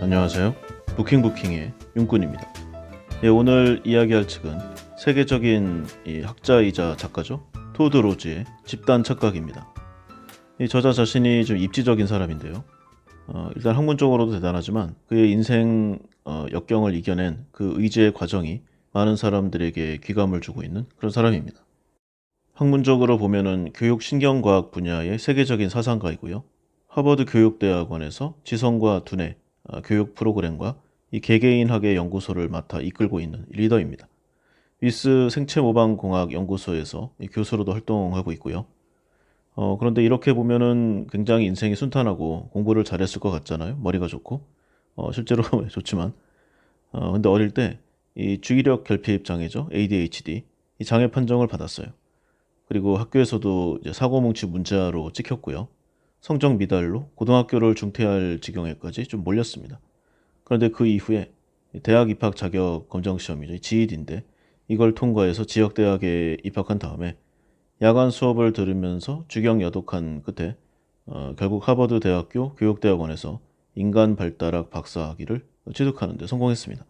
안녕하세요. 부킹부킹의 윤군입니다. 예, 오늘 이야기할 책은 세계적인 이 학자이자 작가죠. 토드 로즈의 집단 착각입니다. 이 저자 자신이 좀 입지적인 사람인데요. 일단 학문적으로도 대단하지만 그의 인생 역경을 이겨낸 그 의지의 과정이 많은 사람들에게 귀감을 주고 있는 그런 사람입니다. 학문적으로 보면은 교육 신경과학 분야의 세계적인 사상가이고요. 하버드 교육대학원에서 지성과 두뇌 교육 프로그램과 이 개개인학의 연구소를 맡아 이끌고 있는 리더입니다. 위스 생체모방공학 연구소에서 이 교수로도 활동하고 있고요. 그런데 이렇게 보면은 굉장히 인생이 순탄하고 공부를 잘했을 것 같잖아요. 머리가 좋고 실제로 좋지만 근데 어릴 때 이 주의력 결핍 장애죠. ADHD 이 장애 판정을 받았어요. 그리고 학교에서도 이제 사고뭉치 문자로 찍혔고요. 성적 미달로 고등학교를 중퇴할 지경에까지 좀 몰렸습니다. 그런데 그 이후에 대학 입학 자격 검정 시험이죠. GED인데 이걸 통과해서 지역 대학에 입학한 다음에 야간 수업을 들으면서 주경 여독한 끝에 결국 하버드 대학교 교육대학원에서 인간 발달학 박사학위를 취득하는 데 성공했습니다.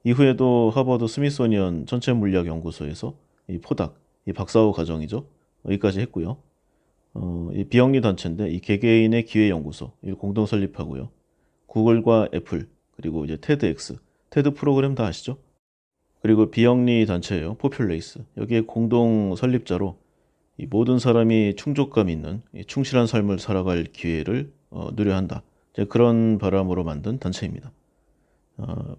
이후에도 하버드 스미소니언 전체 물리학 연구소에서 이 포닥, 이 박사후 과정이죠. 여기까지 했고요. 이 비영리 단체인데 이 개개인의 기회 연구소 이를 공동 설립하고요. 구글과 애플 그리고 이제 테드X, 테드 프로그램 다 아시죠? 그리고 비영리 단체예요. 포퓰레이스. 여기에 공동 설립자로 이 모든 사람이 충족감 있는 이 충실한 삶을 살아갈 기회를 누려야 한다. 이제 그런 바람으로 만든 단체입니다.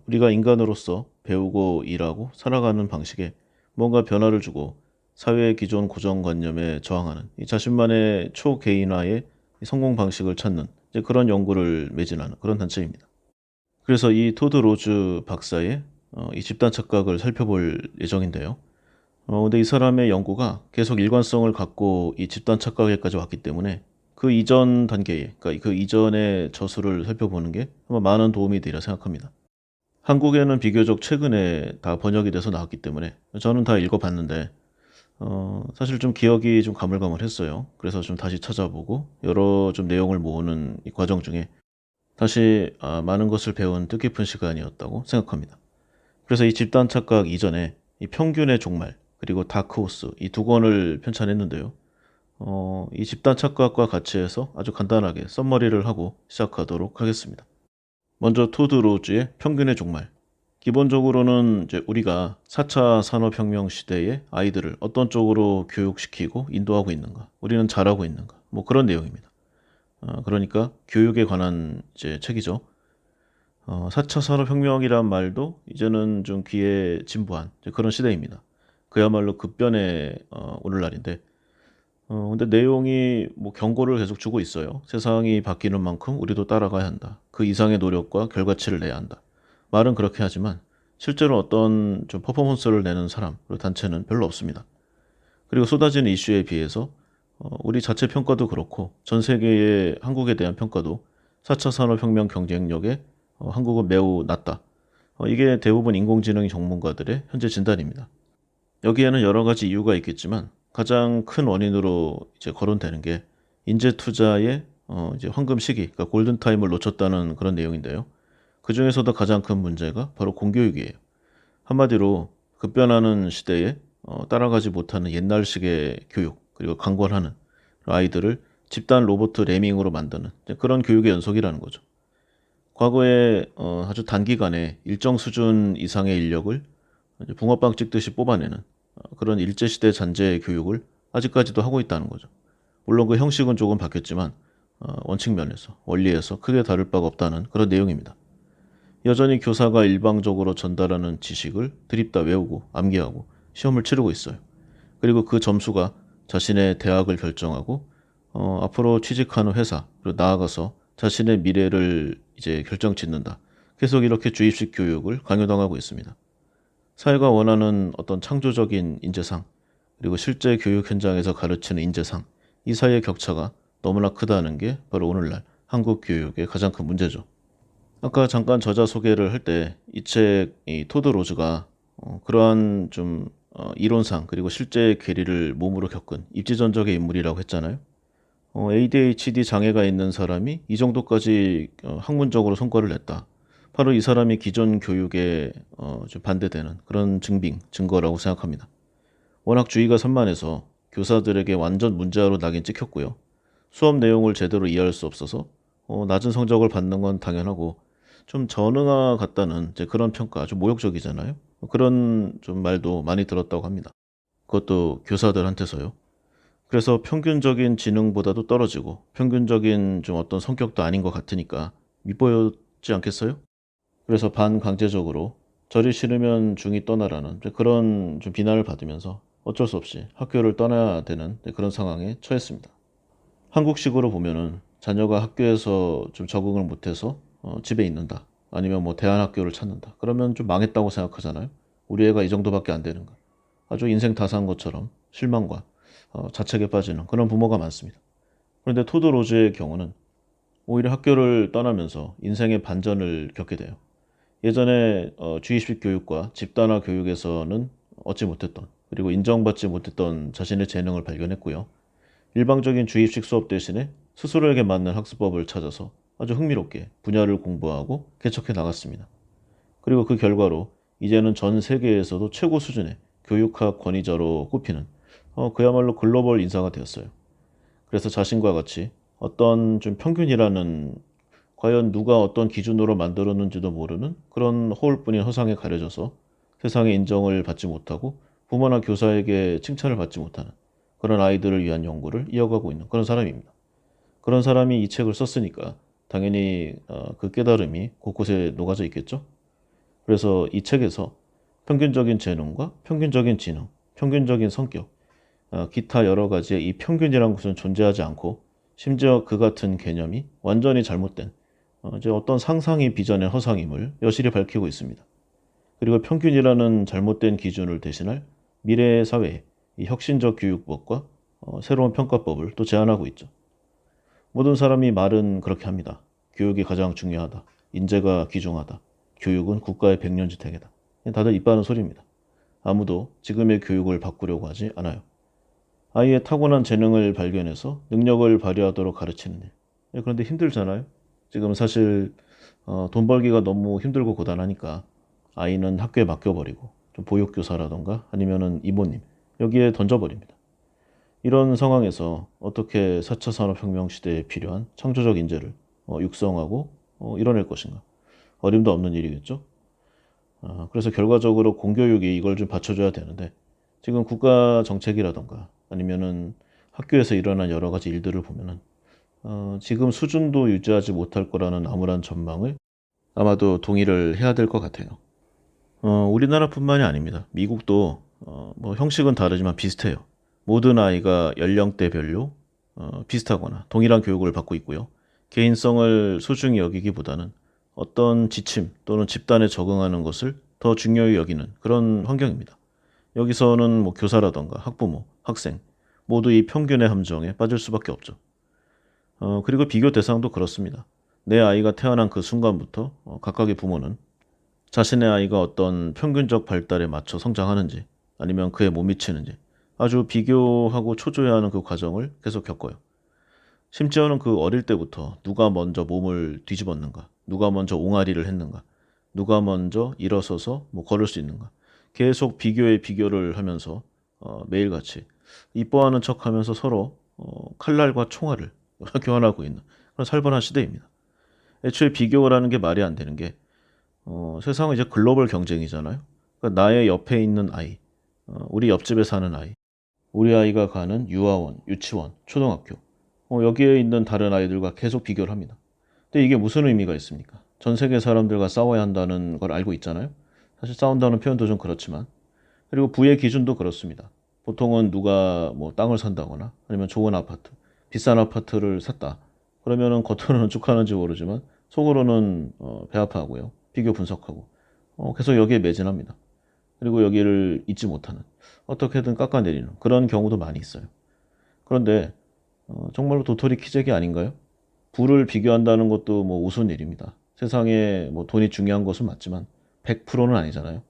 우리가 인간으로서 배우고 일하고 살아가는 방식에 뭔가 변화를 주고 사회의 기존 고정관념에 저항하는 이 자신만의 초개인화의 성공 방식을 찾는 이제 그런 연구를 매진하는 그런 단체입니다. 그래서 이 토드 로즈 박사의 이 집단 착각을 살펴볼 예정인데요. 근데 이 사람의 연구가 계속 일관성을 갖고 이 집단 착각에까지 왔기 때문에 그 이전 단계에, 그러니까 그 이전의 저수를 살펴보는 게 아마 많은 도움이 되리라 생각합니다. 한국에는 비교적 최근에 다 번역이 돼서 나왔기 때문에 저는 다 읽어봤는데 사실 좀 기억이 좀 가물가물했어요. 그래서 좀 다시 찾아보고 여러 좀 내용을 모으는 이 과정 중에 다시 많은 것을 배운 뜻깊은 시간이었다고 생각합니다. 그래서 이 집단 착각 이전에 이 평균의 종말 그리고 다크호스 이 두 권을 편찬했는데요. 이 집단 착각과 같이 해서 아주 간단하게 썸머리를 하고 시작하도록 하겠습니다. 먼저 토드 로즈의 평균의 종말. 기본적으로는 이제 우리가 4차 산업혁명 시대의 아이들을 어떤 쪽으로 교육시키고 인도하고 있는가, 우리는 잘하고 있는가, 뭐 그런 내용입니다. 그러니까 교육에 관한 이제 책이죠. 4차 산업혁명이란 말도 이제는 좀 귀에 진부한 이제 그런 시대입니다. 그야말로 급변의 오늘날인데, 근데 내용이 뭐 경고를 계속 주고 있어요. 세상이 바뀌는 만큼 우리도 따라가야 한다. 그 이상의 노력과 결과치를 내야 한다. 말은 그렇게 하지만 실제로 어떤 좀 퍼포먼스를 내는 사람, 그리고 단체는 별로 없습니다. 그리고 쏟아지는 이슈에 비해서 우리 자체 평가도 그렇고 전 세계의 한국에 대한 평가도 4차 산업혁명 경쟁력에 한국은 매우 낮다. 이게 대부분 인공지능 전문가들의 현재 진단입니다. 여기에는 여러 가지 이유가 있겠지만 가장 큰 원인으로 이제 거론되는 게 인재 투자의 이제 황금 시기, 그러니까 골든 타임을 놓쳤다는 그런 내용인데요. 그 중에서도 가장 큰 문제가 바로 공교육이에요. 한마디로 급변하는 시대에 따라가지 못하는 옛날식의 교육 그리고 강권하는 아이들을 집단 로봇 레밍으로 만드는 그런 교육의 연속이라는 거죠. 과거에 아주 단기간에 일정 수준 이상의 인력을 이제 붕어빵 찍듯이 뽑아내는 그런 일제시대 잔재 교육을 아직까지도 하고 있다는 거죠. 물론 그 형식은 조금 바뀌었지만 원칙 면에서 원리에서 크게 다를 바가 없다는 그런 내용입니다. 여전히 교사가 일방적으로 전달하는 지식을 드립다 외우고 암기하고 시험을 치르고 있어요. 그리고 그 점수가 자신의 대학을 결정하고 앞으로 취직하는 회사 그리고 나아가서 자신의 미래를 이제 결정짓는다. 계속 이렇게 주입식 교육을 강요당하고 있습니다. 사회가 원하는 어떤 창조적인 인재상 그리고 실제 교육 현장에서 가르치는 인재상 이 사이의 격차가 너무나 크다는 게 바로 오늘날 한국 교육의 가장 큰 문제죠. 아까 잠깐 저자 소개를 할 때 이 책 이 토드 로즈가 그러한 좀 이론상 그리고 실제 괴리를 몸으로 겪은 입지전적의 인물이라고 했잖아요. ADHD 장애가 있는 사람이 이 정도까지 학문적으로 성과를 냈다. 바로 이 사람이 기존 교육에 좀 반대되는 그런 증거라고 생각합니다. 워낙 주의가 산만해서 교사들에게 완전 문제아로 낙인 찍혔고요. 수업 내용을 제대로 이해할 수 없어서 낮은 성적을 받는 건 당연하고 좀 전응아 같다는 이제 그런 평가, 좀 모욕적이잖아요. 그런 좀 말도 많이 들었다고 합니다. 그것도 교사들한테서요. 그래서 평균적인 지능보다도 떨어지고 평균적인 좀 어떤 성격도 아닌 것 같으니까 밉보였지 않겠어요? 그래서 반강제적으로 저리 싫으면 중이 떠나라는 그런 좀 비난을 받으면서 어쩔 수 없이 학교를 떠나야 되는 그런 상황에 처했습니다. 한국식으로 보면은 자녀가 학교에서 좀 적응을 못해서 집에 있는다. 아니면 뭐 대안학교를 찾는다. 그러면 좀 망했다고 생각하잖아요. 우리 애가 이 정도밖에 안 되는 거. 아주 인생 다 산 것처럼 실망과 자책에 빠지는 그런 부모가 많습니다. 그런데 토드 로즈의 경우는 오히려 학교를 떠나면서 인생의 반전을 겪게 돼요. 예전에 주입식 교육과 집단화 교육에서는 얻지 못했던 그리고 인정받지 못했던 자신의 재능을 발견했고요. 일방적인 주입식 수업 대신에 스스로에게 맞는 학습법을 찾아서 아주 흥미롭게 분야를 공부하고 개척해 나갔습니다. 그리고 그 결과로 이제는 전 세계에서도 최고 수준의 교육학 권위자로 꼽히는 그야말로 글로벌 인사가 되었어요. 그래서 자신과 같이 어떤 좀 평균이라는 과연 누가 어떤 기준으로 만들었는지도 모르는 그런 허울뿐인 허상에 가려져서 세상의 인정을 받지 못하고 부모나 교사에게 칭찬을 받지 못하는 그런 아이들을 위한 연구를 이어가고 있는 그런 사람입니다. 그런 사람이 이 책을 썼으니까 당연히 그 깨달음이 곳곳에 녹아져 있겠죠. 그래서 이 책에서 평균적인 재능과 평균적인 지능, 평균적인 성격, 기타 여러 가지의 이 평균이라는 것은 존재하지 않고 심지어 그 같은 개념이 완전히 잘못된 이제 어떤 상상이 빚어낸 허상임을 여실히 밝히고 있습니다. 그리고 평균이라는 잘못된 기준을 대신할 미래의 사회에 이 혁신적 교육법과 새로운 평가법을 또 제안하고 있죠. 모든 사람이 말은 그렇게 합니다. 교육이 가장 중요하다. 인재가 귀중하다. 교육은 국가의 백년지탱이다. 다들 입 바른 소리입니다. 아무도 지금의 교육을 바꾸려고 하지 않아요. 아이의 타고난 재능을 발견해서 능력을 발휘하도록 가르치는 일. 그런데 힘들잖아요. 지금 사실 돈 벌기가 너무 힘들고 고단하니까 아이는 학교에 맡겨버리고 좀 보육교사라던가 아니면은 이모님 여기에 던져버립니다. 이런 상황에서 어떻게 4차 산업혁명 시대에 필요한 창조적 인재를 육성하고 이뤄낼 것인가. 어림도 없는 일이겠죠. 그래서 결과적으로 공교육이 이걸 좀 받쳐줘야 되는데 지금 국가 정책이라던가 아니면은 학교에서 일어난 여러 가지 일들을 보면은 지금 수준도 유지하지 못할 거라는 암울한 전망을 아마도 동의를 해야 될 것 같아요. 우리나라뿐만이 아닙니다. 미국도 뭐 형식은 다르지만 비슷해요. 모든 아이가 연령대별로 비슷하거나 동일한 교육을 받고 있고요. 개인성을 소중히 여기기보다는 어떤 지침 또는 집단에 적응하는 것을 더 중요히 여기는 그런 환경입니다. 여기서는 뭐 교사라던가 학부모, 학생 모두 이 평균의 함정에 빠질 수밖에 없죠. 그리고 비교 대상도 그렇습니다. 내 아이가 태어난 그 순간부터 각각의 부모는 자신의 아이가 어떤 평균적 발달에 맞춰 성장하는지 아니면 그에 못 미치는지 아주 비교하고 초조해하는 그 과정을 계속 겪어요. 심지어는 그 어릴 때부터 누가 먼저 몸을 뒤집었는가, 누가 먼저 옹알이를 했는가, 누가 먼저 일어서서 뭐 걸을 수 있는가. 계속 비교에 비교를 하면서 매일같이 이뻐하는 척하면서 서로 칼날과 총알을 교환하고 있는 그런 살벌한 시대입니다. 애초에 비교라는 게 말이 안 되는 게 세상은 이제 글로벌 경쟁이잖아요. 그러니까 나의 옆에 있는 아이, 우리 옆집에 사는 아이, 우리 아이가 가는 유아원, 유치원, 초등학교 여기에 있는 다른 아이들과 계속 비교를 합니다. 근데 이게 무슨 의미가 있습니까? 전 세계 사람들과 싸워야 한다는 걸 알고 있잖아요. 사실 싸운다는 표현도 좀 그렇지만 그리고 부의 기준도 그렇습니다. 보통은 누가 뭐 땅을 산다거나 아니면 좋은 아파트, 비싼 아파트를 샀다. 그러면은 겉으로는 축하하는지 모르지만 속으로는 배 아파하고요. 비교 분석하고 계속 여기에 매진합니다. 그리고 여기를 잊지 못하는 어떻게든 깎아내리는 그런 경우도 많이 있어요. 그런데 정말로 도토리 키재기 아닌가요? 부를 비교한다는 것도 뭐 우스운 일입니다. 세상에 뭐 돈이 중요한 것은 맞지만 100%는 아니잖아요.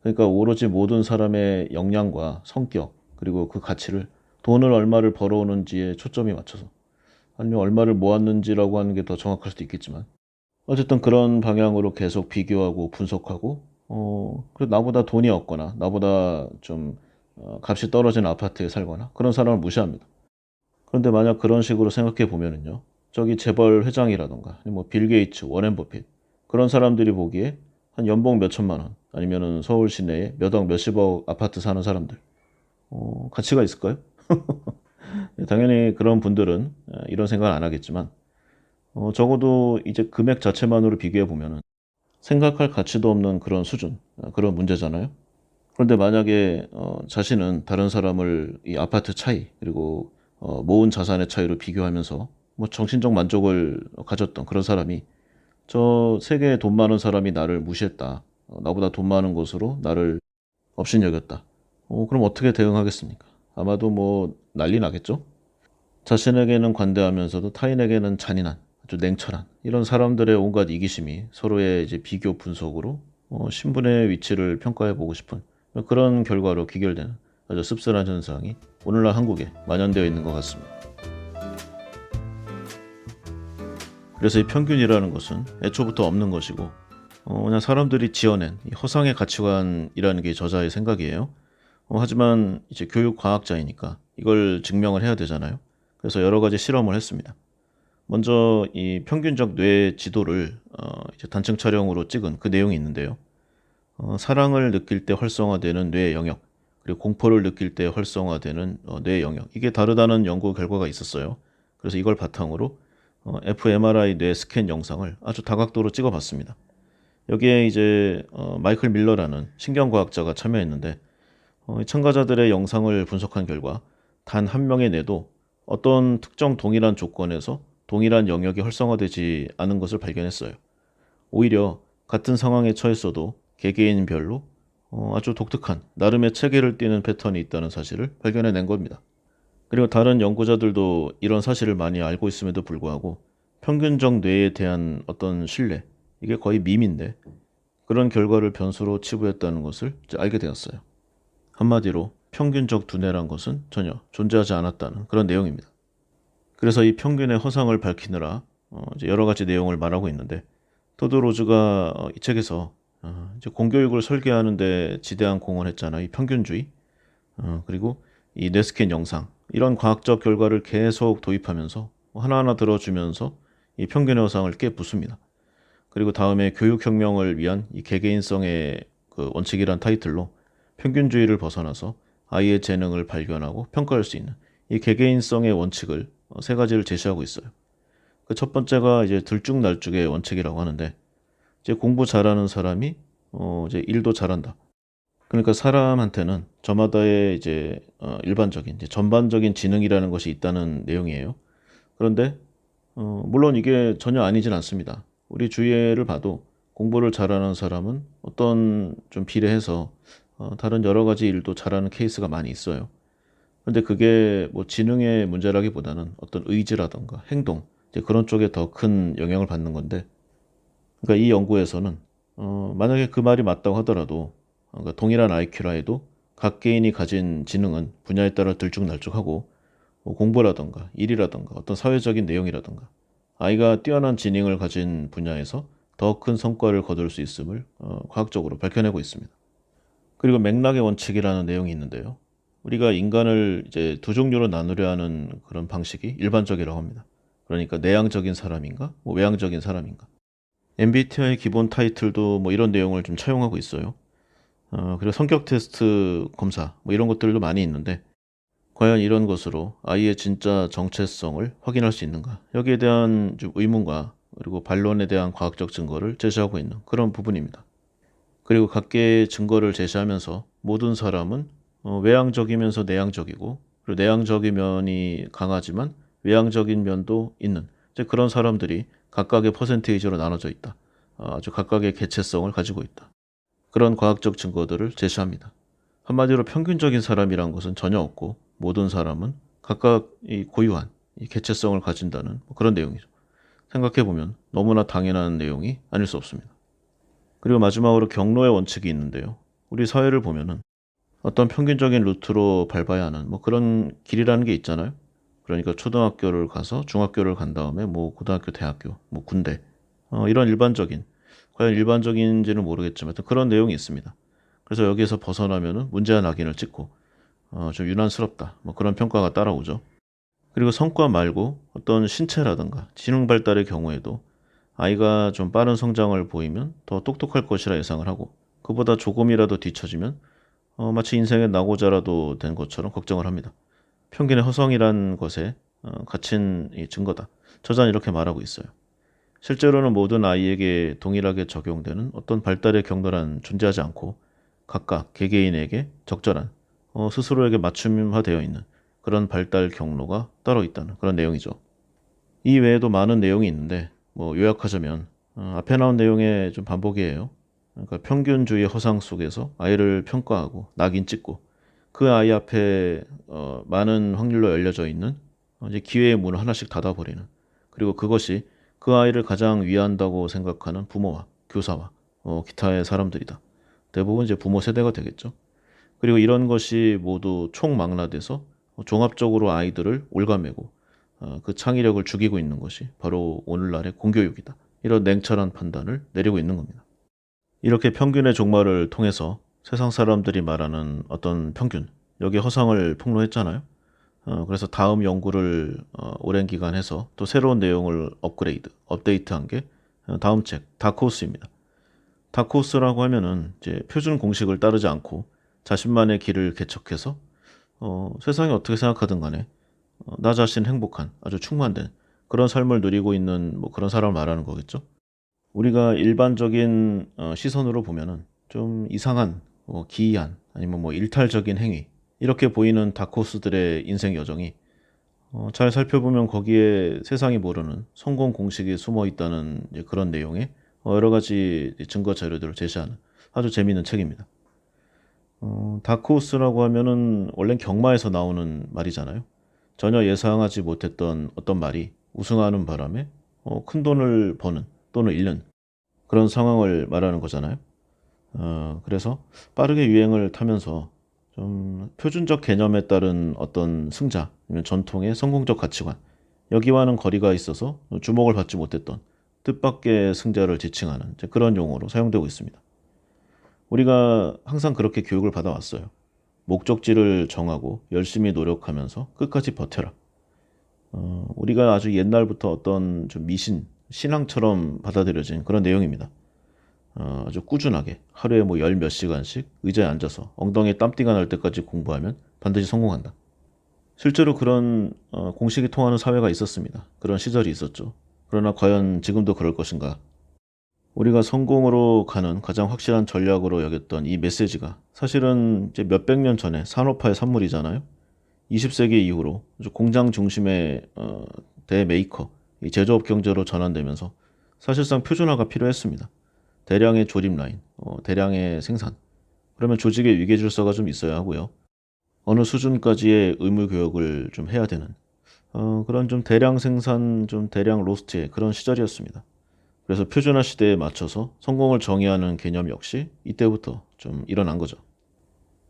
그러니까 오로지 모든 사람의 역량과 성격 그리고 그 가치를 돈을 얼마를 벌어오는지에 초점이 맞춰서 아니면 얼마를 모았는지라고 하는 게 더 정확할 수도 있겠지만 어쨌든 그런 방향으로 계속 비교하고 분석하고 그리고 나보다 돈이 없거나 나보다 좀 값이 떨어진 아파트에 살거나 그런 사람을 무시합니다. 그런데 만약 그런 식으로 생각해 보면은요. 저기 재벌 회장이라던가 뭐 빌 게이츠, 워렌 버핏 그런 사람들이 보기에 한 연봉 몇 천만 원 아니면은 서울 시내에 몇 억 몇십억 아파트 사는 사람들 가치가 있을까요? 당연히 그런 분들은 이런 생각 안 하겠지만 적어도 이제 금액 자체만으로 비교해 보면은 생각할 가치도 없는 그런 수준, 그런 문제잖아요. 그런데 만약에 자신은 다른 사람을 이 아파트 차이 그리고 모은 자산의 차이로 비교하면서 뭐 정신적 만족을 가졌던 그런 사람이 저 세계에 돈 많은 사람이 나를 무시했다. 나보다 돈 많은 것으로 나를 업신여겼다. 그럼 어떻게 대응하겠습니까? 아마도 뭐 난리 나겠죠? 자신에게는 관대하면서도 타인에게는 잔인한, 아주 냉철한 이런 사람들의 온갖 이기심이 서로의 이제 비교 분석으로 신분의 위치를 평가해 보고 싶은 그런 결과로 귀결되는 아주 씁쓸한 현상이 오늘날 한국에 만연되어 있는 것 같습니다. 그래서 이 평균이라는 것은 애초부터 없는 것이고 그냥 사람들이 지어낸 이 허상의 가치관이라는 게 저자의 생각이에요. 하지만 이제 교육 과학자이니까 이걸 증명을 해야 되잖아요. 그래서 여러 가지 실험을 했습니다. 먼저 이 평균적 뇌 지도를 이제 단층 촬영으로 찍은 그 내용이 있는데요. 사랑을 느낄 때 활성화되는 뇌 영역, 그리고 공포를 느낄 때 활성화되는 뇌 영역. 이게 다르다는 연구 결과가 있었어요. 그래서 이걸 바탕으로 fMRI 뇌 스캔 영상을 아주 다각도로 찍어봤습니다. 여기에 이제 마이클 밀러라는 신경과학자가 참여했는데 참가자들의 영상을 분석한 결과 단 한 명의 뇌도 어떤 특정 동일한 조건에서 동일한 영역이 활성화되지 않은 것을 발견했어요. 오히려 같은 상황에 처했어도 개개인별로 아주 독특한 나름의 체계를 띠는 패턴이 있다는 사실을 발견해낸 겁니다. 그리고 다른 연구자들도 이런 사실을 많이 알고 있음에도 불구하고 평균적 뇌에 대한 어떤 신뢰, 이게 거의 밈인데 그런 결과를 변수로 치부했다는 것을 이제 알게 되었어요. 한마디로 평균적 두뇌란 것은 전혀 존재하지 않았다는 그런 내용입니다. 그래서 이 평균의 허상을 밝히느라 이제 여러 가지 내용을 말하고 있는데 토드 로즈가 이 책에서 이제 공교육을 설계하는데 지대한 공헌했잖아요. 이 평균주의 그리고 이 뇌스캔 영상 이런 과학적 결과를 계속 도입하면서 하나하나 들어주면서 이 평균의 허상을 깨부숩니다. 그리고 다음에 교육혁명을 위한 이 개개인성의 그 원칙이란 타이틀로 평균주의를 벗어나서 아이의 재능을 발견하고 평가할 수 있는 이 개개인성의 원칙을 세 가지를 제시하고 있어요. 그 첫 번째가 이제 들쭉날쭉의 원칙이라고 하는데 이제 공부 잘하는 사람이 이제 일도 잘한다. 그러니까 사람한테는 저마다의 이제 일반적인 이제 전반적인 지능이라는 것이 있다는 내용이에요. 그런데 물론 이게 전혀 아니진 않습니다. 우리 주위를 봐도 공부를 잘하는 사람은 어떤 좀 비례해서 다른 여러 가지 일도 잘하는 케이스가 많이 있어요. 그런데 그게 뭐 지능의 문제라기보다는 어떤 의지라던가 행동 이제 그런 쪽에 더 큰 영향을 받는 건데, 그러니까 이 연구에서는 만약에 그 말이 맞다고 하더라도 그러니까 동일한 IQ라 해도 각 개인이 가진 지능은 분야에 따라 들쭉날쭉하고 뭐 공부라던가 일이라던가 어떤 사회적인 내용이라던가 아이가 뛰어난 지능을 가진 분야에서 더 큰 성과를 거둘 수 있음을 과학적으로 밝혀내고 있습니다. 그리고 맥락의 원칙이라는 내용이 있는데요. 우리가 인간을 이제 두 종류로 나누려 하는 그런 방식이 일반적이라고 합니다. 그러니까 내향적인 사람인가, 뭐 외향적인 사람인가. MBTI 기본 타이틀도 뭐 이런 내용을 좀 차용하고 있어요. 그리고 성격 테스트 검사 뭐 이런 것들도 많이 있는데 과연 이런 것으로 아이의 진짜 정체성을 확인할 수 있는가? 여기에 대한 좀 의문과 그리고 반론에 대한 과학적 증거를 제시하고 있는 그런 부분입니다. 그리고 각계의 증거를 제시하면서 모든 사람은 외향적이면서 내향적이고 그리고 내향적인 면이 강하지만 외향적인 면도 있는 이제 그런 사람들이 각각의 퍼센테이지로 나눠져 있다. 아주 각각의 개체성을 가지고 있다. 그런 과학적 증거들을 제시합니다. 한마디로 평균적인 사람이란 것은 전혀 없고 모든 사람은 각각 이 고유한 이 개체성을 가진다는 그런 내용이죠. 생각해보면 너무나 당연한 내용이 아닐 수 없습니다. 그리고 마지막으로 경로의 원칙이 있는데요. 우리 사회를 보면은 어떤 평균적인 루트로 밟아야 하는 뭐 그런 길이라는 게 있잖아요. 그러니까 초등학교를 가서 중학교를 간 다음에 뭐 고등학교, 대학교, 뭐 군대 이런 일반적인, 과연 일반적인지는 모르겠지만 하여튼 그런 내용이 있습니다. 그래서 여기에서 벗어나면은 문제한 낙인을 찍고 좀 유난스럽다, 뭐 그런 평가가 따라오죠. 그리고 성과 말고 어떤 신체라든가 지능 발달의 경우에도 아이가 좀 빠른 성장을 보이면 더 똑똑할 것이라 예상을 하고, 그보다 조금이라도 뒤처지면 마치 인생의 낙오자라도 된 것처럼 걱정을 합니다. 평균의 허성이란 것에 갇힌 이 증거다. 저자는 이렇게 말하고 있어요. 실제로는 모든 아이에게 동일하게 적용되는 어떤 발달의 경로란 존재하지 않고 각각 개개인에게 적절한 스스로에게 맞춤화되어 있는 그런 발달 경로가 따로 있다는 그런 내용이죠. 이 외에도 많은 내용이 있는데 뭐 요약하자면 앞에 나온 내용의 좀 반복이에요. 그러니까 평균주의 허상 속에서 아이를 평가하고 낙인 찍고 그 아이 앞에 많은 확률로 열려져 있는 이제 기회의 문을 하나씩 닫아버리는, 그리고 그것이 그 아이를 가장 위한다고 생각하는 부모와 교사와 기타의 사람들이다. 대부분 이제 부모 세대가 되겠죠. 그리고 이런 것이 모두 총망라돼서 종합적으로 아이들을 올가매고 그 창의력을 죽이고 있는 것이 바로 오늘날의 공교육이다. 이런 냉철한 판단을 내리고 있는 겁니다. 이렇게 평균의 종말을 통해서 세상 사람들이 말하는 어떤 평균, 여기에 허상을 폭로했잖아요. 그래서 다음 연구를 오랜 기간 해서 또 새로운 내용을 업데이트한 게 다음 책 다크호스입니다. 다크호스라고 하면은 이제 표준 공식을 따르지 않고 자신만의 길을 개척해서 세상이 어떻게 생각하든 간에 나 자신 행복한 아주 충만된 그런 삶을 누리고 있는 뭐 그런 사람을 말하는 거겠죠. 우리가 일반적인 시선으로 보면은 좀 이상한 기이한 아니면 뭐 일탈적인 행위 이렇게 보이는 다크호스들의 인생 여정이 잘 살펴보면 거기에 세상이 모르는 성공 공식이 숨어 있다는 이제 그런 내용의 여러 가지 증거 자료들을 제시하는 아주 재미있는 책입니다. 다크호스라고 하면은 원래 경마에서 나오는 말이잖아요. 전혀 예상하지 못했던 어떤 말이 우승하는 바람에 큰 돈을 버는 또는 잃는 그런 상황을 말하는 거잖아요. 그래서 빠르게 유행을 타면서 좀 표준적 개념에 따른 어떤 승자, 아니면 전통의 성공적 가치관, 여기와는 거리가 있어서 주목을 받지 못했던 뜻밖의 승자를 지칭하는 이제 그런 용어로 사용되고 있습니다. 우리가 항상 그렇게 교육을 받아왔어요. 목적지를 정하고 열심히 노력하면서 끝까지 버텨라. 우리가 아주 옛날부터 어떤 좀 신앙처럼 받아들여진 그런 내용입니다. 아주 꾸준하게 하루에 뭐 열 몇 시간씩 의자에 앉아서 엉덩이에 땀띠가 날 때까지 공부하면 반드시 성공한다. 실제로 그런 공식이 통하는 사회가 있었습니다. 그런 시절이 있었죠. 그러나 과연 지금도 그럴 것인가? 우리가 성공으로 가는 가장 확실한 전략으로 여겼던 이 메시지가 사실은 이제 몇백 년 전에 산업화의 산물이잖아요. 20세기 이후로 공장 중심의 대메이커, 이 제조업 경제로 전환되면서 사실상 표준화가 필요했습니다. 대량의 조립 라인, 대량의 생산. 그러면 조직의 위계 질서가 좀 있어야 하고요. 어느 수준까지의 의무 교육을 좀 해야 되는 그런 좀 대량 생산, 좀 대량 로스트의 그런 시절이었습니다. 그래서 표준화 시대에 맞춰서 성공을 정의하는 개념 역시 이때부터 좀 일어난 거죠.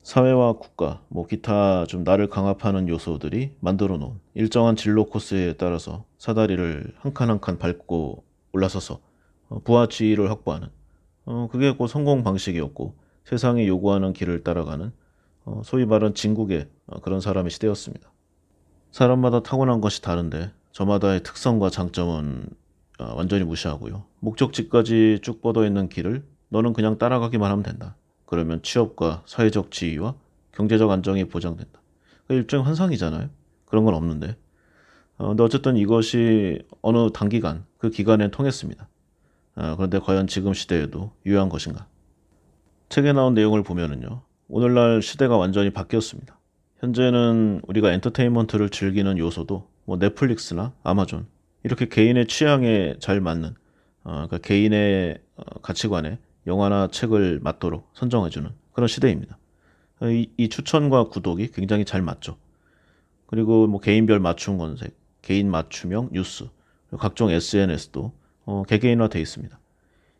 사회와 국가, 뭐 기타 좀 나를 강압하는 요소들이 만들어 놓은 일정한 진로 코스에 따라서 사다리를 한 칸 한 칸 밟고 올라서서 부하 지위를 확보하는 그게 곧 성공 방식이었고 세상이 요구하는 길을 따라가는 소위 말하는 진국의 그런 사람의 시대였습니다. 사람마다 타고난 것이 다른데 저마다의 특성과 장점은 완전히 무시하고요. 목적지까지 쭉 뻗어 있는 길을 너는 그냥 따라가기만 하면 된다. 그러면 취업과 사회적 지위와 경제적 안정이 보장된다. 일종의 환상이잖아요. 그런 건 없는데. 근데 어쨌든 이것이 어느 단기간 그 기간엔 통했습니다. 그런데 과연 지금 시대에도 유효한 것인가? 책에 나온 내용을 보면은요. 오늘날 시대가 완전히 바뀌었습니다. 현재는 우리가 엔터테인먼트를 즐기는 요소도 뭐 넷플릭스나 아마존 이렇게 개인의 취향에 잘 맞는 그러니까 개인의 가치관에 영화나 책을 맞도록 선정해주는 그런 시대입니다. 이 추천과 구독이 굉장히 잘 맞죠. 그리고 뭐 개인별 맞춤 검색, 개인 맞춤형 뉴스, 각종 SNS도 개개인화되어 있습니다.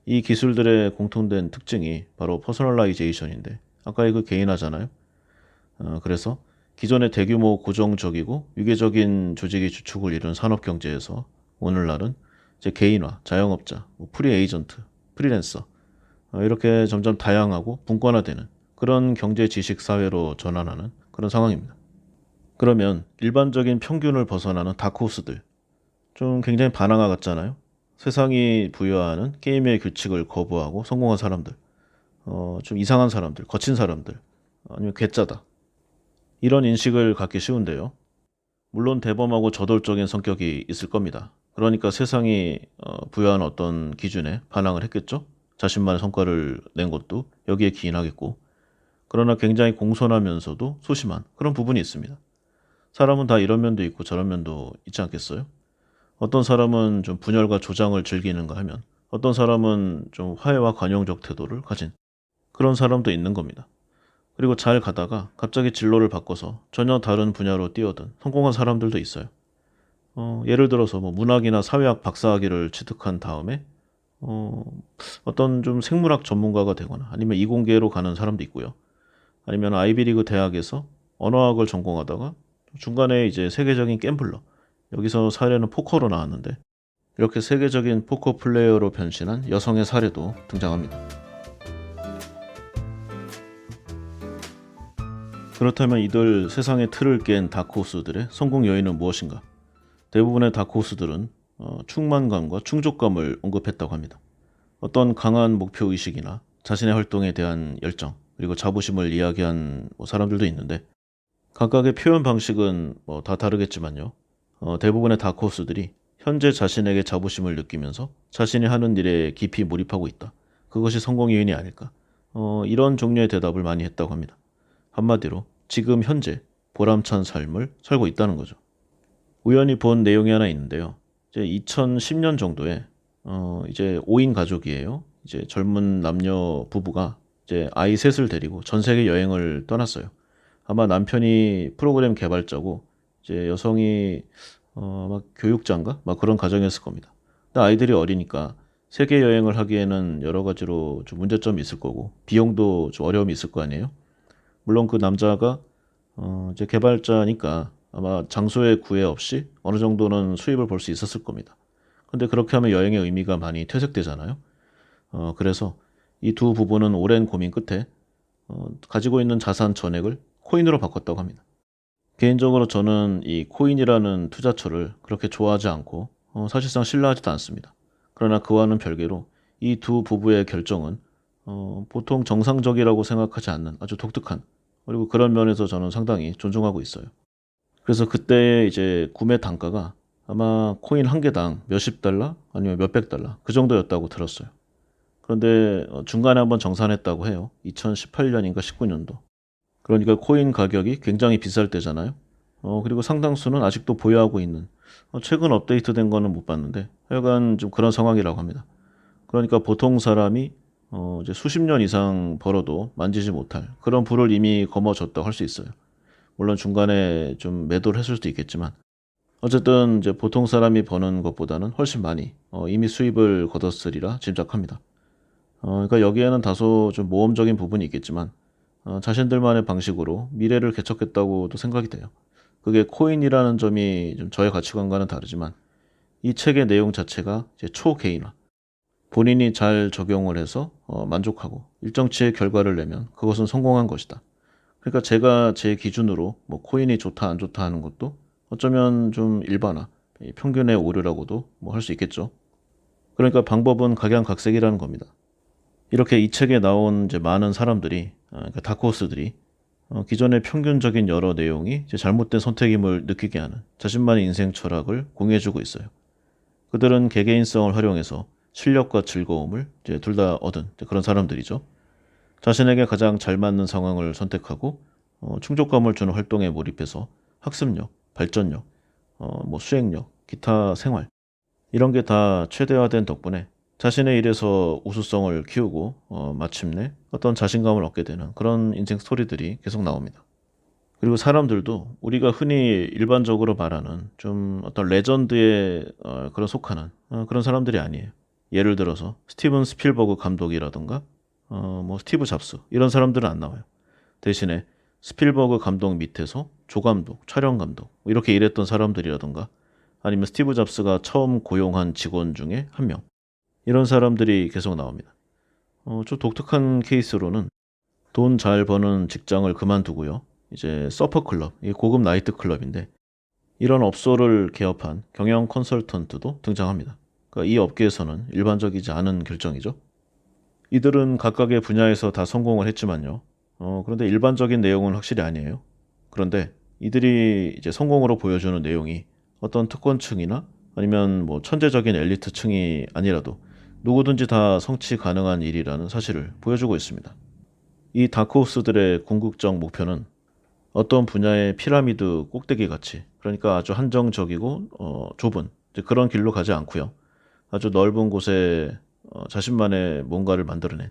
이 기술들의 공통된 특징이 바로 퍼스널라이제이션인데 아까 그 개인화잖아요. 그래서 기존의 대규모 고정적이고 유계적인 조직이 주축을 이룬 산업 경제에서 오늘날은 이제 개인화, 자영업자, 뭐 프리 에이전트, 프리랜서 이렇게 점점 다양하고 분권화되는 그런 경제 지식 사회로 전환하는 그런 상황입니다. 그러면 일반적인 평균을 벗어나는 다크호스들 좀 굉장히 반항아 같잖아요. 세상이 부여하는 게임의 규칙을 거부하고 성공한 사람들, 좀 이상한 사람들, 거친 사람들, 아니면 괴짜다. 이런 인식을 갖기 쉬운데요. 물론 대범하고 저돌적인 성격이 있을 겁니다. 그러니까 세상이 부여한 어떤 기준에 반항을 했겠죠. 자신만의 성과를 낸 것도 여기에 기인하겠고. 그러나 굉장히 공손하면서도 소심한 그런 부분이 있습니다. 사람은 다 이런 면도 있고 저런 면도 있지 않겠어요? 어떤 사람은 좀 분열과 조장을 즐기는가 하면 어떤 사람은 좀 화해와 관용적 태도를 가진 그런 사람도 있는 겁니다. 그리고 잘 가다가 갑자기 진로를 바꿔서 전혀 다른 분야로 뛰어든 성공한 사람들도 있어요. 예를 들어서 뭐 문학이나 사회학 박사학위를 취득한 다음에 어떤 좀 생물학 전문가가 되거나 아니면 이공계로 가는 사람도 있고요. 아니면 아이비리그 대학에서 언어학을 전공하다가 중간에 이제 세계적인 갬블러, 여기서 사례는 포커로 나왔는데 이렇게 세계적인 포커 플레이어로 변신한 여성의 사례도 등장합니다. 그렇다면 이들 세상의 틀을 깬 다크호스들의 성공 요인은 무엇인가? 대부분의 다크호스들은 충만감과 충족감을 언급했다고 합니다. 어떤 강한 목표의식이나 자신의 활동에 대한 열정, 그리고 자부심을 이야기한 사람들도 있는데 각각의 표현 방식은 다 다르겠지만요. 대부분의 다크호스들이 현재 자신에게 자부심을 느끼면서 자신이 하는 일에 깊이 몰입하고 있다. 그것이 성공 요인이 아닐까. 이런 종류의 대답을 많이 했다고 합니다. 한마디로 지금 현재 보람찬 삶을 살고 있다는 거죠. 우연히 본 내용이 하나 있는데요. 이제 2010년 정도에 이제 5인 가족이에요. 이제 젊은 남녀 부부가 이제 아이 셋을 데리고 전 세계 여행을 떠났어요. 아마 남편이 프로그램 개발자고 이제 여성이 막 교육자인가? 막 그런 가정이었을 겁니다. 근데 아이들이 어리니까 세계 여행을 하기에는 여러 가지로 좀 문제점이 있을 거고 비용도 좀 어려움이 있을 거 아니에요. 물론 그 남자가 이제 개발자니까 아마 장소의 구애 없이 어느 정도는 수입을 볼 수 있었을 겁니다. 근데 그렇게 하면 여행의 의미가 많이 퇴색되잖아요. 그래서 이 두 부부는 오랜 고민 끝에 가지고 있는 자산 전액을 코인으로 바꿨다고 합니다. 개인적으로 저는 이 코인이라는 투자처를 그렇게 좋아하지 않고 사실상 신뢰하지도 않습니다. 그러나 그와는 별개로 이 두 부부의 결정은 보통 정상적이라고 생각하지 않는 아주 독특한, 그리고 그런 면에서 저는 상당히 존중하고 있어요. 그래서 그때 이제 구매 단가가 아마 코인 한 개당 몇십 달러 아니면 몇백 달러 그 정도였다고 들었어요. 그런데 중간에 한번 정산했다고 해요. 2018년인가 19년도. 그러니까 코인 가격이 굉장히 비쌀 때잖아요. 그리고 상당수는 아직도 보유하고 있는, 최근 업데이트된 거는 못 봤는데 하여간 좀 그런 상황이라고 합니다. 그러니까 보통 사람이 이제 수십 년 이상 벌어도 만지지 못할 그런 부를 이미 거머쥐었다고 할 수 있어요. 물론 중간에 좀 매도를 했을 수도 있겠지만 어쨌든 이제 보통 사람이 버는 것보다는 훨씬 많이 이미 수입을 거뒀으리라 짐작합니다. 그러니까 여기에는 다소 좀 모험적인 부분이 있겠지만 자신들만의 방식으로 미래를 개척했다고도 생각이 돼요. 그게 코인이라는 점이 좀 저의 가치관과는 다르지만 이 책의 내용 자체가 이제 초개인화, 본인이 잘 적용을 해서 만족하고 일정치의 결과를 내면 그것은 성공한 것이다. 그러니까 제가 제 기준으로 뭐 코인이 좋다 안 좋다 하는 것도 어쩌면 좀 일반화, 평균의 오류라고도 뭐 할 수 있겠죠. 그러니까 방법은 각양각색이라는 겁니다. 이렇게 이 책에 나온 이제 많은 사람들이, 그러니까 다크호스들이 기존의 평균적인 여러 내용이 이제 잘못된 선택임을 느끼게 하는 자신만의 인생 철학을 공유해주고 있어요. 그들은 개개인성을 활용해서 실력과 즐거움을 이제 둘 다 얻은 그런 사람들이죠. 자신에게 가장 잘 맞는 상황을 선택하고 충족감을 주는 활동에 몰입해서 학습력, 발전력, 뭐 수행력, 기타 생활 이런 게 다 최대화된 덕분에 자신의 일에서 우수성을 키우고 마침내 어떤 자신감을 얻게 되는 그런 인생 스토리들이 계속 나옵니다. 그리고 사람들도 우리가 흔히 일반적으로 말하는 좀 어떤 레전드에 그런 속하는 그런 사람들이 아니에요. 예를 들어서 스티븐 스필버그 감독이라던가 뭐 스티브 잡스 이런 사람들은 안 나와요. 대신에 스필버그 감독 밑에서 조감독, 촬영 감독 이렇게 일했던 사람들이라던가 아니면 스티브 잡스가 처음 고용한 직원 중에 한 명. 이런 사람들이 계속 나옵니다. 좀 독특한 케이스로는 돈 잘 버는 직장을 그만두고요. 이제 서퍼클럽, 이 고급 나이트 클럽인데 이런 업소를 개업한 경영 컨설턴트도 등장합니다. 그러니까 이 업계에서는 일반적이지 않은 결정이죠. 이들은 각각의 분야에서 다 성공을 했지만요. 그런데 일반적인 내용은 확실히 아니에요. 그런데 이들이 이제 성공으로 보여주는 내용이 어떤 특권층이나 아니면 뭐 천재적인 엘리트층이 아니라도 누구든지 다 성취 가능한 일이라는 사실을 보여주고 있습니다. 이 다크호스들의 궁극적 목표는 어떤 분야의 피라미드 꼭대기 같이, 그러니까 아주 한정적이고 좁은 이제 그런 길로 가지 않고요. 아주 넓은 곳에 자신만의 뭔가를 만들어낸,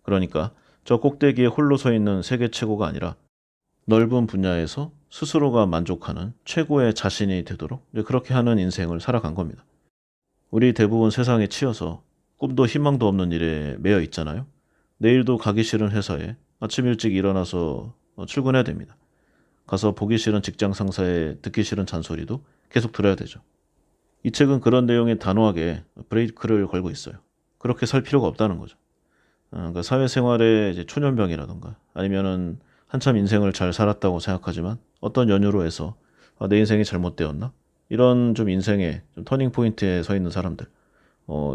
그러니까 저 꼭대기에 홀로 서 있는 세계 최고가 아니라 넓은 분야에서 스스로가 만족하는 최고의 자신이 되도록 이제 그렇게 하는 인생을 살아간 겁니다. 우리 대부분 세상에 치여서 꿈도 희망도 없는 일에 매여 있잖아요. 내일도 가기 싫은 회사에 아침 일찍 일어나서 출근해야 됩니다. 가서 보기 싫은 직장 상사의 듣기 싫은 잔소리도 계속 들어야 되죠. 이 책은 그런 내용에 단호하게 브레이크를 걸고 있어요. 그렇게 살 필요가 없다는 거죠. 그러니까 사회생활에 이제 초년병이라던가 아니면은 한참 인생을 잘 살았다고 생각하지만 어떤 연유로 해서 내 인생이 잘못되었나? 이런 좀 인생의 좀 터닝 포인트에 서 있는 사람들.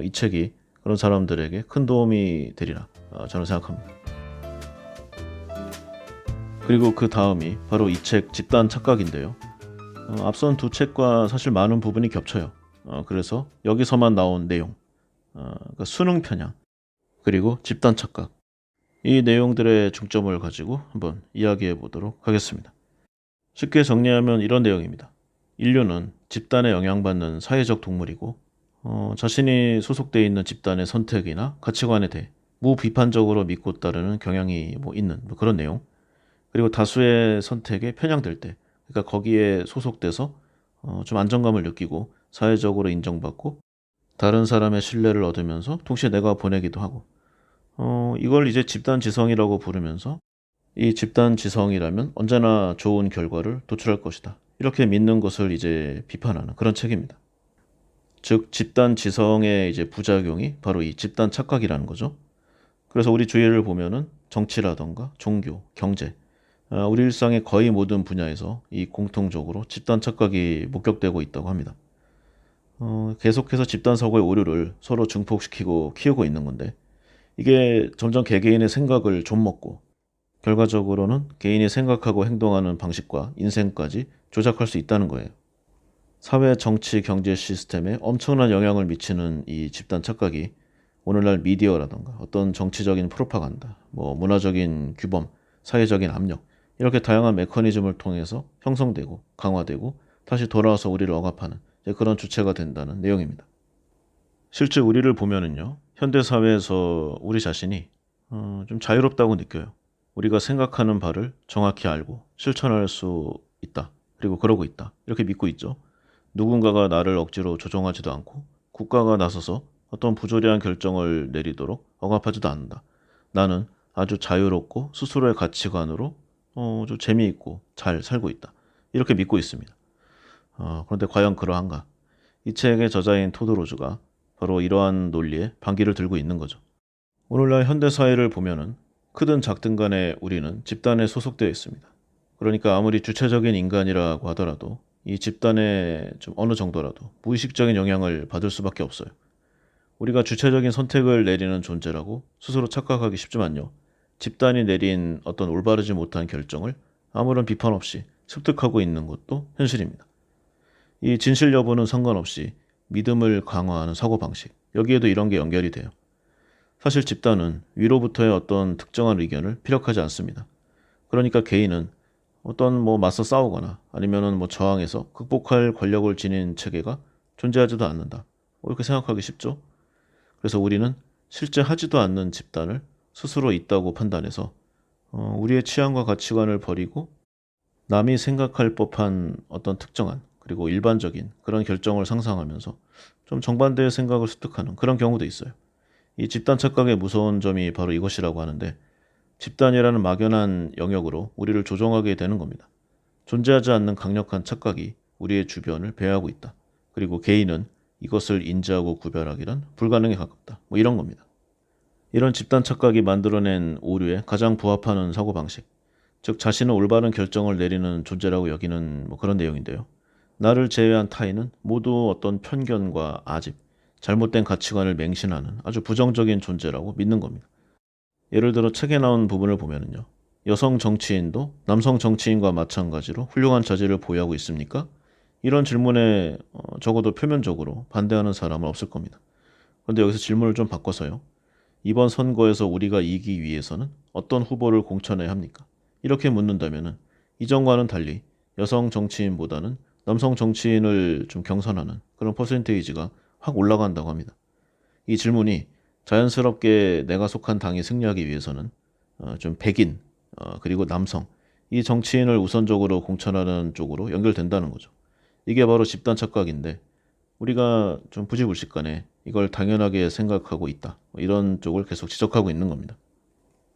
이 책이 그런 사람들에게 큰 도움이 되리라 저는 생각합니다. 그리고 그 다음이 바로 이 책 집단 착각인데요. 앞선 두 책과 사실 많은 부분이 겹쳐요. 그래서 여기서만 나온 내용, 그러니까 수능 편향, 그리고 집단 착각. 이 내용들의 중점을 가지고 한번 이야기해 보도록 하겠습니다. 쉽게 정리하면 이런 내용입니다. 인류는 집단에 영향받는 사회적 동물이고 자신이 소속되어 있는 집단의 선택이나 가치관에 대해 무비판적으로 믿고 따르는 경향이 있는 그런 내용. 그리고 다수의 선택에 편향될 때, 그러니까 거기에 소속돼서 좀 안정감을 느끼고 사회적으로 인정받고 다른 사람의 신뢰를 얻으면서 동시에 내가 보내기도 하고 이걸 이제 집단 지성이라고 부르면서 이 집단 지성이라면 언제나 좋은 결과를 도출할 것이다. 이렇게 믿는 것을 이제 비판하는 그런 책입니다. 즉 집단 지성의 이제 부작용이 바로 이 집단 착각이라는 거죠. 그래서 우리 주위를 보면은 정치라던가 종교, 경제, 우리 일상의 거의 모든 분야에서 이 공통적으로 집단 착각이 목격되고 있다고 합니다. 계속해서 집단 사고의 오류를 서로 증폭시키고 키우고 있는 건데 이게 점점 개개인의 생각을 좀먹고 결과적으로는 개인이 생각하고 행동하는 방식과 인생까지 조작할 수 있다는 거예요. 사회, 정치, 경제 시스템에 엄청난 영향을 미치는 이 집단 착각이 오늘날 미디어라던가 어떤 정치적인 프로파간다, 문화적인 규범, 사회적인 압력 이렇게 다양한 메커니즘을 통해서 형성되고 강화되고 다시 돌아와서 우리를 억압하는 그런 주체가 된다는 내용입니다. 실제 우리를 보면은요, 현대 사회에서 우리 자신이 좀 자유롭다고 느껴요. 우리가 생각하는 바를 정확히 알고 실천할 수 있다. 그리고 그러고 있다. 이렇게 믿고 있죠. 누군가가 나를 억지로 조종하지도 않고 국가가 나서서 어떤 부조리한 결정을 내리도록 억압하지도 않는다. 나는 아주 자유롭고 스스로의 가치관으로 좀 재미있고 잘 살고 있다. 이렇게 믿고 있습니다. 그런데 과연 그러한가? 이 책의 저자인 토드 로즈가 바로 이러한 논리에 반기를 들고 있는 거죠. 오늘날 현대사회를 보면은 크든 작든 간에 우리는 집단에 소속되어 있습니다. 그러니까 아무리 주체적인 인간이라고 하더라도 이 집단에 좀 어느 정도라도 무의식적인 영향을 받을 수밖에 없어요. 우리가 주체적인 선택을 내리는 존재라고 스스로 착각하기 쉽지만요. 집단이 내린 어떤 올바르지 못한 결정을 아무런 비판 없이 습득하고 있는 것도 현실입니다. 이 진실 여부는 상관없이 믿음을 강화하는 사고방식, 여기에도 이런 게 연결이 돼요. 사실 집단은 위로부터의 어떤 특정한 의견을 피력하지 않습니다. 그러니까 개인은 어떤 맞서 싸우거나 아니면은 저항해서 극복할 권력을 지닌 체계가 존재하지도 않는다. 이렇게 생각하기 쉽죠? 그래서 우리는 실제 하지도 않는 집단을 스스로 있다고 판단해서 우리의 취향과 가치관을 버리고 남이 생각할 법한 어떤 특정한 그리고 일반적인 그런 결정을 상상하면서 좀 정반대의 생각을 습득하는 그런 경우도 있어요. 이 집단 착각의 무서운 점이 바로 이것이라고 하는데 집단이라는 막연한 영역으로 우리를 조종하게 되는 겁니다. 존재하지 않는 강력한 착각이 우리의 주변을 배회하고 있다. 그리고 개인은 이것을 인지하고 구별하기란 불가능에 가깝다. 뭐 이런 겁니다. 이런 집단 착각이 만들어낸 오류에 가장 부합하는 사고방식, 즉 자신은 올바른 결정을 내리는 존재라고 여기는 뭐 그런 내용인데요. 나를 제외한 타인은 모두 어떤 편견과 아집, 잘못된 가치관을 맹신하는 아주 부정적인 존재라고 믿는 겁니다. 예를 들어 책에 나온 부분을 보면요. 여성 정치인도 남성 정치인과 마찬가지로 훌륭한 자질을 보유하고 있습니까? 이런 질문에 적어도 표면적으로 반대하는 사람은 없을 겁니다. 그런데 여기서 질문을 좀 바꿔서요. 이번 선거에서 우리가 이기기 위해서는 어떤 후보를 공천해야 합니까? 이렇게 묻는다면 이전과는 달리 여성 정치인보다는 남성 정치인을 좀 경선하는 그런 퍼센테이지가 확 올라간다고 합니다. 이 질문이 자연스럽게 내가 속한 당이 승리하기 위해서는 좀 백인 그리고 남성 이 정치인을 우선적으로 공천하는 쪽으로 연결된다는 거죠. 이게 바로 집단 착각인데 우리가 좀 부지불식간에 이걸 당연하게 생각하고 있다. 이런 쪽을 계속 지적하고 있는 겁니다.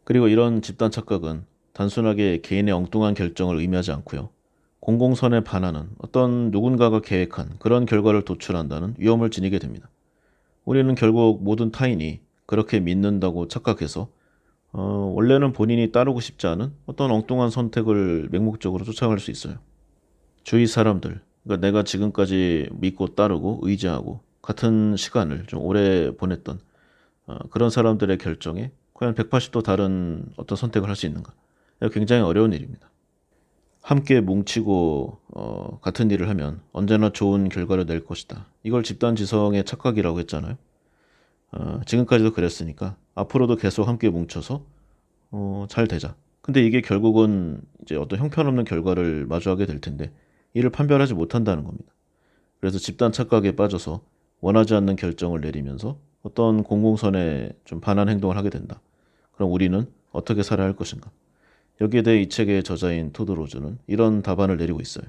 그리고 이런 집단 착각은 단순하게 개인의 엉뚱한 결정을 의미하지 않고요. 공공선에 반하는 어떤 누군가가 계획한 그런 결과를 도출한다는 위험을 지니게 됩니다. 우리는 결국 모든 타인이 그렇게 믿는다고 착각해서 원래는 본인이 따르고 싶지 않은 어떤 엉뚱한 선택을 맹목적으로 쫓아갈 수 있어요. 주위 사람들, 그러니까 내가 지금까지 믿고 따르고 의지하고 같은 시간을 좀 오래 보냈던 그런 사람들의 결정에 과연 180도 다른 어떤 선택을 할 수 있는가? 굉장히 어려운 일입니다. 함께 뭉치고 같은 일을 하면 언제나 좋은 결과를 낼 것이다. 이걸 집단지성의 착각이라고 했잖아요. 지금까지도 그랬으니까 앞으로도 계속 함께 뭉쳐서 잘 되자. 근데 이게 결국은 이제 어떤 형편없는 결과를 마주하게 될 텐데 이를 판별하지 못한다는 겁니다. 그래서 집단 착각에 빠져서 원하지 않는 결정을 내리면서 어떤 공공선에 좀 반한 행동을 하게 된다. 그럼 우리는 어떻게 살아야 할 것인가? 여기에 대해 이 책의 저자인 토드 로즈는 이런 답안을 내리고 있어요.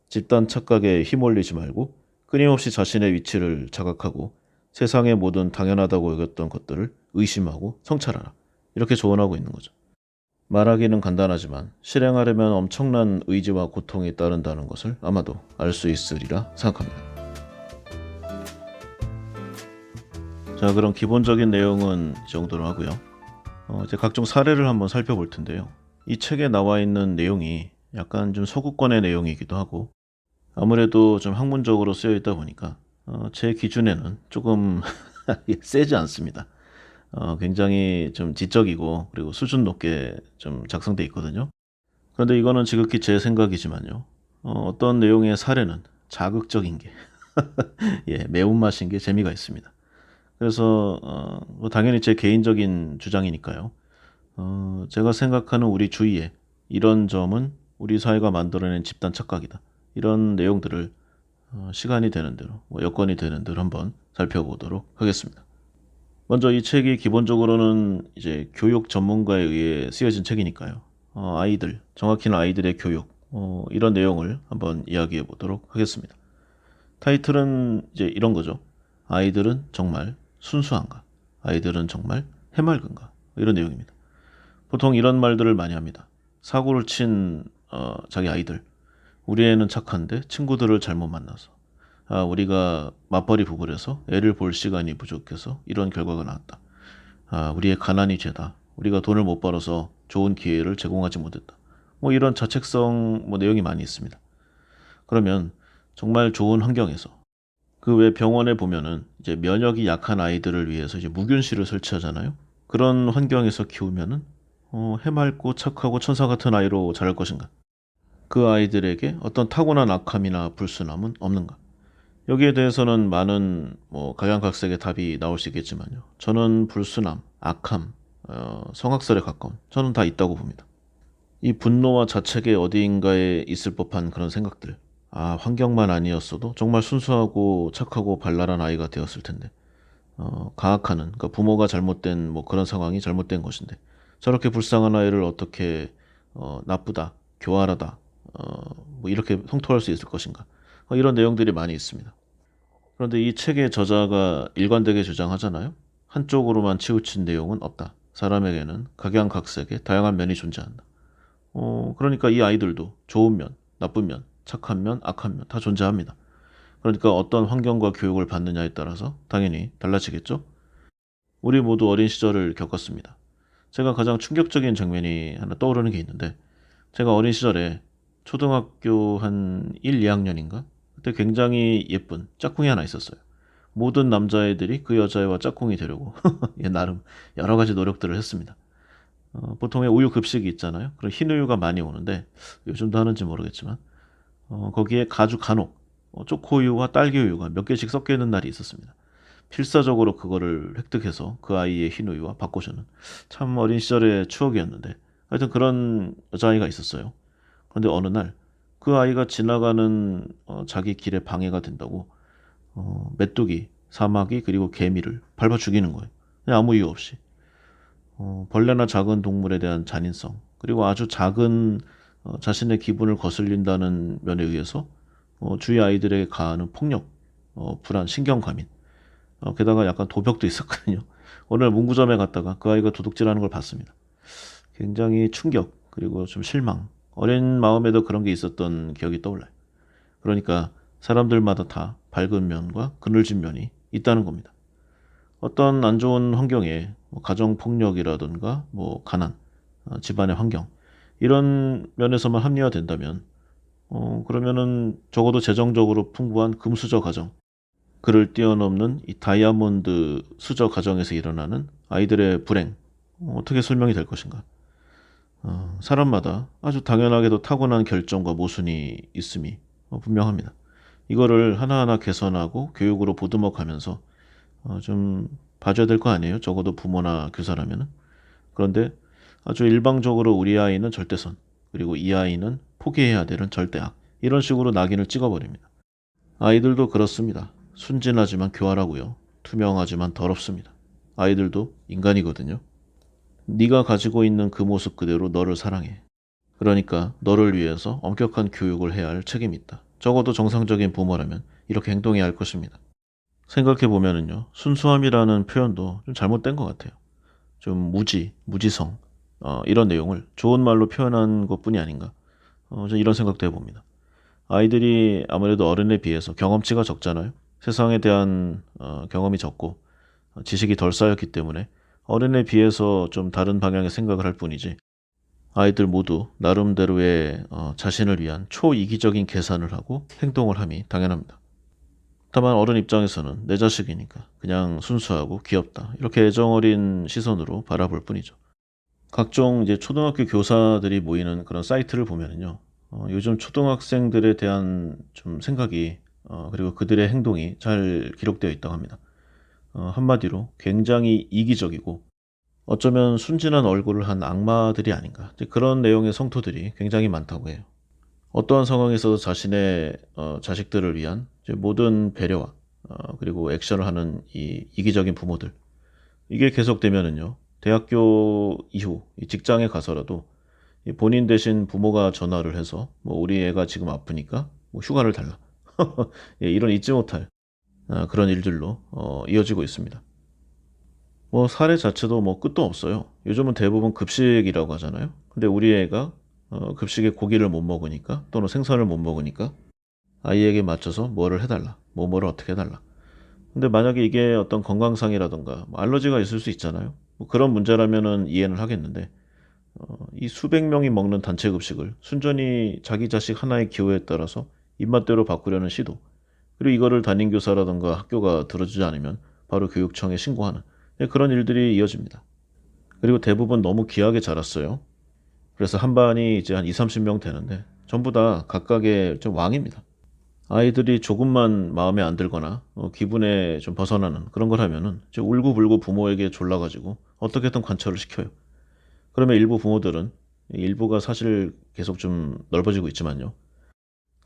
집단 착각에 휘몰리지 말고 끊임없이 자신의 위치를 자각하고 세상의 모든 당연하다고 여겼던 것들을 의심하고 성찰하라. 이렇게 조언하고 있는 거죠. 말하기는 간단하지만 실행하려면 엄청난 의지와 고통이 따른다는 것을 아마도 알 수 있으리라 생각합니다. 자, 그럼 기본적인 내용은 이 정도로 하고요. 이제 각종 사례를 한번 살펴볼 텐데요. 이 책에 나와 있는 내용이 약간 좀 서구권의 내용이기도 하고 아무래도 좀 학문적으로 쓰여 있다 보니까 제 기준에는 조금 세지 않습니다. 굉장히 좀 지적이고 그리고 수준 높게 좀 작성돼 있거든요. 그런데 이거는 지극히 제 생각이지만요. 어떤 내용의 사례는 자극적인 게 예, 매운맛인 게 재미가 있습니다. 그래서 뭐 당연히 제 개인적인 주장이니까요. 제가 생각하는 우리 주위에 이런 점은 우리 사회가 만들어낸 집단 착각이다. 이런 내용들을 시간이 되는 대로, 뭐 여건이 되는 대로 한번 살펴보도록 하겠습니다. 먼저 이 책이 기본적으로는 이제 교육 전문가에 의해 쓰여진 책이니까요. 아이들, 정확히는 아이들의 교육, 이런 내용을 한번 이야기해 보도록 하겠습니다. 타이틀은 이제 이런 거죠. 아이들은 정말 순수한가? 아이들은 정말 해맑은가? 이런 내용입니다. 보통 이런 말들을 많이 합니다. 사고를 친 자기 아이들. 우리 애는 착한데 친구들을 잘못 만나서. 우리가 맞벌이 부부를 해서 애를 볼 시간이 부족해서 이런 결과가 나왔다. 우리의 가난이 죄다. 우리가 돈을 못 벌어서 좋은 기회를 제공하지 못했다. 뭐 이런 자책성 뭐 내용이 많이 있습니다. 그러면 정말 좋은 환경에서 그 외 병원에 보면은 이제 면역이 약한 아이들을 위해서 이제 무균실을 설치하잖아요. 그런 환경에서 키우면은 해맑고 착하고 천사 같은 아이로 자랄 것인가? 그 아이들에게 어떤 타고난 악함이나 불순함은 없는가? 여기에 대해서는 많은 뭐 각양각색의 답이 나올 수 있겠지만요. 저는 불순함, 악함, 성악설에 가까운 저는 다 있다고 봅니다. 이 분노와 자책의 어디인가에 있을 법한 그런 생각들. 환경만 아니었어도 정말 순수하고 착하고 발랄한 아이가 되었을 텐데. 가학하는, 그러니까 부모가 잘못된 뭐 그런 상황이 잘못된 것인데 저렇게 불쌍한 아이를 어떻게 나쁘다, 교활하다, 뭐 이렇게 성토할 수 있을 것인가? 이런 내용들이 많이 있습니다. 그런데 이 책의 저자가 일관되게 주장하잖아요. 한쪽으로만 치우친 내용은 없다. 사람에게는 각양각색의 다양한 면이 존재한다. 그러니까 이 아이들도 좋은 면, 나쁜 면, 착한 면, 악한 면 다 존재합니다. 그러니까 어떤 환경과 교육을 받느냐에 따라서 당연히 달라지겠죠. 우리 모두 어린 시절을 겪었습니다. 제가 가장 충격적인 장면이 하나 떠오르는 게 있는데 제가 어린 시절에 초등학교 한 1, 2학년인가? 그때 굉장히 예쁜 짝꿍이 하나 있었어요. 모든 남자애들이 그 여자애와 짝꿍이 되려고 예, 나름 여러 가지 노력들을 했습니다. 보통의 우유 급식이 있잖아요. 그런 흰 우유가 많이 오는데 요즘도 하는지 모르겠지만 거기에 가주 간혹 초코우유와 딸기우유가 몇 개씩 섞여 있는 날이 있었습니다. 필사적으로 그거를 획득해서 그 아이의 흰 우유와 바꿔주는 참 어린 시절의 추억이었는데 하여튼 그런 여자아이가 있었어요. 그런데 어느 날 그 아이가 지나가는 자기 길에 방해가 된다고 메뚜기, 사마귀 그리고 개미를 밟아 죽이는 거예요. 그냥 아무 이유 없이. 벌레나 작은 동물에 대한 잔인성 그리고 아주 작은 자신의 기분을 거슬린다는 면에 의해서 주위 아이들에게 가하는 폭력, 불안, 신경과민 게다가 약간 도벽도 있었거든요. 오늘 문구점에 갔다가 그 아이가 도둑질하는 걸 봤습니다. 굉장히 충격 그리고 좀 실망 어린 마음에도 그런 게 있었던 기억이 떠올라요. 그러니까 사람들마다 다 밝은 면과 그늘진 면이 있다는 겁니다. 어떤 안 좋은 환경에 가정 폭력이라든가 가난, 집안의 환경 이런 면에서만 합리화 된다면 그러면은 적어도 재정적으로 풍부한 금수저 가정, 그를 뛰어넘는 이 다이아몬드 수저 가정에서 일어나는 아이들의 불행 어떻게 설명이 될 것인가? 사람마다 아주 당연하게도 타고난 결정과 모순이 있음이 분명합니다. 이거를 하나하나 개선하고 교육으로 보듬어가면서 좀 봐줘야 될 거 아니에요? 적어도 부모나 교사라면은. 그런데 아주 일방적으로 우리 아이는 절대선, 그리고 이 아이는 포기해야 되는 절대악. 이런 식으로 낙인을 찍어버립니다. 아이들도 그렇습니다. 순진하지만 교활하고요. 투명하지만 더럽습니다. 아이들도 인간이거든요. 네가 가지고 있는 그 모습 그대로 너를 사랑해. 그러니까 너를 위해서 엄격한 교육을 해야 할 책임이 있다. 적어도 정상적인 부모라면 이렇게 행동해야 할 것입니다. 생각해 보면은요, 순수함이라는 표현도 좀 잘못된 것 같아요. 좀 무지성, 이런 내용을 좋은 말로 표현한 것뿐이 아닌가. 저는 이런 생각도 해봅니다. 아이들이 아무래도 어른에 비해서 경험치가 적잖아요. 세상에 대한 경험이 적고 지식이 덜 쌓였기 때문에 어른에 비해서 좀 다른 방향의 생각을 할 뿐이지. 아이들 모두 나름대로의 자신을 위한 초이기적인 계산을 하고 행동을 함이 당연합니다. 다만 어른 입장에서는 내 자식이니까 그냥 순수하고 귀엽다 이렇게 애정어린 시선으로 바라볼 뿐이죠. 각종 이제 초등학교 교사들이 모이는 그런 사이트를 보면은요, 요즘 초등학생들에 대한 좀 생각이 그리고 그들의 행동이 잘 기록되어 있다고 합니다. 한마디로 굉장히 이기적이고 어쩌면 순진한 얼굴을 한 악마들이 아닌가 이제 그런 내용의 성토들이 굉장히 많다고 해요. 어떠한 상황에서도 자신의 자식들을 위한 이제 모든 배려와 그리고 액션을 하는 이 이기적인 부모들 이게 계속되면은요 대학교 이후 이 직장에 가서라도 이 본인 대신 부모가 전화를 해서 우리 애가 지금 아프니까 휴가를 달라 예, 이런 잊지 못할 그런 일들로 이어지고 있습니다. 사례 자체도 끝도 없어요. 요즘은 대부분 급식이라고 하잖아요. 근데 우리 애가 급식에 고기를 못 먹으니까 또는 생선을 못 먹으니까 아이에게 맞춰서 뭐를 해달라. 뭐를 어떻게 해달라. 근데 만약에 이게 어떤 건강상이라든가 알러지가 있을 수 있잖아요. 그런 문제라면은 이해는 하겠는데 이 수백 명이 먹는 단체 급식을 순전히 자기 자식 하나의 기호에 따라서 입맛대로 바꾸려는 시도 그리고 이거를 담임교사라든가 학교가 들어주지 않으면 바로 교육청에 신고하는 그런 일들이 이어집니다. 그리고 대부분 너무 귀하게 자랐어요. 그래서 한 반이 이제 한 2, 30명 되는데 전부 다 각각의 좀 왕입니다. 아이들이 조금만 마음에 안 들거나 기분에 좀 벗어나는 그런 걸 하면은 이제 울고불고 부모에게 졸라가지고 어떻게든 관철을 시켜요. 그러면 일부 부모들은 일부가 사실 계속 좀 넓어지고 있지만요.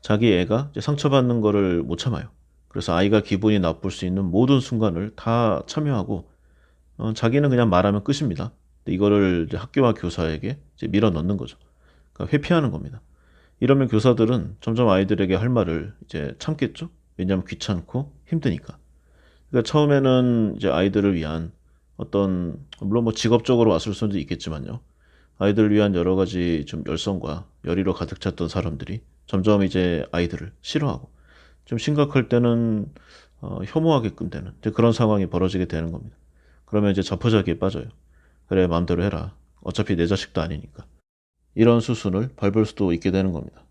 자기 애가 이제 상처받는 거를 못 참아요. 그래서 아이가 기분이 나쁠 수 있는 모든 순간을 다 참여하고 자기는 그냥 말하면 끝입니다. 근데 이거를 이제 학교와 교사에게 이제 밀어 넣는 거죠. 그러니까 회피하는 겁니다. 이러면 교사들은 점점 아이들에게 할 말을 이제 참겠죠? 왜냐하면 귀찮고 힘드니까. 그러니까 처음에는 이제 아이들을 위한 어떤, 물론 직업적으로 왔을 수도 있겠지만요. 아이들을 위한 여러 가지 좀 열성과 열의로 가득 찼던 사람들이 점점 이제 아이들을 싫어하고 좀 심각할 때는 혐오하게끔 되는 이제 그런 상황이 벌어지게 되는 겁니다. 그러면 이제 자포자기에 빠져요. 그래 마음대로 해라. 어차피 내 자식도 아니니까. 이런 수순을 밟을 수도 있게 되는 겁니다.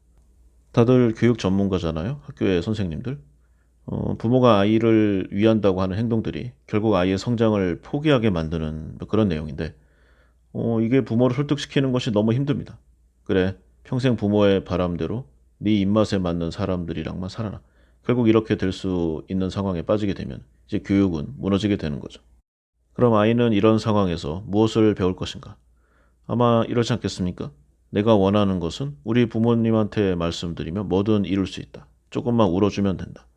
다들 교육 전문가잖아요. 학교의 선생님들. 부모가 아이를 위한다고 하는 행동들이 결국 아이의 성장을 포기하게 만드는 뭐 그런 내용인데 이게 부모를 설득시키는 것이 너무 힘듭니다. 그래, 평생 부모의 바람대로 네 입맛에 맞는 사람들이랑만 살아라. 결국 이렇게 될 수 있는 상황에 빠지게 되면 이제 교육은 무너지게 되는 거죠. 그럼 아이는 이런 상황에서 무엇을 배울 것인가? 아마 이러지 않겠습니까? 내가 원하는 것은 우리 부모님한테 말씀드리면 뭐든 이룰 수 있다. 조금만 울어주면 된다.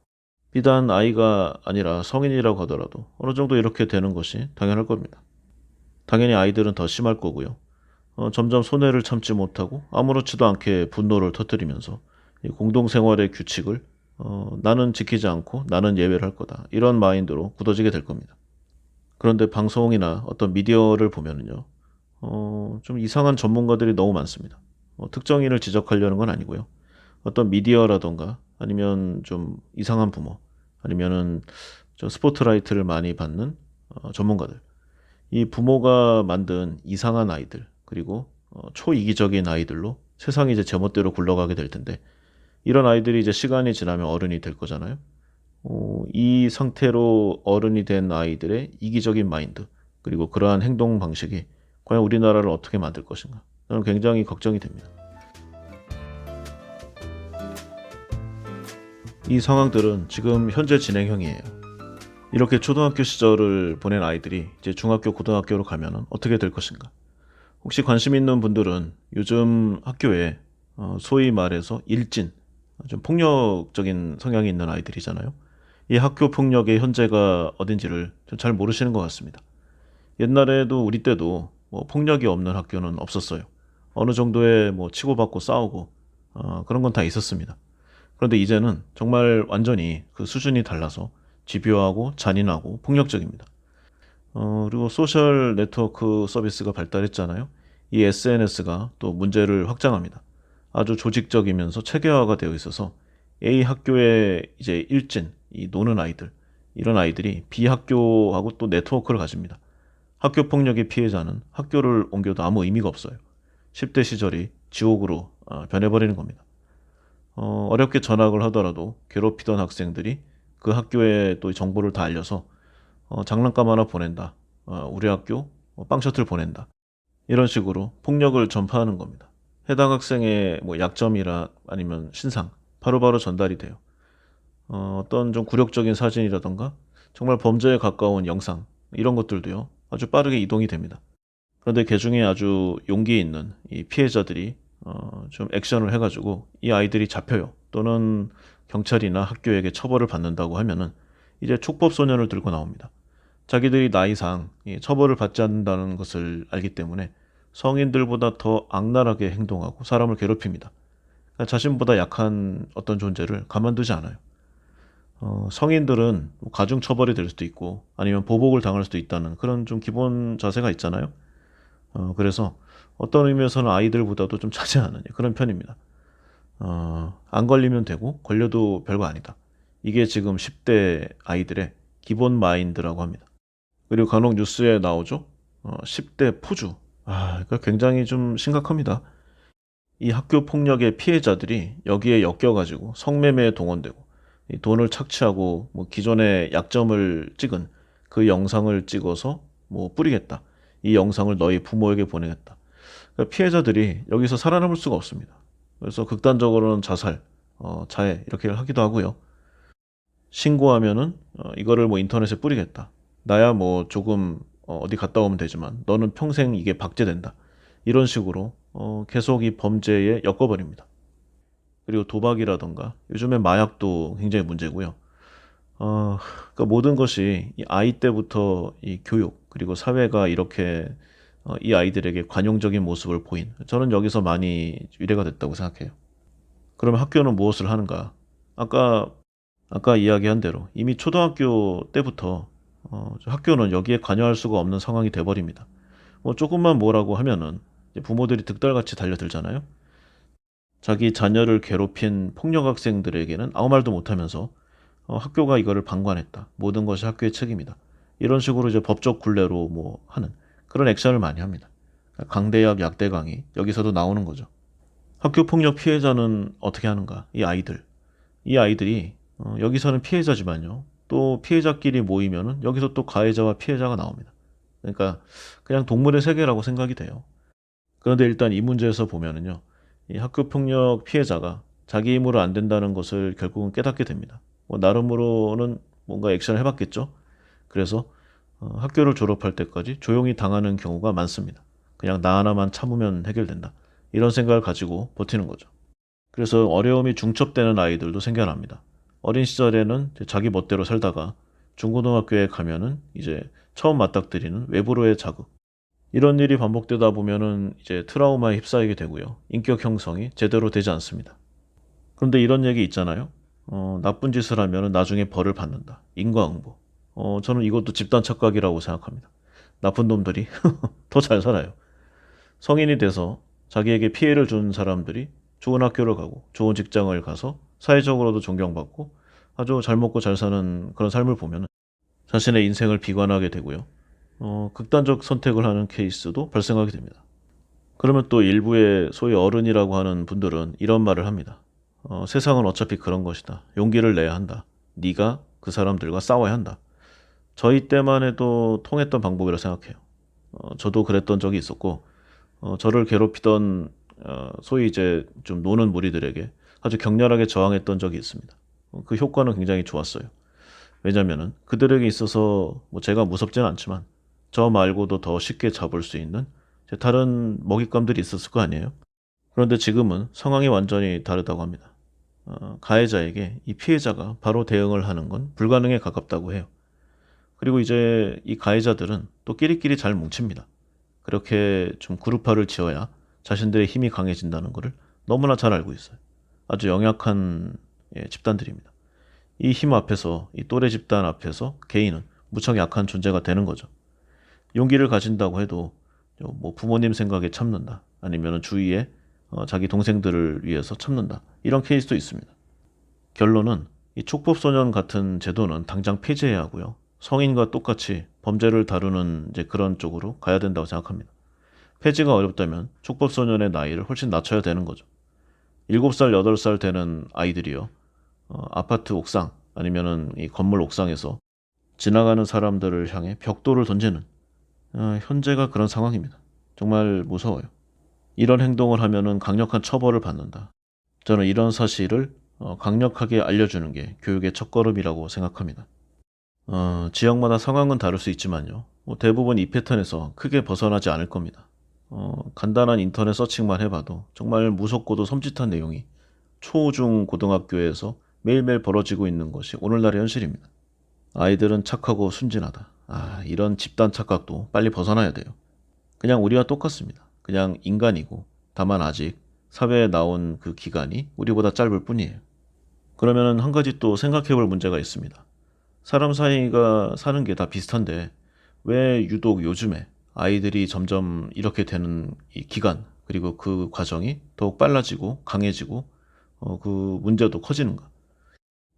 비단 아이가 아니라 성인이라고 하더라도 어느 정도 이렇게 되는 것이 당연할 겁니다. 당연히 아이들은 더 심할 거고요. 점점 손해를 참지 못하고 아무렇지도 않게 분노를 터뜨리면서 이 공동생활의 규칙을 나는 지키지 않고 나는 예외를 할 거다. 이런 마인드로 굳어지게 될 겁니다. 그런데 방송이나 어떤 미디어를 보면은요. 좀 이상한 전문가들이 너무 많습니다. 특정인을 지적하려는 건 아니고요. 어떤 미디어라던가 아니면 좀 이상한 부모 아니면은 저 스포트라이트를 많이 받는 전문가들. 이 부모가 만든 이상한 아이들 그리고 초이기적인 아이들로 세상이 이제 제멋대로 굴러가게 될 텐데 이런 아이들이 이제 시간이 지나면 어른이 될 거잖아요. 이 상태로 어른이 된 아이들의 이기적인 마인드 그리고 그러한 행동 방식이 과연 우리나라를 어떻게 만들 것인가 저는 굉장히 걱정이 됩니다. 이 상황들은 지금 현재 진행형이에요. 이렇게 초등학교 시절을 보낸 아이들이 이제 중학교, 고등학교로 가면 어떻게 될 것인가? 혹시 관심 있는 분들은 요즘 학교에 소위 말해서 일진, 좀 폭력적인 성향이 있는 아이들이잖아요. 이 학교 폭력의 현재가 어딘지를 좀 잘 모르시는 것 같습니다. 옛날에도 우리 때도 뭐 폭력이 없는 학교는 없었어요. 어느 정도의 뭐 치고받고 싸우고 그런 건 다 있었습니다. 그런데 이제는 정말 완전히 그 수준이 달라서 집요하고 잔인하고 폭력적입니다. 그리고 소셜 네트워크 서비스가 발달했잖아요. 이 SNS가 또 문제를 확장합니다. 아주 조직적이면서 체계화가 되어 있어서 A 학교에 이제 일진, 이 노는 아이들, 이런 아이들이 B 학교하고 또 네트워크를 가집니다. 학교 폭력의 피해자는 학교를 옮겨도 아무 의미가 없어요. 10대 시절이 지옥으로 변해버리는 겁니다. 어렵게 전학을 하더라도 괴롭히던 학생들이 그 학교에 또 정보를 다 알려서 장난감 하나 보낸다. 우리 학교 빵 셔틀 보낸다. 이런 식으로 폭력을 전파하는 겁니다. 해당 학생의 뭐 약점이라 아니면 신상 바로바로 전달이 돼요. 어떤 좀 굴욕적인 사진이라던가 정말 범죄에 가까운 영상 이런 것들도요. 아주 빠르게 이동이 됩니다. 그런데 그중에 아주 용기 있는 이 피해자들이 좀 액션을 해가지고 이 아이들이 잡혀요. 또는 경찰이나 학교에게 처벌을 받는다고 하면은 이제 촉법소년을 들고 나옵니다. 자기들이 나이상 이 처벌을 받지 않는다는 것을 알기 때문에 성인들보다 더 악랄하게 행동하고 사람을 괴롭힙니다. 그러니까 자신보다 약한 어떤 존재를 가만두지 않아요. 성인들은 뭐 가중처벌이 될 수도 있고 아니면 보복을 당할 수도 있다는 그런 좀 기본 자세가 있잖아요. 그래서 어떤 의미에서는 아이들보다도 좀 자제하는 그런 편입니다. 안 걸리면 되고 걸려도 별거 아니다. 이게 지금 10대 아이들의 기본 마인드라고 합니다. 그리고 간혹 뉴스에 나오죠. 10대 포주. 그러니까 굉장히 좀 심각합니다. 이 학교 폭력의 피해자들이 여기에 엮여가지고 성매매에 동원되고 이 돈을 착취하고 뭐 기존의 약점을 찍은 그 영상을 찍어서 뭐 뿌리겠다. 이 영상을 너희 부모에게 보내겠다. 그러니까 피해자들이 여기서 살아남을 수가 없습니다. 그래서 극단적으로는 자살, 자해 이렇게 하기도 하고요. 신고하면은 이거를 뭐 인터넷에 뿌리겠다. 나야 뭐 조금 어디 갔다 오면 되지만 너는 평생 이게 박제된다. 이런 식으로 계속 이 범죄에 엮어버립니다. 그리고 도박이라던가 요즘에 마약도 굉장히 문제고요. 그러니까 모든 것이 이 아이 때부터 이 교육 그리고 사회가 이렇게 이 아이들에게 관용적인 모습을 보인 저는 여기서 많이 유래가 됐다고 생각해요. 그러면 학교는 무엇을 하는가? 아까 이야기한 대로 이미 초등학교 때부터 학교는 여기에 관여할 수가 없는 상황이 돼버립니다. 뭐 조금만 뭐라고 하면은 이제 부모들이 득달같이 달려들잖아요. 자기 자녀를 괴롭힌 폭력 학생들에게는 아무 말도 못하면서 학교가 이거를 방관했다. 모든 것이 학교의 책임이다. 이런 식으로 이제 법적 굴레로 뭐 하는 그런 액션을 많이 합니다. 강대약 약대강이 여기서도 나오는 거죠. 학교 폭력 피해자는 어떻게 하는가? 이 아이들이 여기서는 피해자지만요. 또 피해자끼리 모이면은 여기서 또 가해자와 피해자가 나옵니다. 그러니까 그냥 동물의 세계라고 생각이 돼요. 그런데 일단 이 문제에서 보면은요. 이 학교 폭력 피해자가 자기 힘으로 안 된다는 것을 결국은 깨닫게 됩니다. 뭐 나름으로는 뭔가 액션을 해봤겠죠. 그래서 학교를 졸업할 때까지 조용히 당하는 경우가 많습니다. 그냥 나 하나만 참으면 해결된다. 이런 생각을 가지고 버티는 거죠. 그래서 어려움이 중첩되는 아이들도 생겨납니다. 어린 시절에는 이제 자기 멋대로 살다가 중고등학교에 가면은 이제 처음 맞닥뜨리는 외부로의 자극. 이런 일이 반복되다 보면은 이제 트라우마에 휩싸이게 되고요. 인격 형성이 제대로 되지 않습니다. 그런데 이런 얘기 있잖아요. 나쁜 짓을 하면은 나중에 벌을 받는다. 인과응보. 저는 이것도 집단 착각이라고 생각합니다. 나쁜 놈들이 더 잘 살아요. 성인이 돼서 자기에게 피해를 준 사람들이 좋은 학교를 가고 좋은 직장을 가서 사회적으로도 존경받고 아주 잘 먹고 잘 사는 그런 삶을 보면 자신의 인생을 비관하게 되고요. 극단적 선택을 하는 케이스도 발생하게 됩니다. 그러면 또 일부의 소위 어른이라고 하는 분들은 이런 말을 합니다. 세상은 어차피 그런 것이다. 용기를 내야 한다. 네가 그 사람들과 싸워야 한다. 저희 때만 해도 통했던 방법이라 생각해요. 저도 그랬던 적이 있었고 저를 괴롭히던 소위 이제 좀 노는 무리들에게 아주 격렬하게 저항했던 적이 있습니다. 그 효과는 굉장히 좋았어요. 왜냐면은 그들에게 있어서 뭐 제가 무섭지는 않지만 저 말고도 더 쉽게 잡을 수 있는 다른 먹잇감들이 있었을 거 아니에요. 그런데 지금은 상황이 완전히 다르다고 합니다. 가해자에게 이 피해자가 바로 대응을 하는 건 불가능에 가깝다고 해요. 그리고 이제 이 가해자들은 또 끼리끼리 잘 뭉칩니다. 그렇게 좀 그룹화를 지어야 자신들의 힘이 강해진다는 것을 너무나 잘 알고 있어요. 아주 연약한 집단들입니다. 이 힘 앞에서, 이 또래 집단 앞에서 개인은 무척 약한 존재가 되는 거죠. 용기를 가진다고 해도 뭐 부모님 생각에 참는다. 아니면 주위에 자기 동생들을 위해서 참는다. 이런 케이스도 있습니다. 결론은 이 촉법소년 같은 제도는 당장 폐지해야 하고요. 성인과 똑같이 범죄를 다루는 이제 그런 쪽으로 가야 된다고 생각합니다. 폐지가 어렵다면 촉법소년의 나이를 훨씬 낮춰야 되는 거죠. 7살, 8살 되는 아이들이요. 아파트 옥상 아니면은 이 건물 옥상에서 지나가는 사람들을 향해 벽돌을 던지는 현재가 그런 상황입니다. 정말 무서워요. 이런 행동을 하면은 강력한 처벌을 받는다. 저는 이런 사실을 강력하게 알려주는 게 교육의 첫걸음이라고 생각합니다. 지역마다 상황은 다를 수 있지만요. 뭐 대부분 이 패턴에서 크게 벗어나지 않을 겁니다. 간단한 인터넷 서칭만 해봐도 정말 무섭고도 섬찟한 내용이 초, 중, 고등학교에서 매일매일 벌어지고 있는 것이 오늘날의 현실입니다. 아이들은 착하고 순진하다. 이런 집단 착각도 빨리 벗어나야 돼요. 그냥 우리와 똑같습니다. 그냥 인간이고 다만 아직 사회에 나온 그 기간이 우리보다 짧을 뿐이에요. 그러면 한 가지 또 생각해 볼 문제가 있습니다. 사람 사이가 사는 게 다 비슷한데 왜 유독 요즘에 아이들이 점점 이렇게 되는 이 기간 그리고 그 과정이 더욱 빨라지고 강해지고 그 문제도 커지는가?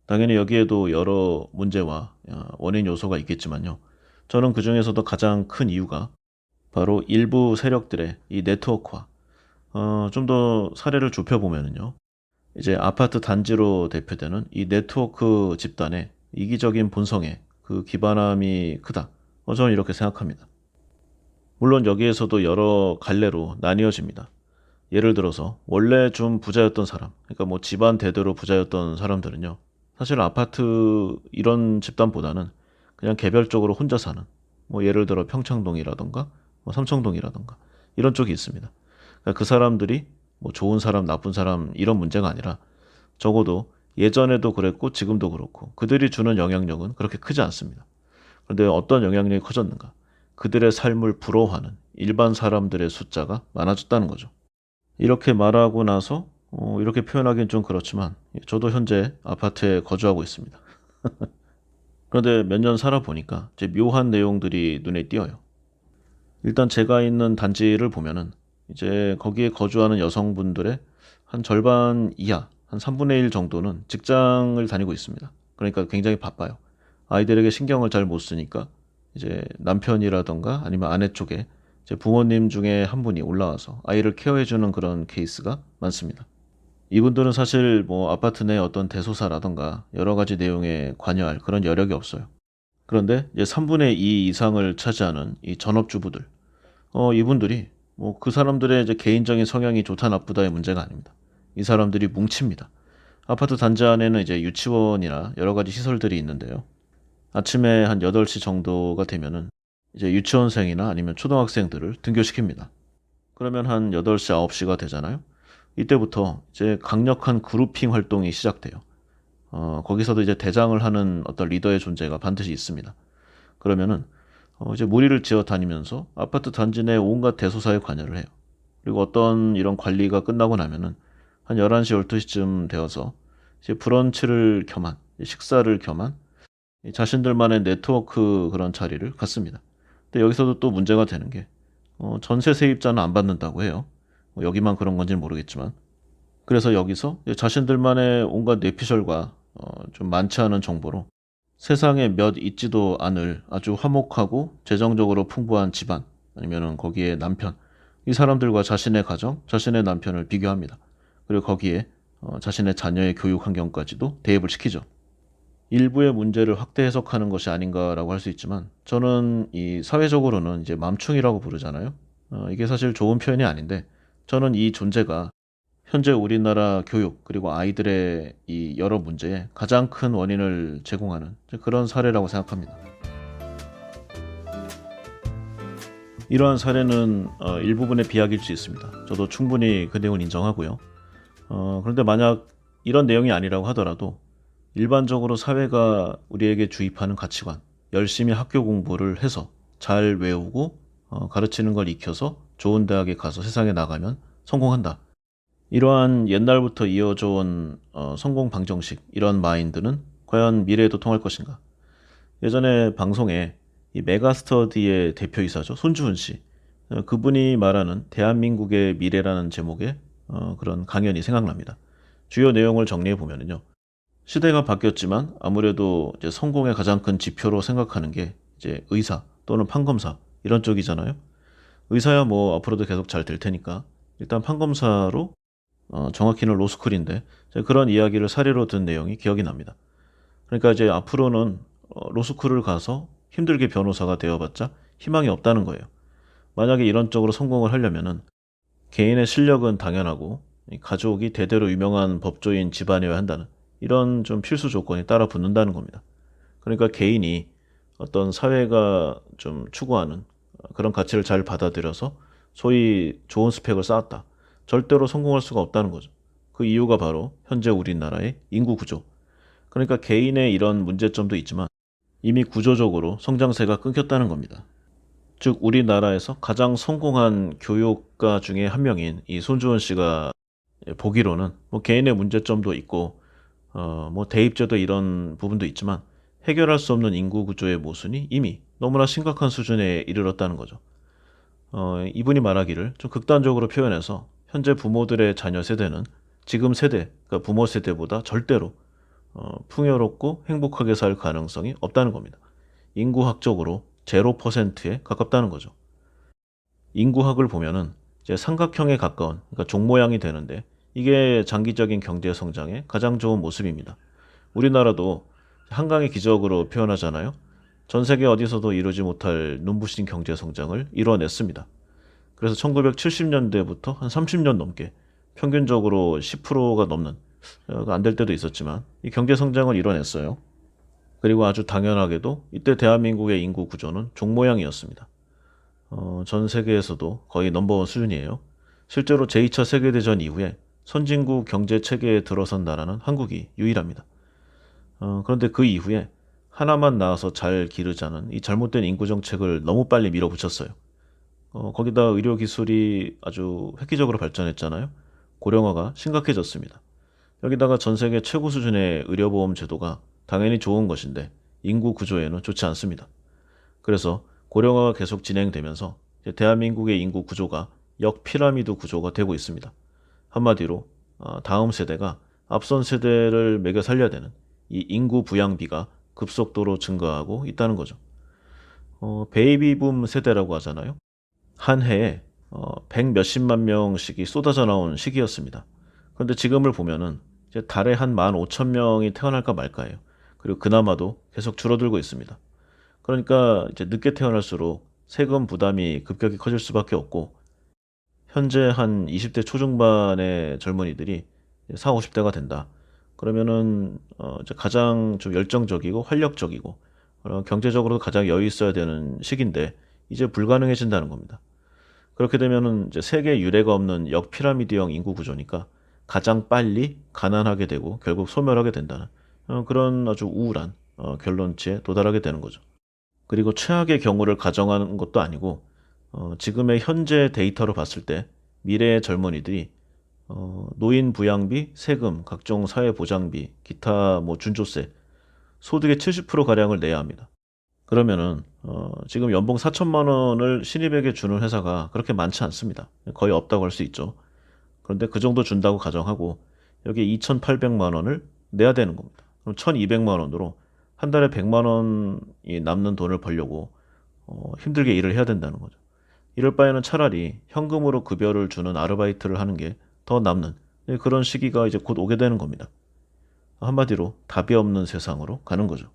당연히 여기에도 여러 문제와 원인 요소가 있겠지만요. 저는 그 중에서도 가장 큰 이유가 바로 일부 세력들의 이 네트워크화. 좀 더 사례를 좁혀보면요. 이제 아파트 단지로 대표되는 이 네트워크 집단의 이기적인 본성에 그 기반함이 크다. 저는 이렇게 생각합니다. 물론 여기에서도 여러 갈래로 나뉘어집니다. 예를 들어서 원래 좀 부자였던 사람, 그러니까 뭐 집안 대대로 부자였던 사람들은요. 사실 아파트 이런 집단보다는 그냥 개별적으로 혼자 사는 뭐 예를 들어 평창동이라던가 뭐 삼청동이라던가 이런 쪽이 있습니다. 그러니까 그 사람들이 뭐 좋은 사람, 나쁜 사람 이런 문제가 아니라 적어도 예전에도 그랬고 지금도 그렇고 그들이 주는 영향력은 그렇게 크지 않습니다. 그런데 어떤 영향력이 커졌는가? 그들의 삶을 부러워하는 일반 사람들의 숫자가 많아졌다는 거죠. 이렇게 말하고 나서 이렇게 표현하기는 좀 그렇지만 저도 현재 아파트에 거주하고 있습니다. 그런데 몇 년 살아보니까 이제 묘한 내용들이 눈에 띄어요. 일단 제가 있는 단지를 보면은 이제 거기에 거주하는 여성분들의 한 절반 이하, 한 3분의 1 정도는 직장을 다니고 있습니다. 그러니까 굉장히 바빠요. 아이들에게 신경을 잘 못 쓰니까 이제 남편이라던가 아니면 아내 쪽에 이제 부모님 중에 한 분이 올라와서 아이를 케어해주는 그런 케이스가 많습니다. 이분들은 사실 뭐 아파트 내 어떤 대소사라던가 여러 가지 내용에 관여할 그런 여력이 없어요. 그런데 이제 3분의 2 이상을 차지하는 이 전업주부들, 이분들이 뭐 그 사람들의 이제 개인적인 성향이 좋다 나쁘다의 문제가 아닙니다. 이 사람들이 뭉칩니다. 아파트 단지 안에는 이제 유치원이나 여러 가지 시설들이 있는데요. 아침에 한 8시 정도가 되면은 이제 유치원생이나 아니면 초등학생들을 등교시킵니다. 그러면 한 8시, 9시가 되잖아요. 이때부터 이제 강력한 그룹핑 활동이 시작돼요. 거기서도 이제 대장을 하는 어떤 리더의 존재가 반드시 있습니다. 그러면은 이제 무리를 지어 다니면서 아파트 단지 내 온갖 대소사에 관여를 해요. 그리고 어떤 이런 관리가 끝나고 나면은 한 11시, 12시쯤 되어서 이제 브런치를 겸한, 식사를 겸한 자신들만의 네트워크 그런 자리를 갖습니다. 근데 여기서도 또 문제가 되는 게 전세 세입자는 안 받는다고 해요. 뭐 여기만 그런 건지는 모르겠지만. 그래서 여기서 자신들만의 온갖 뇌피셜과 좀 많지 않은 정보로 세상에 몇 있지도 않을 아주 화목하고 재정적으로 풍부한 집안 아니면은 거기에 남편 이 사람들과 자신의 가정, 자신의 남편을 비교합니다. 그리고 거기에 자신의 자녀의 교육 환경까지도 대입을 시키죠. 일부의 문제를 확대 해석하는 것이 아닌가라고 할 수 있지만 저는 이 사회적으로는 이제 맘충이라고 부르잖아요. 이게 사실 좋은 표현이 아닌데 저는 이 존재가 현재 우리나라 교육 그리고 아이들의 이 여러 문제에 가장 큰 원인을 제공하는 그런 사례라고 생각합니다. 이러한 사례는 일부분의 비약일 수 있습니다. 저도 충분히 그 내용을 인정하고요. 그런데 만약 이런 내용이 아니라고 하더라도 일반적으로 사회가 우리에게 주입하는 가치관, 열심히 학교 공부를 해서 잘 외우고 가르치는 걸 익혀서 좋은 대학에 가서 세상에 나가면 성공한다. 이러한 옛날부터 이어져 온 성공 방정식, 이런 마인드는 과연 미래에도 통할 것인가? 예전에 방송에 이 메가스터디의 대표이사죠. 손주훈 씨. 그분이 말하는 대한민국의 미래라는 제목의 그런 강연이 생각납니다. 주요 내용을 정리해 보면요. 시대가 바뀌었지만 아무래도 이제 성공의 가장 큰 지표로 생각하는 게 이제 의사 또는 판검사 이런 쪽이잖아요. 의사야 뭐 앞으로도 계속 잘 될 테니까 일단 판검사로 정확히는 로스쿨인데 그런 이야기를 사례로 든 내용이 기억이 납니다. 그러니까 이제 앞으로는 로스쿨을 가서 힘들게 변호사가 되어봤자 희망이 없다는 거예요. 만약에 이런 쪽으로 성공을 하려면은 개인의 실력은 당연하고 가족이 대대로 유명한 법조인 집안이어야 한다는 이런 좀 필수 조건이 따라 붙는다는 겁니다. 그러니까 개인이 어떤 사회가 좀 추구하는 그런 가치를 잘 받아들여서 소위 좋은 스펙을 쌓았다. 절대로 성공할 수가 없다는 거죠. 그 이유가 바로 현재 우리나라의 인구 구조. 그러니까 개인의 이런 문제점도 있지만 이미 구조적으로 성장세가 끊겼다는 겁니다. 즉 우리나라에서 가장 성공한 교육가 중에 한 명인 이 손주원 씨가 보기로는 뭐 개인의 문제점도 있고 뭐 대입제도 이런 부분도 있지만 해결할 수 없는 인구 구조의 모순이 이미 너무나 심각한 수준에 이르렀다는 거죠. 이분이 말하기를 좀 극단적으로 표현해서 현재 부모들의 자녀 세대는 지금 세대, 그러니까 부모 세대보다 절대로 풍요롭고 행복하게 살 가능성이 없다는 겁니다. 인구학적으로 0%에 가깝다는 거죠. 인구학을 보면은 이제 삼각형에 가까운 그러니까 종 모양이 되는데 이게 장기적인 경제 성장의 가장 좋은 모습입니다. 우리나라도 한강의 기적으로 표현하잖아요. 전 세계 어디서도 이루지 못할 눈부신 경제 성장을 이뤄냈습니다. 그래서 1970년대부터 한 30년 넘게 평균적으로 10%가 넘는 안 될 때도 있었지만 이 경제 성장을 이뤄냈어요. 그리고 아주 당연하게도 이때 대한민국의 인구 구조는 종 모양이었습니다. 전 세계에서도 거의 넘버원 수준이에요. 실제로 제2차 세계대전 이후에 선진국 경제 체계에 들어선 나라는 한국이 유일합니다. 그런데 그 이후에 하나만 낳아서 잘 기르자는 이 잘못된 인구 정책을 너무 빨리 밀어붙였어요. 거기다 의료 기술이 아주 획기적으로 발전했잖아요. 고령화가 심각해졌습니다. 여기다가 전 세계 최고 수준의 의료보험 제도가 당연히 좋은 것인데 인구 구조에는 좋지 않습니다. 그래서 고령화가 계속 진행되면서 대한민국의 인구 구조가 역피라미드 구조가 되고 있습니다. 한마디로 다음 세대가 앞선 세대를 먹여 살려야 되는 이 인구 부양비가 급속도로 증가하고 있다는 거죠. 베이비붐 세대라고 하잖아요. 한 해에 100 몇십만 명씩이 쏟아져 나온 시기였습니다. 그런데 지금을 보면은 이제 달에 한 15,000명이 태어날까 말까예요. 그리고 그나마도 계속 줄어들고 있습니다. 그러니까 이제 늦게 태어날수록 세금 부담이 급격히 커질 수밖에 없고, 현재 한 20대 초중반의 젊은이들이 4, 50대가 된다. 그러면은 이제 가장 좀 열정적이고 활력적이고 경제적으로도 가장 여유 있어야 되는 시기인데 이제 불가능해진다는 겁니다. 그렇게 되면은 이제 세계 유례가 없는 역피라미드형 인구 구조니까 가장 빨리 가난하게 되고 결국 소멸하게 된다는 그런 아주 우울한 결론치에 도달하게 되는 거죠. 그리고 최악의 경우를 가정하는 것도 아니고 지금의 현재 데이터로 봤을 때 미래의 젊은이들이 노인 부양비, 세금, 각종 사회보장비, 기타 뭐 준조세, 소득의 70% 가량을 내야 합니다. 그러면은 지금 연봉 4천만 원을 신입에게 주는 회사가 그렇게 많지 않습니다. 거의 없다고 할 수 있죠. 그런데 그 정도 준다고 가정하고 여기에 2,800만 원을 내야 되는 겁니다. 그럼 1,200만 원으로 한 달에 100만 원이 남는 돈을 벌려고 힘들게 일을 해야 된다는 거죠. 이럴 바에는 차라리 현금으로 급여를 주는 아르바이트를 하는 게 더 남는 그런 시기가 이제 곧 오게 되는 겁니다. 한마디로 답이 없는 세상으로 가는 거죠.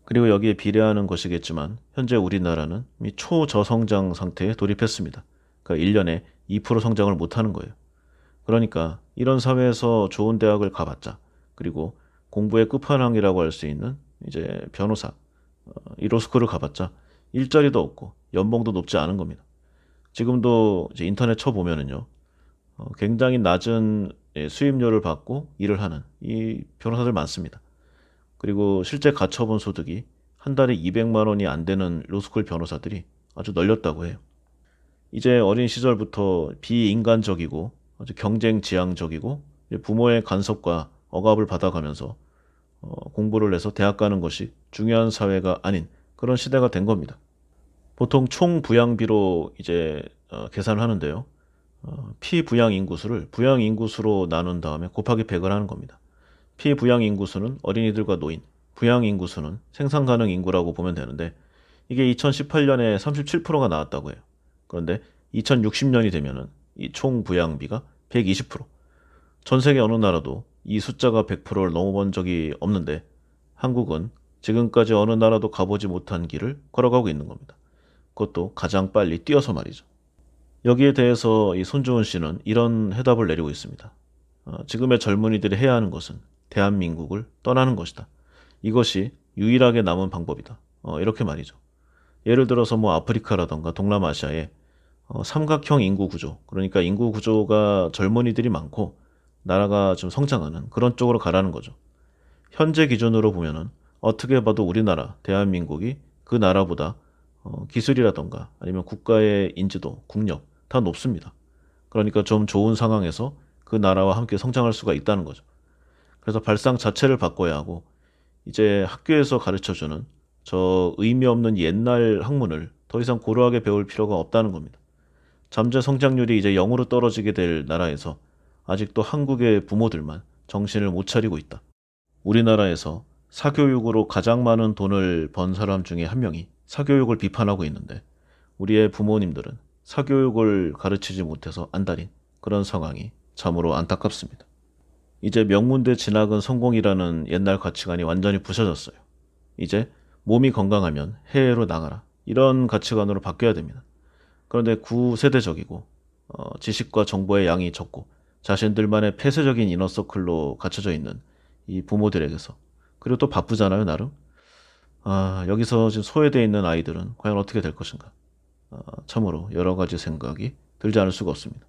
그리고 여기에 비례하는 것이겠지만 현재 우리나라는 이미 초저성장 상태에 돌입했습니다. 그러니까 1년에 2% 성장을 못하는 거예요. 그러니까 이런 사회에서 좋은 대학을 가봤자, 그리고 공부의 끝판왕이라고 할 수 있는 이제 변호사, 이 로스쿨을 가봤자 일자리도 없고 연봉도 높지 않은 겁니다. 지금도 이제 인터넷 쳐보면은요, 굉장히 낮은 수입료를 받고 일을 하는 이 변호사들 많습니다. 그리고 실제 가처분 소득이 한 달에 200만 원이 안 되는 로스쿨 변호사들이 아주 널렸다고 해요. 이제 어린 시절부터 비인간적이고 아주 경쟁 지향적이고 부모의 간섭과 억압을 받아가면서 공부를 해서 대학 가는 것이 중요한 사회가 아닌 그런 시대가 된 겁니다. 보통 총 부양비로 이제 계산을 하는데요. 피부양 인구수를 부양 인구수로 나눈 다음에 곱하기 100을 하는 겁니다. 피부양 인구수는 어린이들과 노인, 부양 인구수는 생산 가능 인구라고 보면 되는데 이게 2018년에 37%가 나왔다고 해요. 그런데 2060년이 되면은 이 총 부양비가 120%. 전 세계 어느 나라도 이 숫자가 100%를 넘어본 적이 없는데 한국은 지금까지 어느 나라도 가보지 못한 길을 걸어가고 있는 겁니다. 그것도 가장 빨리 뛰어서 말이죠. 여기에 대해서 이 손주은 씨는 이런 해답을 내리고 있습니다. 지금의 젊은이들이 해야 하는 것은 대한민국을 떠나는 것이다. 이것이 유일하게 남은 방법이다. 이렇게 말이죠. 예를 들어서 뭐 아프리카라던가 동남아시아에 삼각형 인구 구조, 그러니까 인구 구조가 젊은이들이 많고 나라가 좀 성장하는 그런 쪽으로 가라는 거죠. 현재 기준으로 보면은 어떻게 봐도 우리나라, 대한민국이 그 나라보다 기술이라던가 아니면 국가의 인지도, 국력 다 높습니다. 그러니까 좀 좋은 상황에서 그 나라와 함께 성장할 수가 있다는 거죠. 그래서 발상 자체를 바꿔야 하고 이제 학교에서 가르쳐주는 저 의미 없는 옛날 학문을 더 이상 고루하게 배울 필요가 없다는 겁니다. 잠재 성장률이 이제 0으로 떨어지게 될 나라에서 아직도 한국의 부모들만 정신을 못 차리고 있다. 우리나라에서 사교육으로 가장 많은 돈을 번 사람 중에 한 명이 사교육을 비판하고 있는데 우리의 부모님들은 사교육을 가르치지 못해서 안달인 그런 상황이 참으로 안타깝습니다. 이제 명문대 진학은 성공이라는 옛날 가치관이 완전히 부서졌어요. 이제 몸이 건강하면 해외로 나가라. 이런 가치관으로 바뀌어야 됩니다. 그런데 구세대적이고 지식과 정보의 양이 적고 자신들만의 폐쇄적인 이너서클로 갇혀져 있는 이 부모들에게서, 그리고 또 바쁘잖아요 나름. 여기서 지금 소외되어 있는 아이들은 과연 어떻게 될 것인가. 참으로 여러 가지 생각이 들지 않을 수가 없습니다.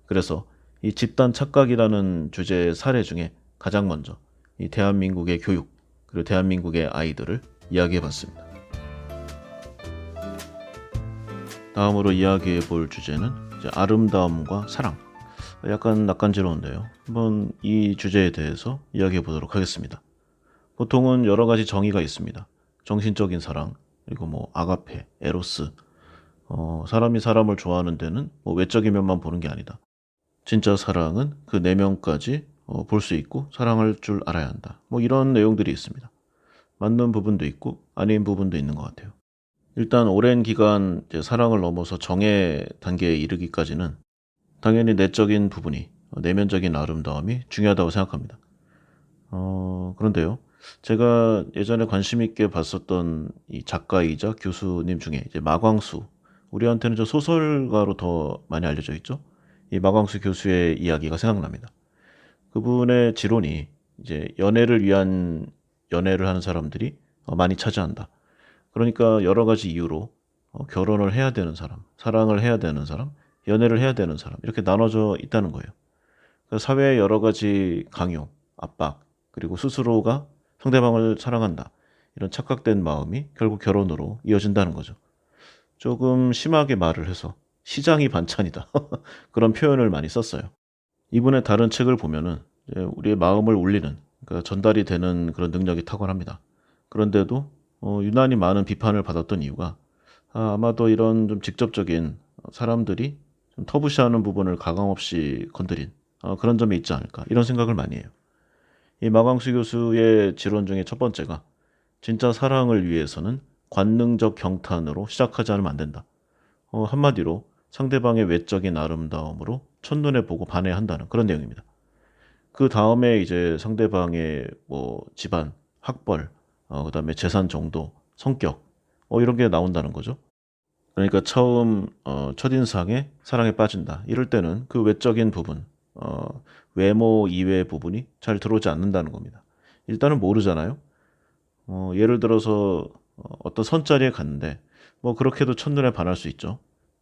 그래서 이 집단 착각이라는 주제의 사례 중에 가장 먼저 이 대한민국의 교육, 그리고 대한민국의 아이들을 이야기해 봤습니다. 다음으로 이야기해 볼 주제는 이제 아름다움과 사랑. 약간 낯간지러운데요. 한번 이 주제에 대해서 이야기해 보도록 하겠습니다. 보통은 여러 가지 정의가 있습니다. 정신적인 사랑, 그리고 뭐 아가페, 에로스. 사람이 사람을 좋아하는 데는 뭐 외적인 면만 보는 게 아니다. 진짜 사랑은 그 내면까지 볼 수 있고 사랑할 줄 알아야 한다. 뭐 이런 내용들이 있습니다. 맞는 부분도 있고 아닌 부분도 있는 것 같아요. 일단 오랜 기간 이제 사랑을 넘어서 정의 단계에 이르기까지는 당연히 내적인 부분이 내면적인 아름다움이 중요하다고 생각합니다. 그런데요. 제가 예전에 관심 있게 봤었던 이 작가이자 교수님 중에 이제 마광수, 우리한테는 저 소설가로 더 많이 알려져 있죠. 이 마광수 교수의 이야기가 생각납니다. 그분의 지론이 이제 연애를 위한 연애를 하는 사람들이 많이 차지한다. 그러니까 여러 가지 이유로 결혼을 해야 되는 사람, 사랑을 해야 되는 사람, 연애를 해야 되는 사람 이렇게 나눠져 있다는 거예요. 그래서 사회의 여러 가지 강요, 압박, 그리고 스스로가 상대방을 사랑한다. 이런 착각된 마음이 결국 결혼으로 이어진다는 거죠. 조금 심하게 말을 해서 시장이 반찬이다. 그런 표현을 많이 썼어요. 이분의 다른 책을 보면은 이제 우리의 마음을 울리는, 그러니까 전달이 되는 그런 능력이 탁월합니다. 그런데도 유난히 많은 비판을 받았던 이유가 아마도 이런 좀 직접적인 사람들이 좀 터부시하는 부분을 가감없이 건드린 그런 점이 있지 않을까 이런 생각을 많이 해요. 이 마광수 교수의 지론 중에 첫 번째가 진짜 사랑을 위해서는 관능적 경탄으로 시작하지 않으면 안 된다. 한마디로 상대방의 외적인 아름다움으로 첫눈에 보고 반해야 한다는 그런 내용입니다. 그 다음에 이제 상대방의 뭐 집안, 학벌, 그다음에 재산 정도, 성격, 이런 게 나온다는 거죠. 그러니까 처음 첫인상에 사랑에 빠진다. 이럴 때는 그 외적인 부분, 외모 이외의 부분이 잘 들어오지 않는다는 겁니다. 일단은 모르잖아요. 예를 들어서 어떤 선자리에 갔는데 뭐 그렇게도 첫눈에 반할 수 있죠.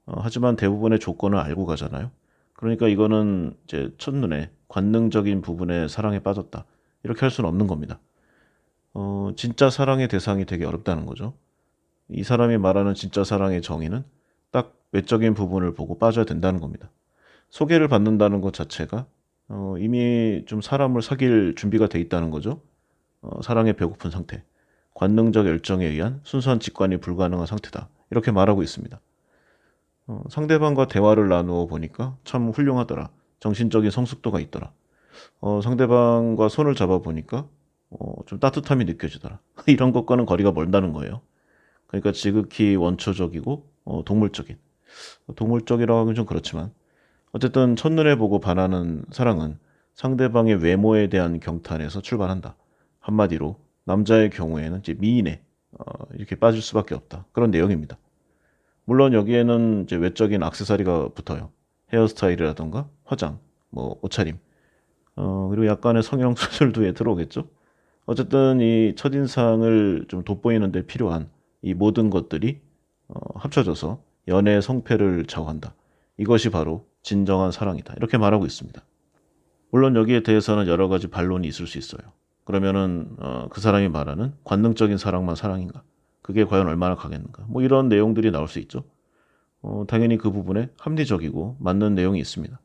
하지만 대부분의 조건을 알고 가잖아요. 그러니까 이거는 이제 첫눈에 관능적인 부분에 사랑에 빠졌다. 이렇게 할 수는 없는 겁니다. 진짜 사랑의 대상이 되게 어렵다는 거죠. 이 사람이 말하는 진짜 사랑의 정의는 딱 외적인 부분을 보고 빠져야 된다는 겁니다. 소개를 받는다는 것 자체가 이미 좀 사람을 사귈 준비가 돼 있다는 거죠. 사랑에 배고픈 상태, 관능적 열정에 의한 순수한 직관이 불가능한 상태다. 이렇게 말하고 있습니다. 상대방과 대화를 나누어 보니까 참 훌륭하더라. 정신적인 성숙도가 있더라. 상대방과 손을 잡아 보니까 좀 따뜻함이 느껴지더라. 이런 것과는 거리가 멀다는 거예요. 그러니까 지극히 원초적이고 동물적인. 동물적이라고 하긴 좀 그렇지만 어쨌든 첫눈에 보고 반하는 사랑은 상대방의 외모에 대한 경탄에서 출발한다. 한마디로 남자의 경우에는 이제 미인에 이렇게 빠질 수밖에 없다. 그런 내용입니다. 물론 여기에는 이제 외적인 액세서리가 붙어요. 헤어스타일이라던가 화장, 뭐 옷차림, 그리고 약간의 성형 수술도 들어오겠죠. 어쨌든 이 첫인상을 좀 돋보이는 데 필요한 이 모든 것들이 합쳐져서 연애의 성패를 좌우한다. 이것이 바로 진정한 사랑이다. 이렇게 말하고 있습니다. 물론 여기에 대해서는 여러 가지 반론이 있을 수 있어요. 그러면은 그 사람이 말하는 관능적인 사랑만 사랑인가? 그게 과연 얼마나 강했는가? 뭐 이런 내용들이 나올 수 있죠. 당연히 그 부분에 합리적이고 맞는 내용이 있습니다.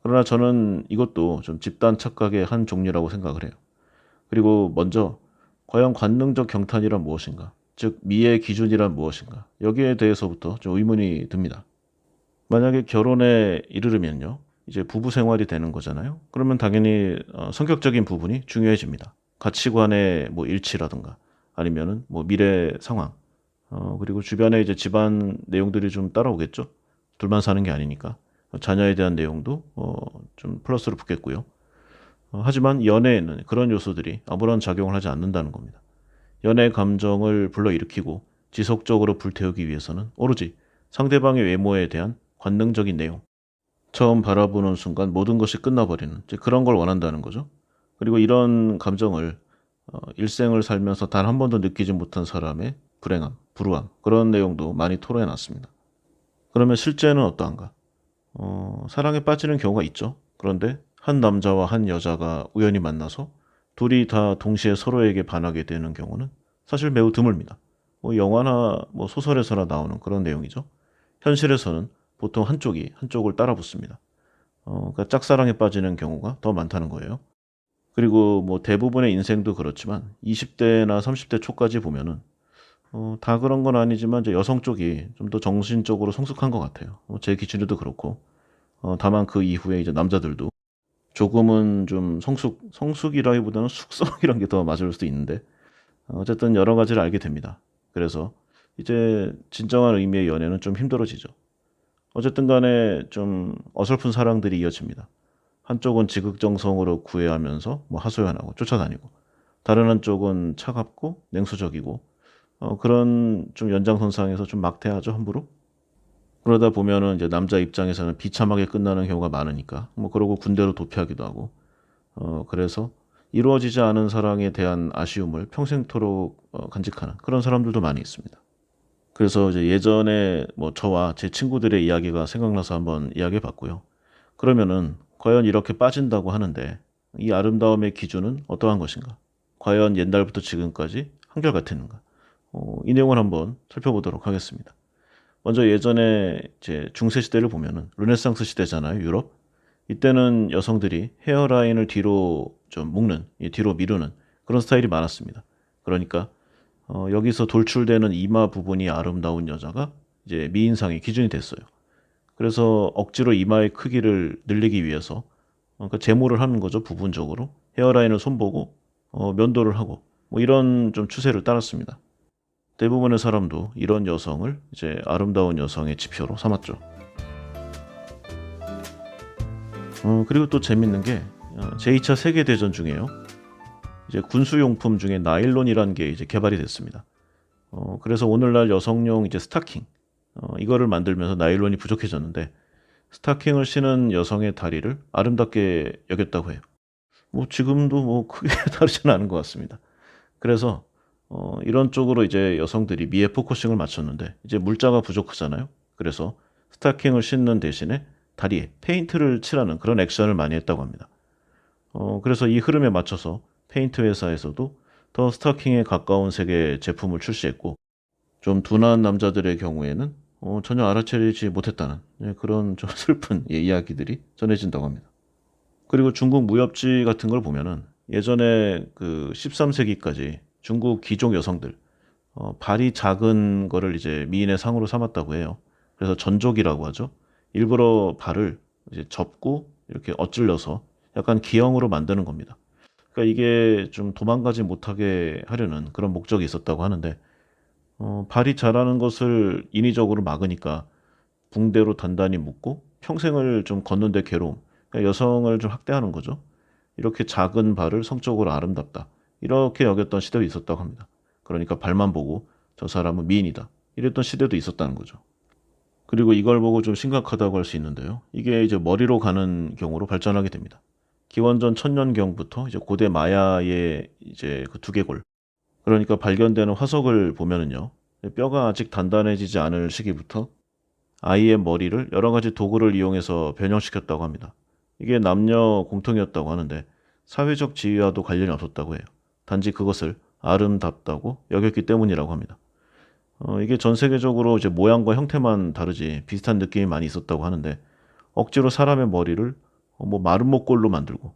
그러나 저는 이것도 좀 집단 착각의 한 종류라고 생각을 해요. 그리고 먼저 과연 관능적 경탄이란 무엇인가? 즉 미의 기준이란 무엇인가? 여기에 대해서부터 좀 의문이 듭니다. 만약에 결혼에 이르르면요. 이제 부부 생활이 되는 거잖아요. 그러면 당연히 성격적인 부분이 중요해집니다. 가치관의 뭐 일치라든가 아니면은 뭐 미래 상황, 그리고 주변에 이제 집안 내용들이 좀 따라오겠죠. 둘만 사는 게 아니니까 자녀에 대한 내용도 좀 플러스로 붙겠고요. 하지만 연애에는 그런 요소들이 아무런 작용을 하지 않는다는 겁니다. 연애 감정을 불러일으키고 지속적으로 불태우기 위해서는 오로지 상대방의 외모에 대한 관능적인 내용, 처음 바라보는 순간 모든 것이 끝나버리는 이제 그런 걸 원한다는 거죠. 그리고 이런 감정을 일생을 살면서 단 한 번도 느끼지 못한 사람의 불행함, 불우함 그런 내용도 많이 토로해 놨습니다. 그러면 실제는 어떠한가? 사랑에 빠지는 경우가 있죠. 그런데 한 남자와 한 여자가 우연히 만나서 둘이 다 동시에 서로에게 반하게 되는 경우는 사실 매우 드뭅니다. 뭐 영화나 뭐 소설에서나 나오는 그런 내용이죠. 현실에서는 보통 한쪽이 한쪽을 따라 붙습니다. 그러니까 짝사랑에 빠지는 경우가 더 많다는 거예요. 그리고 뭐 대부분의 인생도 그렇지만 20대나 30대 초까지 보면은 다 그런 건 아니지만 이제 여성 쪽이 좀 더 정신적으로 성숙한 것 같아요. 제 기준에도 그렇고 다만 그 이후에 이제 남자들도 조금은 좀 성숙이라기보다는 숙성이란 게 더 맞을 수도 있는데 어쨌든 여러 가지를 알게 됩니다. 그래서 이제 진정한 의미의 연애는 좀 힘들어지죠. 어쨌든 간에 좀 어설픈 사랑들이 이어집니다. 한쪽은 지극정성으로 구애하면서 뭐 하소연하고 쫓아다니고 다른 한쪽은 차갑고 냉소적이고 그런 좀 연장선상에서 좀 막대하죠, 함부로. 그러다 보면은 이제 남자 입장에서는 비참하게 끝나는 경우가 많으니까 뭐 그러고 군대로 도피하기도 하고 그래서 이루어지지 않은 사랑에 대한 아쉬움을 평생토록 간직하는 그런 사람들도 많이 있습니다. 그래서 이제 예전에 뭐 저와 제 친구들의 이야기가 생각나서 한번 이야기해 봤고요. 그러면은 과연 이렇게 빠진다고 하는데 이 아름다움의 기준은 어떠한 것인가? 과연 옛날부터 지금까지 한결같았는가? 이 내용을 한번 살펴보도록 하겠습니다. 먼저 예전에 이제 중세 시대를 보면은 르네상스 시대잖아요, 유럽. 이때는 여성들이 헤어라인을 뒤로 좀 묶는, 뒤로 미루는 그런 스타일이 많았습니다. 그러니까 여기서 돌출되는 이마 부분이 아름다운 여자가 이제 미인상의 기준이 됐어요. 그래서 억지로 이마의 크기를 늘리기 위해서 그러니까 제모를 하는 거죠, 부분적으로. 헤어라인을 손보고 면도를 하고 뭐 이런 좀 추세를 따랐습니다. 대부분의 사람도 이런 여성을 이제 아름다운 여성의 지표로 삼았죠. 그리고 또 재밌는 게 제2차 세계대전 중에요. 이제 군수용품 중에 나일론이라는 게 이제 개발이 됐습니다. 그래서 오늘날 여성용 이제 스타킹 이거를 만들면서 나일론이 부족해졌는데 스타킹을 신은 여성의 다리를 아름답게 여겼다고 해요. 뭐 지금도 뭐 크게 다르지는 않은 것 같습니다. 그래서 이런 쪽으로 이제 여성들이 미에 포커싱을 맞췄는데 이제 물자가 부족하잖아요. 그래서 스타킹을 신는 대신에 다리에 페인트를 칠하는 그런 액션을 많이 했다고 합니다. 그래서 이 흐름에 맞춰서 페인트 회사에서도 더 스타킹에 가까운 색의 제품을 출시했고 좀 둔한 남자들의 경우에는 전혀 알아채리지 못했다는 그런 좀 슬픈 이야기들이 전해진다고 합니다. 그리고 중국 무협지 같은 걸 보면은 예전에 그 13세기까지 중국 귀족 여성들 발이 작은 거를 이제 미인의 상으로 삼았다고 해요. 그래서 전족이라고 하죠. 일부러 발을 이제 접고 이렇게 엇질러서 약간 기형으로 만드는 겁니다. 그러니까 이게 좀 도망가지 못하게 하려는 그런 목적이 있었다고 하는데 발이 자라는 것을 인위적으로 막으니까 붕대로 단단히 묶고 평생을 좀 걷는데 괴로움. 그러니까 여성을 좀 학대하는 거죠. 이렇게 작은 발을 성적으로 아름답다. 이렇게 여겼던 시대도 있었다고 합니다. 그러니까 발만 보고 저 사람은 미인이다. 이랬던 시대도 있었다는 거죠. 그리고 이걸 보고 좀 심각하다고 할 수 있는데요. 이게 이제 머리로 가는 경우로 발전하게 됩니다. 기원전 천년경부터 이제 고대 마야의 이제 그 두개골. 그러니까 발견되는 화석을 보면은요. 뼈가 아직 단단해지지 않을 시기부터 아이의 머리를 여러 가지 도구를 이용해서 변형시켰다고 합니다. 이게 남녀 공통이었다고 하는데 사회적 지위와도 관련이 없었다고 해요. 단지 그것을 아름답다고 여겼기 때문이라고 합니다. 이게 전 세계적으로 이제 모양과 형태만 다르지 비슷한 느낌이 많이 있었다고 하는데 억지로 사람의 머리를 뭐 마른 목골로 만들고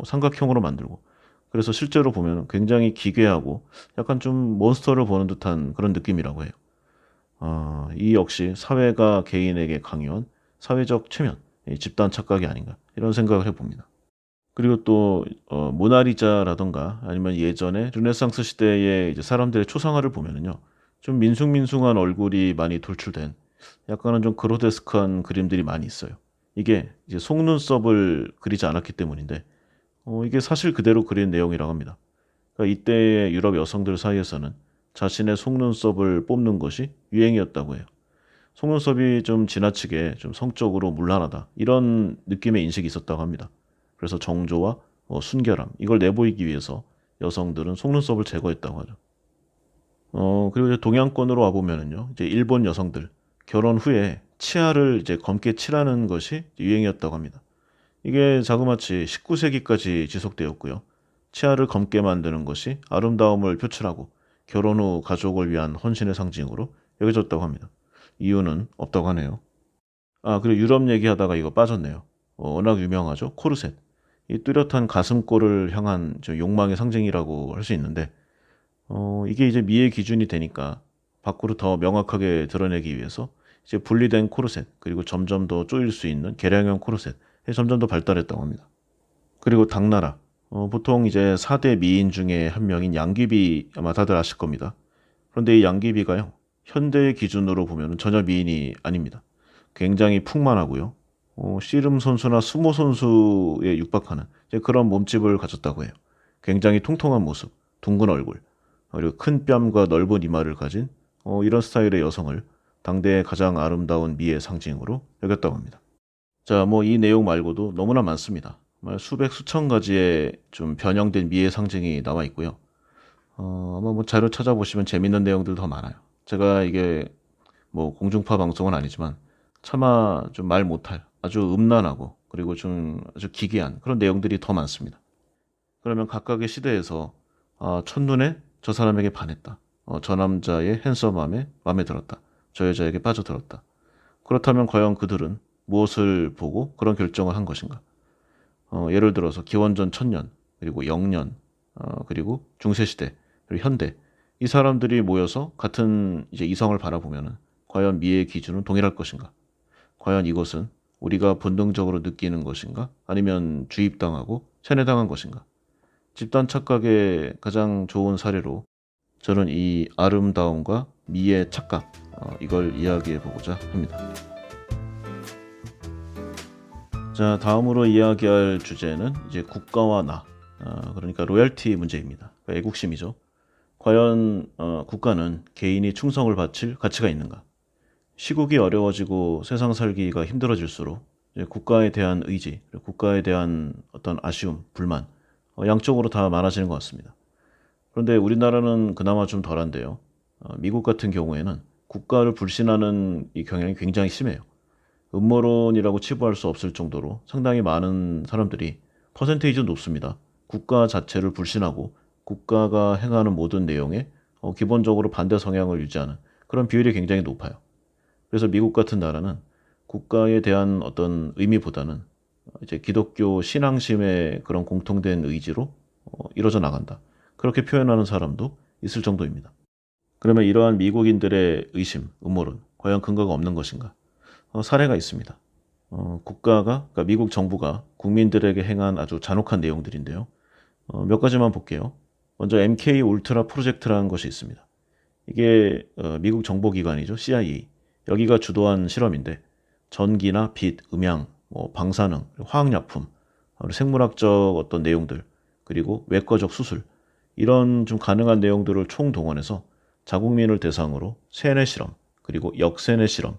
삼각형으로 만들고 그래서 실제로 보면 굉장히 기괴하고 약간 좀 몬스터를 보는 듯한 그런 느낌이라고 해요. 이 역시 사회가 개인에게 강요한 사회적 체면, 집단 착각이 아닌가 이런 생각을 해봅니다. 그리고 또 모나리자라던가 아니면 예전에 르네상스 시대의 이제 사람들의 초상화를 보면은요, 좀 민숭민숭한 얼굴이 많이 돌출된 약간은 좀 그로데스크한 그림들이 많이 있어요. 이게 이제 속눈썹을 그리지 않았기 때문인데 이게 사실 그대로 그린 내용이라고 합니다. 그러니까 이때의 유럽 여성들 사이에서는 자신의 속눈썹을 뽑는 것이 유행이었다고 해요. 속눈썹이 좀 지나치게 좀 성적으로 문란하다 이런 느낌의 인식이 있었다고 합니다. 그래서 정조와 순결함 이걸 내보이기 위해서 여성들은 속눈썹을 제거했다고 하죠. 그리고 이제 동양권으로 와 보면은요, 이제 일본 여성들 결혼 후에 치아를 이제 검게 칠하는 것이 유행이었다고 합니다. 이게 자그마치 19세기까지 지속되었고요. 치아를 검게 만드는 것이 아름다움을 표출하고 결혼 후 가족을 위한 헌신의 상징으로 여겨졌다고 합니다. 이유는 없다고 하네요. 그리고 유럽 얘기하다가 이거 빠졌네요. 워낙 유명하죠. 코르셋. 이 뚜렷한 가슴골을 향한 저 욕망의 상징이라고 할 수 있는데 이게 이제 미의 기준이 되니까 밖으로 더 명확하게 드러내기 위해서 이제 분리된 코르셋, 그리고 점점 더 조일 수 있는 개량형 코르셋, 점점 더 발달했다고 합니다. 그리고 당나라, 보통 이제 4대 미인 중에 한 명인 양귀비 아마 다들 아실 겁니다. 그런데 이 양귀비가요, 현대의 기준으로 보면 전혀 미인이 아닙니다. 굉장히 풍만하고요. 씨름 선수나 수모 선수에 육박하는 이제 그런 몸집을 가졌다고 해요. 굉장히 통통한 모습, 둥근 얼굴, 그리고 큰 뺨과 넓은 이마를 가진 이런 스타일의 여성을 당대의 가장 아름다운 미의 상징으로 여겼다고 합니다. 자, 뭐 이 내용 말고도 너무나 많습니다. 정말 수백 수천 가지의 좀 변형된 미의 상징이 나와 있고요. 아마 뭐 자료 찾아보시면 재밌는 내용들 더 많아요. 제가 이게 뭐 공중파 방송은 아니지만 차마 좀 말 못할 아주 음란하고 그리고 좀 아주 기괴한 그런 내용들이 더 많습니다. 그러면 각각의 시대에서 첫눈에 저 사람에게 반했다. 저 남자의 핸섬함에 마음에 들었다. 저 여자에게 빠져들었다. 그렇다면 과연 그들은 무엇을 보고 그런 결정을 한 것인가? 예를 들어서 기원전 1000년, 그리고 영년, 그리고 중세시대, 그리고 현대 이 사람들이 모여서 같은 이제 이성을 바라보면은 과연 미의 기준은 동일할 것인가? 과연 이것은 우리가 본능적으로 느끼는 것인가? 아니면 주입당하고 세뇌당한 것인가? 집단 착각의 가장 좋은 사례로 저는 이 아름다움과 미의 착각, 이걸 이야기해 보고자 합니다. 자, 다음으로 이야기할 주제는 이제 국가와 나, 그러니까 로열티 문제입니다. 그러니까 애국심이죠. 과연 국가는 개인이 충성을 바칠 가치가 있는가? 시국이 어려워지고 세상 살기가 힘들어질수록 이제 국가에 대한 의지, 그리고 국가에 대한 어떤 아쉬움, 불만, 양쪽으로 다 많아지는 것 같습니다. 그런데 우리나라는 그나마 좀 덜한데요. 미국 같은 경우에는 국가를 불신하는 이 경향이 굉장히 심해요. 음모론이라고 치부할 수 없을 정도로 상당히 많은 사람들이 퍼센테이지 높습니다. 국가 자체를 불신하고 국가가 행하는 모든 내용에 기본적으로 반대 성향을 유지하는 그런 비율이 굉장히 높아요. 그래서 미국 같은 나라는 국가에 대한 어떤 의미보다는 이제 기독교 신앙심의 그런 공통된 의지로 이루어져 나간다. 그렇게 표현하는 사람도 있을 정도입니다. 그러면 이러한 미국인들의 의심, 음모론, 과연 근거가 없는 것인가? 사례가 있습니다. 그러니까 미국 정부가 국민들에게 행한 아주 잔혹한 내용들인데요. 몇 가지만 볼게요. 먼저 MK 울트라 프로젝트라는 것이 있습니다. 이게 미국 정보기관이죠. CIA. 여기가 주도한 실험인데 전기나 빛, 음향, 방사능, 화학약품, 그리고 생물학적 어떤 내용들, 그리고 외과적 수술 이런 좀 가능한 내용들을 총동원해서 자국민을 대상으로 세뇌 실험, 그리고 역세뇌 실험,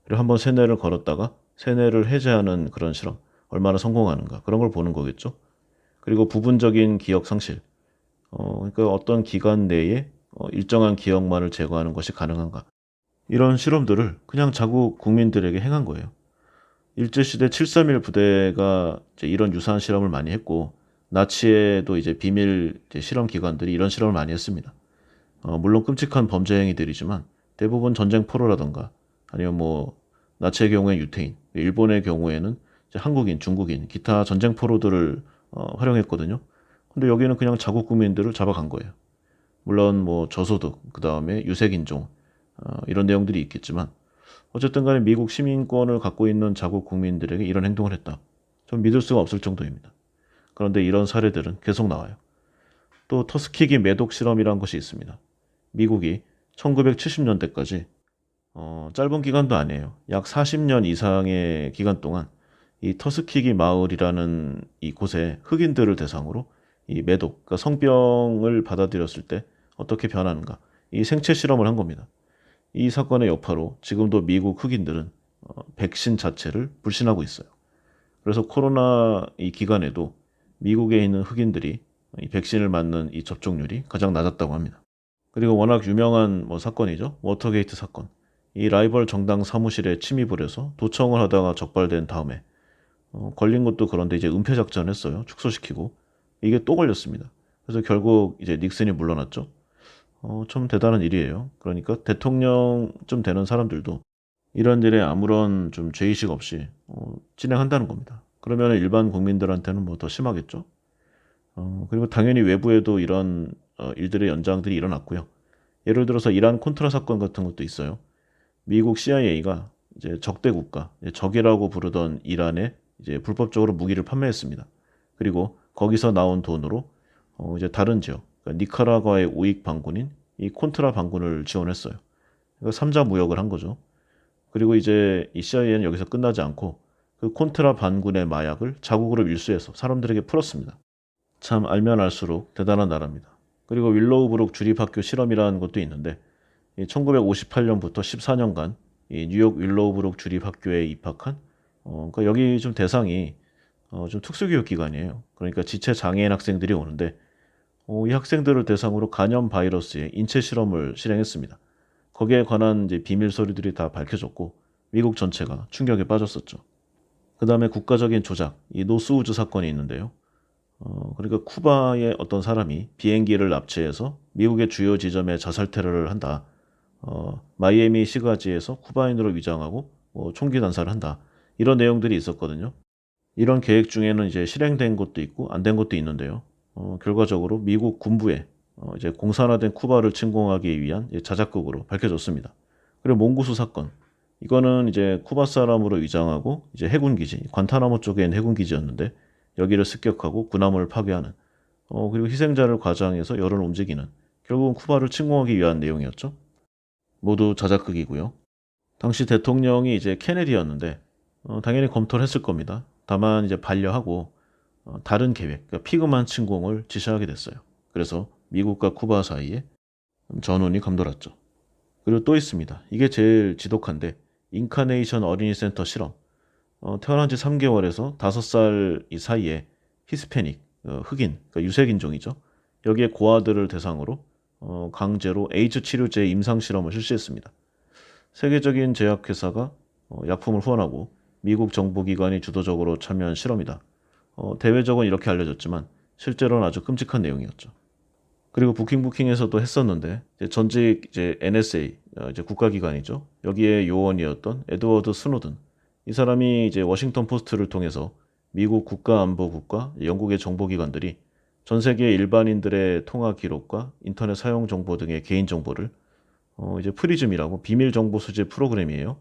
그리고 한번 세뇌를 걸었다가 세뇌를 해제하는 그런 실험, 얼마나 성공하는가 그런 걸 보는 거겠죠. 그리고 부분적인 기억 상실, 그러니까 어떤 기간 내에 일정한 기억만을 제거하는 것이 가능한가 이런 실험들을 그냥 자국 국민들에게 행한 거예요. 일제시대 731 부대가 이제 이런 유사한 실험을 많이 했고 나치에도 이제 비밀 이제 실험 기관들이 이런 실험을 많이 했습니다. 물론 끔찍한 범죄 행위들이지만 대부분 전쟁 포로라던가 아니면 뭐 나치의 경우에 유태인, 일본의 경우에는 이제 한국인, 중국인, 기타 전쟁 포로들을 활용했거든요. 근데 여기는 그냥 자국 국민들을 잡아간 거예요. 물론 뭐 저소득, 그 다음에 유색인종 이런 내용들이 있겠지만 어쨌든 간에 미국 시민권을 갖고 있는 자국 국민들에게 이런 행동을 했다. 좀 믿을 수가 없을 정도입니다. 그런데 이런 사례들은 계속 나와요. 또 터스키기 매독 실험이라는 것이 있습니다. 미국이 1970년대까지 짧은 기간도 아니에요. 약 40년 이상의 기간 동안 이 터스키기 마을이라는 이 곳에 흑인들을 대상으로 이 매독, 그러니까 성병을 받아들였을 때 어떻게 변하는가 이 생체 실험을 한 겁니다. 이 사건의 여파로 지금도 미국 흑인들은 백신 자체를 불신하고 있어요. 그래서 코로나 이 기간에도 미국에 있는 흑인들이 이 백신을 맞는 이 접종률이 가장 낮았다고 합니다. 그리고 워낙 유명한 사건이죠. 워터게이트 사건. 이 라이벌 정당 사무실에 침입을 해서 도청을 하다가 적발된 다음에 걸린 것도 그런데 이제 은폐 작전을 했어요. 축소시키고 이게 또 걸렸습니다. 그래서 결국 이제 닉슨이 물러났죠. 좀 대단한 일이에요. 그러니까 대통령 좀 되는 사람들도 이런 일에 아무런 좀 죄의식 없이 진행한다는 겁니다. 그러면 일반 국민들한테는 뭐 더 심하겠죠. 그리고 당연히 외부에도 이런 일들의 연장들이 일어났고요. 예를 들어서 이란 콘트라 사건 같은 것도 있어요. 미국 CIA가 이제 적대 국가, 적이라고 부르던 이란에 이제 불법적으로 무기를 판매했습니다. 그리고 거기서 나온 돈으로 이제 다른 지역, 그러니까 니카라과의 우익 반군인 이 콘트라 반군을 지원했어요. 그러니까 3자 무역을 한 거죠. 그리고 이제 이 CIA는 여기서 끝나지 않고 그 콘트라 반군의 마약을 자국으로 밀수해서 사람들에게 풀었습니다. 참 알면 알수록 대단한 나라입니다. 그리고 윌로우브룩 주립학교 실험이라는 것도 있는데 1958년부터 14년간 이 뉴욕 윌로우브룩 주립학교에 입학한 그러니까 여기 좀 대상이 좀 특수교육 기관이에요. 그러니까 지체 장애인 학생들이 오는데 이 학생들을 대상으로 간염 바이러스의 인체 실험을 실행했습니다. 거기에 관한 이제 비밀 서류들이 다 밝혀졌고 미국 전체가 충격에 빠졌었죠. 그 다음에 국가적인 조작, 이 노스우즈 사건이 있는데요. 그러니까 쿠바의 어떤 사람이 비행기를 납치해서 미국의 주요 지점에 자살 테러를 한다. 마이애미 시가지에서 쿠바인으로 위장하고 총기 난사를 한다. 이런 내용들이 있었거든요. 이런 계획 중에는 이제 실행된 것도 있고 안 된 것도 있는데요. 결과적으로 미국 군부에 이제 공산화된 쿠바를 침공하기 위한 자작극으로 밝혀졌습니다. 그리고 몽구수 사건. 이거는 이제 쿠바 사람으로 위장하고 이제 해군 기지, 관타나모 쪽에 있는 해군 기지였는데 여기를 습격하고 군함을 파괴하는 그리고 희생자를 과장해서 열을 움직이는 결국은 쿠바를 침공하기 위한 내용이었죠. 모두 자작극이고요. 당시 대통령이 이제 케네디였는데 당연히 검토를 했을 겁니다. 다만 이제 반려하고 다른 계획, 그러니까 피그만 침공을 지시하게 됐어요. 그래서 미국과 쿠바 사이에 전운이 감돌았죠. 그리고 또 있습니다. 이게 제일 지독한데 인카네이션 어린이 센터 실험. 태어난 지 3개월에서 5살 이 사이에 히스패닉, 흑인, 그러니까 유색인종이죠. 여기에 고아들을 대상으로 강제로 에이즈 치료제 임상 실험을 실시했습니다. 세계적인 제약회사가 약품을 후원하고 미국 정보기관이 주도적으로 참여한 실험이다. 대외적으로 이렇게 알려졌지만 실제로는 아주 끔찍한 내용이었죠. 그리고 부킹에서도 했었는데 전직 이제 NSA 이제 국가기관이죠. 여기에 요원이었던 에드워드 스노든 이 사람이 이제 워싱턴 포스트를 통해서 미국 국가안보국과 영국의 정보기관들이 전 세계 일반인들의 통화 기록과 인터넷 사용 정보 등의 개인 정보를 이제 프리즘이라고 비밀 정보 수집 프로그램이에요.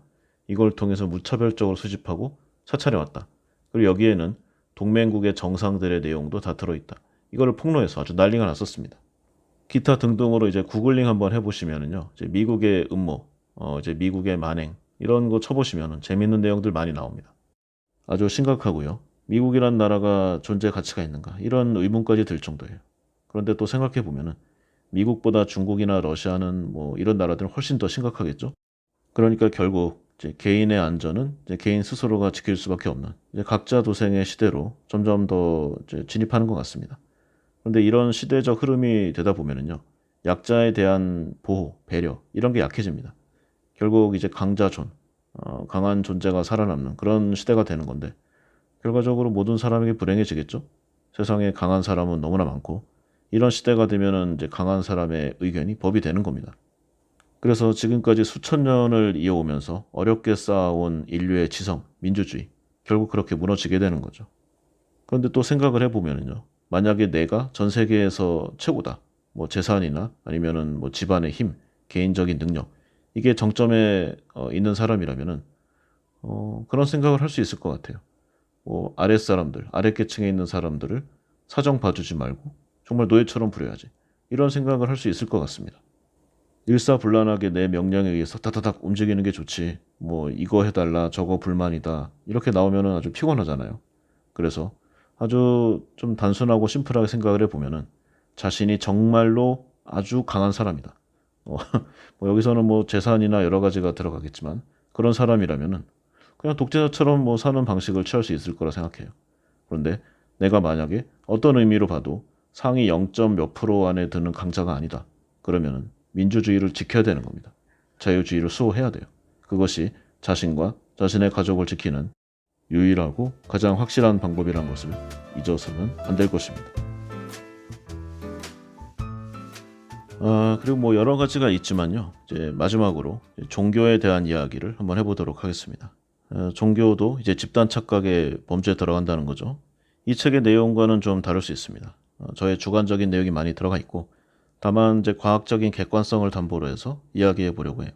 이걸 통해서 무차별적으로 수집하고 사찰해 왔다. 그리고 여기에는 동맹국의 정상들의 내용도 다 들어있다. 이거를 폭로해서 아주 난리가 났었습니다. 기타 등등으로 이제 구글링 한번 해보시면은요, 이제 미국의 음모, 이제 미국의 만행 이런 거 쳐보시면은 재밌는 내용들 많이 나옵니다. 아주 심각하고요. 미국이란 나라가 존재 가치가 있는가 이런 의문까지 들 정도예요. 그런데 또 생각해 보면은 미국보다 중국이나 러시아는 뭐 이런 나라들은 훨씬 더 심각하겠죠. 그러니까 결국 이제 개인의 안전은 이제 개인 스스로가 지킬 수밖에 없는 이제 각자 도생의 시대로 점점 더 이제 진입하는 것 같습니다. 그런데 이런 시대적 흐름이 되다 보면은요, 약자에 대한 보호, 배려 이런 게 약해집니다. 결국 이제 강자존, 강한 존재가 살아남는 그런 시대가 되는 건데 결과적으로 모든 사람에게 불행해지겠죠. 세상에 강한 사람은 너무나 많고 이런 시대가 되면은 이제 강한 사람의 의견이 법이 되는 겁니다. 그래서 지금까지 수천 년을 이어오면서 어렵게 쌓아온 인류의 지성, 민주주의 결국 그렇게 무너지게 되는 거죠. 그런데 또 생각을 해보면은요. 만약에 내가 전 세계에서 최고다. 뭐 재산이나 아니면은 뭐 집안의 힘, 개인적인 능력 이게 정점에 있는 사람이라면은 그런 생각을 할 수 있을 것 같아요. 뭐 아랫사람들, 아랫계층에 있는 사람들을 사정 봐주지 말고 정말 노예처럼 부려야지. 이런 생각을 할 수 있을 것 같습니다. 일사불란하게 내 명령에 의해서 다다닥 움직이는 게 좋지. 뭐 이거 해달라, 저거 불만이다. 이렇게 나오면은 아주 피곤하잖아요. 그래서 아주 좀 단순하고 심플하게 생각을 해보면은 자신이 정말로 아주 강한 사람이다. 뭐 여기서는 뭐 재산이나 여러 가지가 들어가겠지만 그런 사람이라면은 그냥 독재자처럼 뭐 사는 방식을 취할 수 있을 거라 생각해요. 그런데 내가 만약에 어떤 의미로 봐도 상위 0. 몇 프로 안에 드는 강자가 아니다. 그러면은 민주주의를 지켜야 되는 겁니다. 자유주의를 수호해야 돼요. 그것이 자신과 자신의 가족을 지키는 유일하고 가장 확실한 방법이라는 것을 잊어서는 안 될 것입니다. 그리고 뭐 여러 가지가 있지만요. 이제 마지막으로 종교에 대한 이야기를 한번 해보도록 하겠습니다. 종교도 이제 집단 착각의 범죄에 들어간다는 거죠. 이 책의 내용과는 좀 다를 수 있습니다. 저의 주관적인 내용이 많이 들어가 있고 다만 이제 과학적인 객관성을 담보로 해서 이야기해 보려고 해요.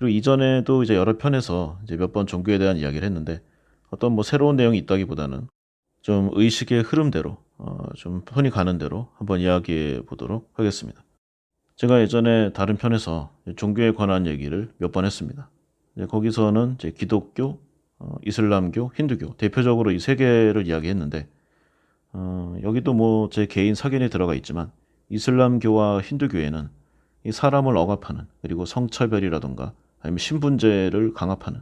그리고 이전에도 이제 여러 편에서 이제 몇 번 종교에 대한 이야기를 했는데 어떤 뭐 새로운 내용이 있다기보다는 좀 의식의 흐름대로 좀 손이 가는 대로 한번 이야기해 보도록 하겠습니다. 제가 예전에 다른 편에서 종교에 관한 얘기를 몇 번 했습니다. 이제 거기서는 이제 기독교, 이슬람교, 힌두교 대표적으로 이 세 개를 이야기했는데 여기도 뭐 제 개인 사견이 들어가 있지만 이슬람교와 힌두교에는 이 사람을 억압하는 그리고 성차별이라던가 아니면 신분제를 강압하는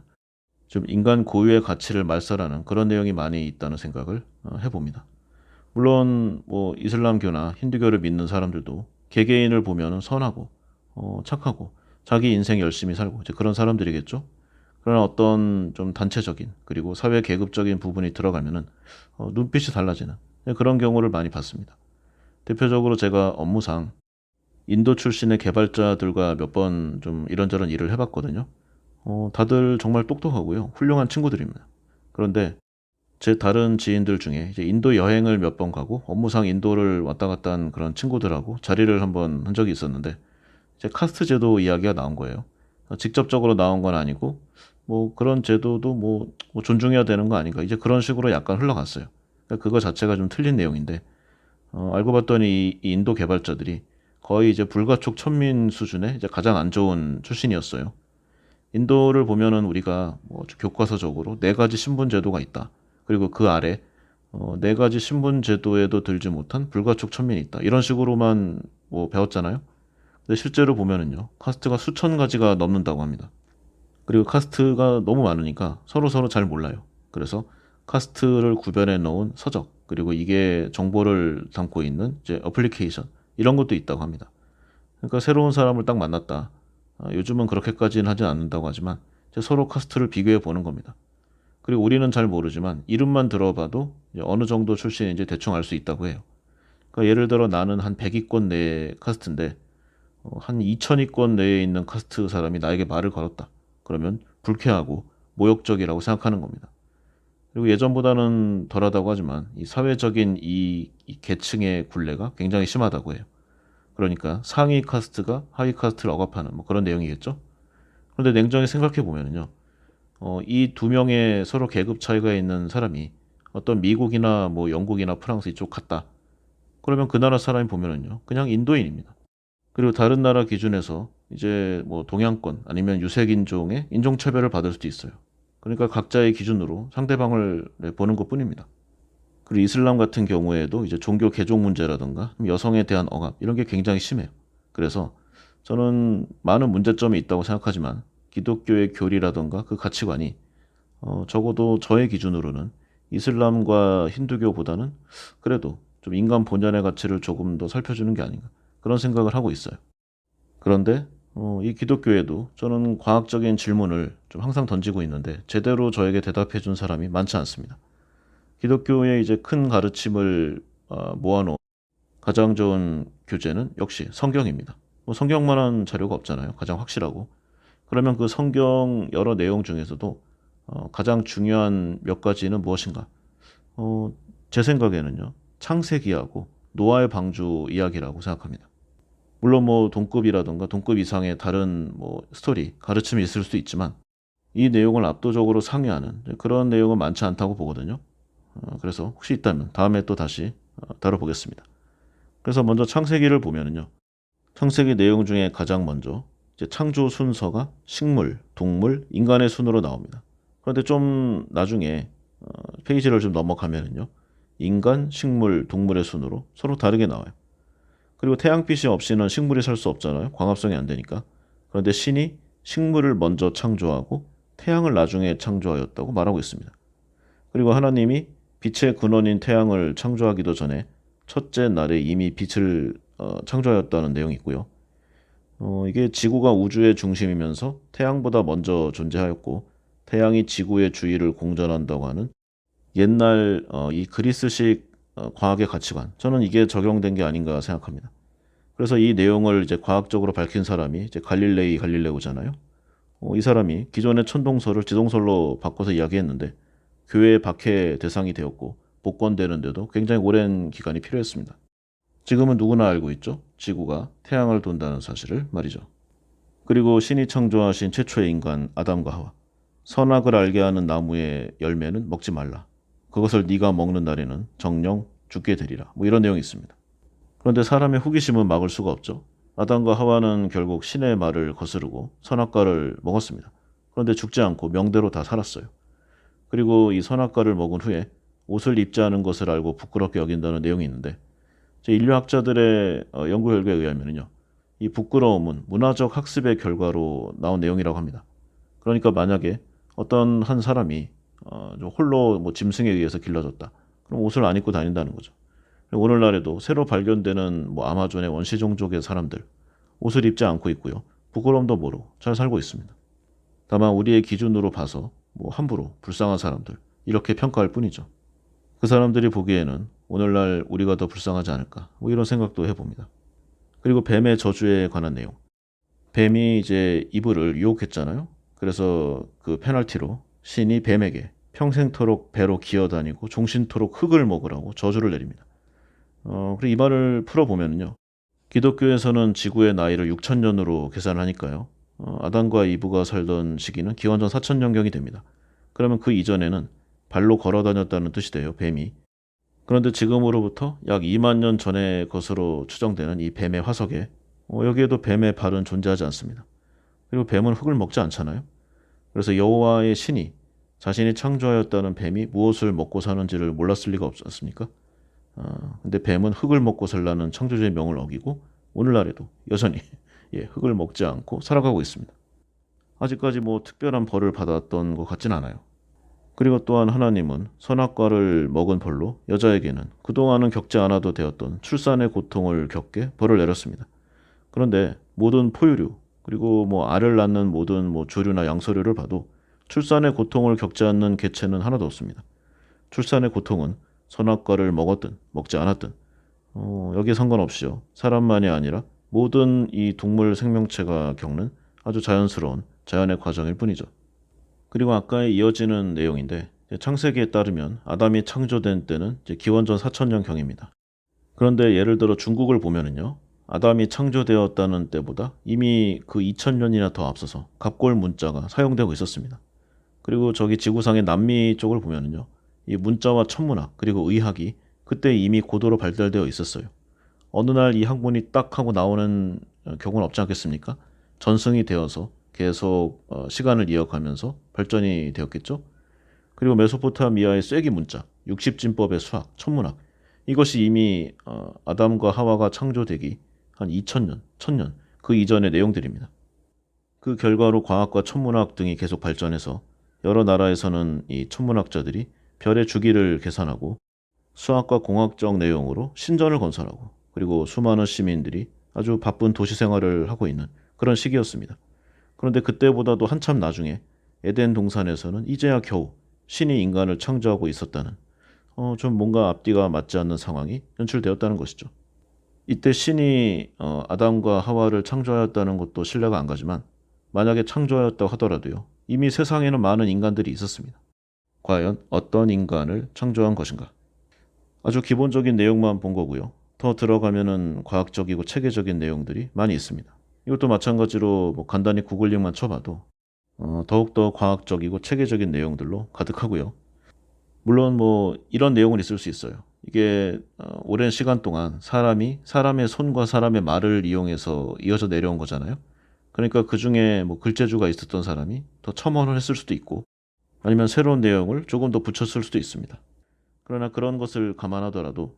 좀 인간 고유의 가치를 말살하는 그런 내용이 많이 있다는 생각을 해봅니다. 물론 뭐 이슬람교나 힌두교를 믿는 사람들도 개개인을 보면 선하고 착하고 자기 인생 열심히 살고 이제 그런 사람들이겠죠. 그러나 어떤 좀 단체적인 그리고 사회 계급적인 부분이 들어가면은 눈빛이 달라지는 그런 경우를 많이 봤습니다. 대표적으로 제가 업무상 인도 출신의 개발자들과 몇 번 좀 이런저런 일을 해봤거든요. 다들 정말 똑똑하고요. 훌륭한 친구들입니다. 그런데 제 다른 지인들 중에 이제 인도 여행을 몇 번 가고 업무상 인도를 왔다 갔다 한 그런 친구들하고 자리를 한번 한 적이 있었는데 이제 카스트 제도 이야기가 나온 거예요. 직접적으로 나온 건 아니고 뭐 그런 제도도 뭐 존중해야 되는 거 아닌가 이제 그런 식으로 약간 흘러갔어요. 그러니까 그거 자체가 좀 틀린 내용인데 알고 봤더니 이 인도 개발자들이 거의 이제 불가촉 천민 수준의 이제 가장 안 좋은 출신이었어요. 인도를 보면은 우리가 뭐 교과서적으로 네 가지 신분 제도가 있다. 그리고 그 아래 네 가지 신분 제도에도 들지 못한 불가촉 천민이 있다. 이런 식으로만 뭐 배웠잖아요. 근데 실제로 보면은요, 카스트가 수천 가지가 넘는다고 합니다. 그리고 카스트가 너무 많으니까 서로 잘 몰라요. 그래서 카스트를 구별해 놓은 서적, 그리고 이게 정보를 담고 있는 이제 어플리케이션, 이런 것도 있다고 합니다. 그러니까 새로운 사람을 딱 만났다. 요즘은 그렇게까지는 하진 않는다고 하지만 이제 서로 카스트를 비교해 보는 겁니다. 그리고 우리는 잘 모르지만 이름만 들어봐도 이제 어느 정도 출신인지 대충 알 수 있다고 해요. 그러니까 예를 들어 나는 한 100위권 내의 카스트인데 한 2000위권 내에 있는 카스트 사람이 나에게 말을 걸었다. 그러면 불쾌하고 모욕적이라고 생각하는 겁니다. 그리고 예전보다는 덜하다고 하지만 이 사회적인 이 계층의 굴레가 굉장히 심하다고 해요. 그러니까 상위 카스트가 하위 카스트를 억압하는 뭐 그런 내용이겠죠. 그런데 냉정히 생각해 보면요, 이 두 명의 서로 계급 차이가 있는 사람이 어떤 미국이나 뭐 영국이나 프랑스 이쪽 갔다. 그러면 그 나라 사람이 보면은요, 그냥 인도인입니다. 그리고 다른 나라 기준에서 이제 뭐 동양권 아니면 유색인종의 인종차별을 받을 수도 있어요. 그러니까 각자의 기준으로 상대방을 보는 것뿐입니다. 그리고 이슬람 같은 경우에도 이제 종교 개종 문제라든가 여성에 대한 억압 이런 게 굉장히 심해요. 그래서 저는 많은 문제점이 있다고 생각하지만 기독교의 교리라든가 그 가치관이 적어도 저의 기준으로는 이슬람과 힌두교보다는 그래도 좀 인간 본연의 가치를 조금 더 살펴주는 게 아닌가 그런 생각을 하고 있어요. 그런데 이 기독교에도 저는 과학적인 질문을 좀 항상 던지고 있는데 제대로 저에게 대답해 준 사람이 많지 않습니다. 기독교의 이제 큰 가르침을 모아놓은 가장 좋은 교재는 역시 성경입니다. 뭐 성경만한 자료가 없잖아요. 가장 확실하고. 그러면 그 성경 여러 내용 중에서도 가장 중요한 몇 가지는 무엇인가? 제 생각에는요. 창세기하고 노아의 방주 이야기라고 생각합니다. 물론 뭐 동급이라든가 동급 이상의 다른 뭐 스토리, 가르침이 있을 수도 있지만 이 내용을 압도적으로 상회하는 그런 내용은 많지 않다고 보거든요. 그래서 혹시 있다면 다음에 또 다시 다뤄보겠습니다. 그래서 먼저 창세기를 보면은요. 창세기 내용 중에 가장 먼저 이제 창조 순서가 식물, 동물, 인간의 순으로 나옵니다. 그런데 좀 나중에 페이지를 좀 넘어가면은요. 인간, 식물, 동물의 순으로 서로 다르게 나와요. 그리고 태양빛이 없이는 식물이 살 수 없잖아요. 광합성이 안 되니까. 그런데 신이 식물을 먼저 창조하고 태양을 나중에 창조하였다고 말하고 있습니다. 그리고 하나님이 빛의 근원인 태양을 창조하기도 전에 첫째 날에 이미 빛을 창조하였다는 내용이 있고요. 이게 지구가 우주의 중심이면서 태양보다 먼저 존재하였고 태양이 지구의 주위를 공전한다고 하는 옛날 이 그리스식 과학의 가치관 저는 이게 적용된 게 아닌가 생각합니다. 그래서 이 내용을 이제 과학적으로 밝힌 사람이 이제 갈릴레오잖아요. 이 사람이 기존의 천동설을 지동설로 바꿔서 이야기했는데 교회의 박해 대상이 되었고 복권되는데도 굉장히 오랜 기간이 필요했습니다. 지금은 누구나 알고 있죠. 지구가 태양을 돈다는 사실을 말이죠. 그리고 신이 창조하신 최초의 인간 아담과 하와. 선악을 알게 하는 나무의 열매는 먹지 말라. 그것을 네가 먹는 날에는 정령 죽게 되리라. 뭐 이런 내용이 있습니다. 그런데 사람의 호기심은 막을 수가 없죠. 아담과 하와는 결국 신의 말을 거스르고 선악과를 먹었습니다. 그런데 죽지 않고 명대로 다 살았어요. 그리고 이 선악과를 먹은 후에 옷을 입지 않은 것을 알고 부끄럽게 여긴다는 내용이 있는데 인류학자들의 연구 결과에 의하면요. 이 부끄러움은 문화적 학습의 결과로 나온 내용이라고 합니다. 그러니까 만약에 어떤 한 사람이 좀 홀로 뭐 짐승에 의해서 길러졌다. 그럼 옷을 안 입고 다닌다는 거죠. 오늘날에도 새로 발견되는 뭐 아마존의 원시종족의 사람들 옷을 입지 않고 있고요. 부끄러움도 모르고 잘 살고 있습니다. 다만 우리의 기준으로 봐서 뭐 함부로 불쌍한 사람들 이렇게 평가할 뿐이죠. 그 사람들이 보기에는 오늘날 우리가 더 불쌍하지 않을까 뭐 이런 생각도 해봅니다. 그리고 뱀의 저주에 관한 내용. 뱀이 이제 이브를 유혹했잖아요. 그래서 그 페널티로 신이 뱀에게 평생토록 배로 기어다니고 종신토록 흙을 먹으라고 저주를 내립니다. 그리고 이 말을 풀어보면요. 기독교에서는 지구의 나이를 6,000년으로 계산하니까요. 아담과 이브가 살던 시기는 기원전 4,000년경이 됩니다. 그러면 그 이전에는 발로 걸어 다녔다는 뜻이 돼요, 뱀이. 그런데 지금으로부터 약 2만 년 전의 것으로 추정되는 이 뱀의 화석에 여기에도 뱀의 발은 존재하지 않습니다. 그리고 뱀은 흙을 먹지 않잖아요. 그래서 여호와의 신이 자신이 창조하였다는 뱀이 무엇을 먹고 사는지를 몰랐을 리가 없지 않습니까? 근데 뱀은 흙을 먹고 살라는 창조주의 명을 어기고 오늘날에도 여전히 흙을 먹지 않고 살아가고 있습니다. 아직까지 뭐 특별한 벌을 받았던 것 같진 않아요. 그리고 또한 하나님은 선악과를 먹은 벌로 여자에게는 그동안은 겪지 않아도 되었던 출산의 고통을 겪게 벌을 내렸습니다. 그런데 모든 포유류 그리고 뭐 알을 낳는 모든 뭐 조류나 양서류를 봐도 출산의 고통을 겪지 않는 개체는 하나도 없습니다. 출산의 고통은 선악과를 먹었든 먹지 않았든 여기에 상관없이요. 사람만이 아니라 모든 이 동물 생명체가 겪는 아주 자연스러운 자연의 과정일 뿐이죠. 그리고 아까에 이어지는 내용인데 창세기에 따르면 아담이 창조된 때는 이제 기원전 4,000년경입니다. 그런데 예를 들어 중국을 보면은요. 아담이 창조되었다는 때보다 이미 그 2,000년이나 더 앞서서 갑골 문자가 사용되고 있었습니다. 그리고 저기 지구상의 남미 쪽을 보면은요. 이 문자와 천문학 그리고 의학이 그때 이미 고도로 발달되어 있었어요. 어느 날 이 학문이 딱 하고 나오는 경우는 없지 않겠습니까? 전승이 되어서 계속 시간을 이어가면서 발전이 되었겠죠. 그리고 메소포타미아의 쐐기 문자, 60진법의 수학, 천문학 이것이 이미 아담과 하와가 창조되기 한 2,000년, 1,000년 그 이전의 내용들입니다. 그 결과로 과학과 천문학 등이 계속 발전해서 여러 나라에서는 이 천문학자들이 별의 주기를 계산하고 수학과 공학적 내용으로 신전을 건설하고 그리고 수많은 시민들이 아주 바쁜 도시 생활을 하고 있는 그런 시기였습니다. 그런데 그때보다도 한참 나중에 에덴 동산에서는 이제야 겨우 신이 인간을 창조하고 있었다는 좀 뭔가 앞뒤가 맞지 않는 상황이 연출되었다는 것이죠. 이때 신이 아담과 하와를 창조하였다는 것도 신뢰가 안 가지만 만약에 창조하였다고 하더라도요. 이미 세상에는 많은 인간들이 있었습니다. 과연 어떤 인간을 창조한 것인가? 아주 기본적인 내용만 본 거고요. 더 들어가면은 과학적이고 체계적인 내용들이 많이 있습니다. 이것도 마찬가지로 뭐 간단히 구글링만 쳐봐도 더욱더 과학적이고 체계적인 내용들로 가득하고요. 물론 뭐 이런 내용은 있을 수 있어요. 이게 오랜 시간 동안 사람이 사람의 손과 사람의 말을 이용해서 이어져 내려온 거잖아요. 그러니까 그 중에 뭐 글재주가 있었던 사람이 더 첨언을 했을 수도 있고 아니면 새로운 내용을 조금 더 붙였을 수도 있습니다. 그러나 그런 것을 감안하더라도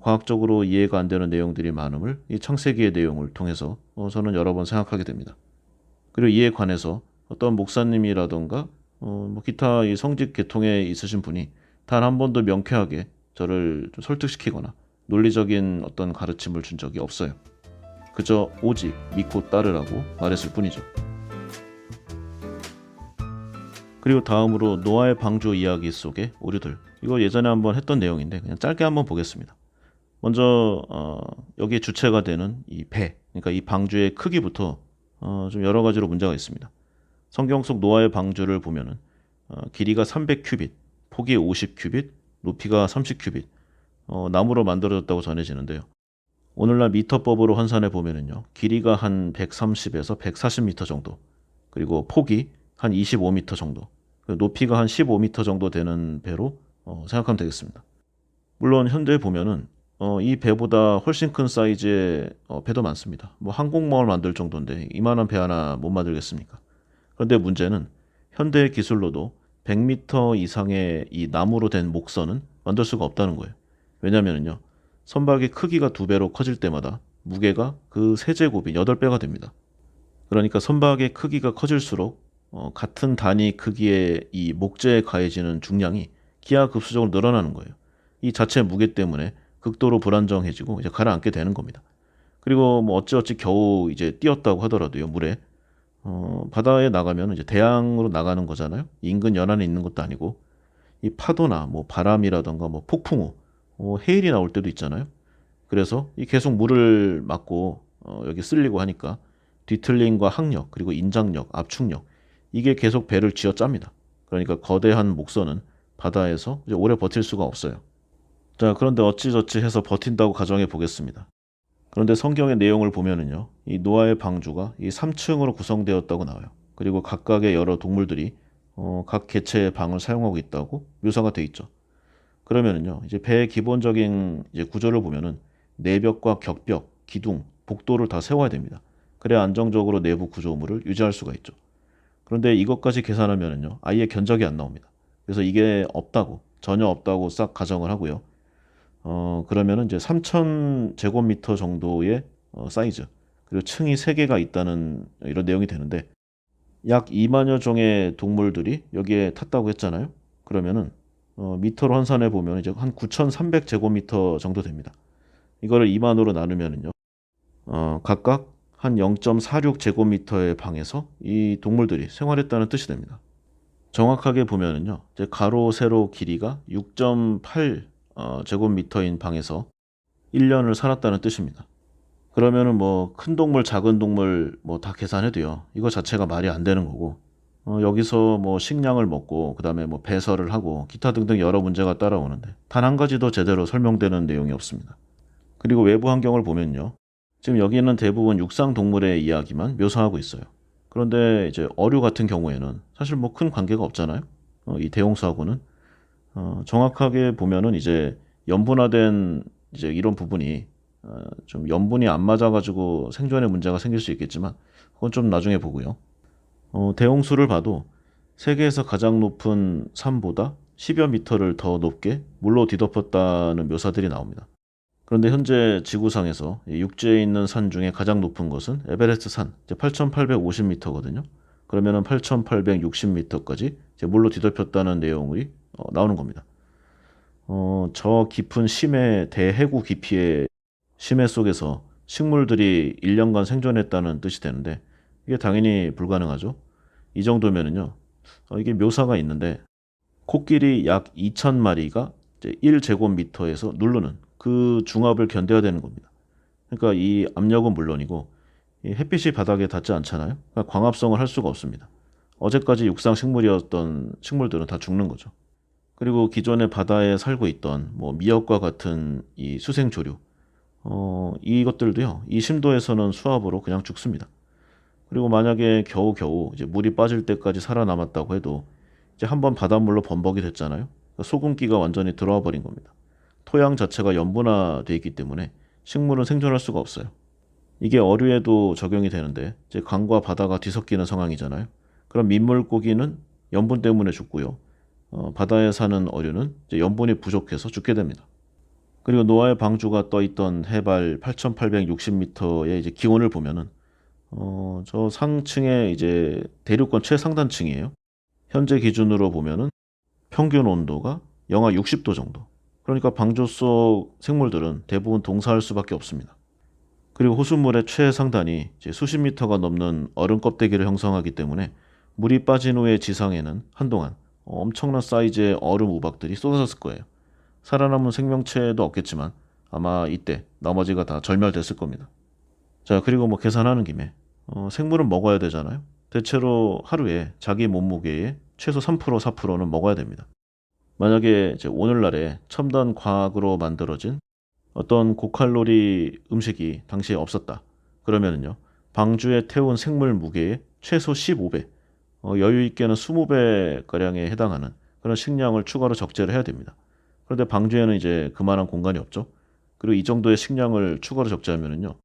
과학적으로 이해가 안 되는 내용들이 많음을 이 창세기의 내용을 통해서 저는 여러 번 생각하게 됩니다. 그리고 이에 관해서 어떤 목사님이라던가 뭐 기타 이 성직 계통에 있으신 분이 단 한 번도 명쾌하게 저를 좀 설득시키거나 논리적인 어떤 가르침을 준 적이 없어요. 그저 오직 믿고 따르라고 말했을 뿐이죠. 그리고 다음으로 노아의 방주 이야기 속의 오류들. 이거 예전에 한번 했던 내용인데 그냥 짧게 한번 보겠습니다. 먼저 여기에 주체가 되는 이 배, 그러니까 이 방주의 크기부터 좀 여러 가지로 문제가 있습니다. 성경 속 노아의 방주를 보면은 길이가 300큐빗, 폭이 50큐빗, 높이가 30큐빗, 나무로 만들어졌다고 전해지는데요. 오늘날 미터법으로 환산해 보면은요. 길이가 한 130에서 140m 정도, 그리고 폭이 한 25m 정도, 높이가 한 15m 정도 되는 배로 생각하면 되겠습니다. 물론 현재 보면은 이 배보다 훨씬 큰 사이즈의 배도 많습니다. 뭐 항공모함을 만들 정도인데 이만한 배 하나 못 만들겠습니까? 그런데 문제는 현대 기술로도 100m 이상의 이 나무로 된 목선은 만들 수가 없다는 거예요. 왜냐면은요. 선박의 크기가 2배로 커질 때마다 무게가 그 세제곱이 8배가 됩니다. 그러니까 선박의 크기가 커질수록 같은 단위 크기의 이 목재에 가해지는 중량이 기하급수적으로 늘어나는 거예요. 이 자체 무게 때문에 극도로 불안정해지고 이제 가라앉게 되는 겁니다. 그리고 뭐 어찌어찌 겨우 이제 뛰었다고 하더라도요, 물에 바다에 나가면 이제 대양으로 나가는 거잖아요. 인근 연안에 있는 것도 아니고 이 파도나 뭐 바람이라던가 뭐 폭풍우, 해일이 나올 때도 있잖아요. 그래서 이 계속 물을 맞고 여기 쓸리고 하니까 뒤틀림과 항력, 그리고 인장력, 압축력, 이게 계속 배를 쥐어짭니다. 그러니까 거대한 목선은 바다에서 이제 오래 버틸 수가 없어요. 자, 그런데 어찌저찌 해서 버틴다고 가정해 보겠습니다. 그런데 성경의 내용을 보면은요, 이 노아의 방주가 이 3층으로 구성되었다고 나와요. 그리고 각각의 여러 동물들이 각 개체의 방을 사용하고 있다고 묘사가 돼 있죠. 그러면은요, 이제 배의 기본적인 이제 구조를 보면은 내벽과 격벽, 기둥, 복도를 다 세워야 됩니다. 그래야 안정적으로 내부 구조물을 유지할 수가 있죠. 그런데 이것까지 계산하면은요, 아예 견적이 안 나옵니다. 그래서 이게 없다고, 전혀 없다고 싹 가정을 하고요. 그러면은 이제 3,000 제곱미터 정도의 사이즈, 그리고 층이 3개가 있다는 이런 내용이 되는데, 약 2만여 종의 동물들이 여기에 탔다고 했잖아요. 그러면은 미터로 환산해 보면 이제 한 9,300 제곱미터 정도 됩니다. 이거를 2만으로 나누면은요, 각각 한 0.46 제곱미터의 방에서 이 동물들이 생활했다는 뜻이 됩니다. 정확하게 보면은요, 이제 가로 세로 길이가 6.8 제곱미터인 방에서 1년을 살았다는 뜻입니다. 그러면은 뭐 큰 동물, 작은 동물 뭐 다 계산해도요, 이거 자체가 말이 안 되는 거고, 여기서 뭐 식량을 먹고 그다음에 뭐 배설을 하고 기타 등등 여러 문제가 따라오는데 단 한 가지도 제대로 설명되는 내용이 없습니다. 그리고 외부 환경을 보면요. 지금 여기는 대부분 육상 동물의 이야기만 묘사하고 있어요. 그런데 이제 어류 같은 경우에는 사실 뭐 큰 관계가 없잖아요. 이 대홍수하고는 정확하게 보면은 이제 염분화된 이제 이런 부분이 좀 염분이 안 맞아가지고 생존에 문제가 생길 수 있겠지만 그건 좀 나중에 보고요. 대홍수를 봐도 세계에서 가장 높은 산보다 10여 미터를 더 높게 물로 뒤덮였다는 묘사들이 나옵니다. 그런데 현재 지구상에서 육지에 있는 산 중에 가장 높은 것은 에베레스트 산, 8,850m거든요. 그러면은 8,860m까지 물로 뒤덮였다는 내용이 나오는 겁니다. 저 깊은 심해 대해구 깊이의 심해 속에서 식물들이 1년간 생존했다는 뜻이 되는데 이게 당연히 불가능하죠. 이 정도면은요. 이게 묘사가 있는데 코끼리 약 2,000마리가 1제곱미터에서 누르는 그 중압을 견뎌야 되는 겁니다. 그러니까 이 압력은 물론이고 이 햇빛이 바닥에 닿지 않잖아요. 그러니까 광합성을 할 수가 없습니다. 어제까지 육상 식물이었던 식물들은 다 죽는 거죠. 그리고 기존에 바다에 살고 있던 뭐 미역과 같은 이 수생조류, 이것들도요. 이 심도에서는 수압으로 그냥 죽습니다. 그리고 만약에 겨우겨우 이제 물이 빠질 때까지 살아남았다고 해도 이제 한번 바닷물로 범벅이 됐잖아요. 그러니까 소금기가 완전히 들어와 버린 겁니다. 토양 자체가 염분화되어 있기 때문에 식물은 생존할 수가 없어요. 이게 어류에도 적용이 되는데 이제 강과 바다가 뒤섞이는 상황이잖아요. 그럼 민물고기는 염분 때문에 죽고요. 바다에 사는 어류는 이제 염분이 부족해서 죽게 됩니다. 그리고 노아의 방주가 떠 있던 해발 8,860m의 이제 기온을 보면은 저 상층의 이제 대륙권 최상단층이에요. 현재 기준으로 보면은 평균 온도가 영하 60도 정도. 그러니까 방주 속 생물들은 대부분 동사할 수밖에 없습니다. 그리고 호수물의 최상단이 이제 수십 미터가 넘는 얼음 껍데기를 형성하기 때문에 물이 빠진 후에 지상에는 한동안 엄청난 사이즈의 얼음 우박들이 쏟아졌을 거예요. 살아남은 생명체도 없겠지만 아마 이때 나머지가 다 절멸됐을 겁니다. 자, 그리고 뭐 계산하는 김에 생물은 먹어야 되잖아요. 대체로 하루에 자기 몸무게의 최소 3% 4%는 먹어야 됩니다. 만약에 이제 오늘날에 첨단 과학으로 만들어진 어떤 고칼로리 음식이 당시에 없었다. 그러면은요. 방주에 태운 생물 무게의 최소 15배, 여유 있게는 20배가량에 해당하는 그런 식량을 추가로 적재를 해야 됩니다. 그런데 방주에는 이제 그만한 공간이 없죠. 그리고 이 정도의 식량을 추가로 적재하면은요.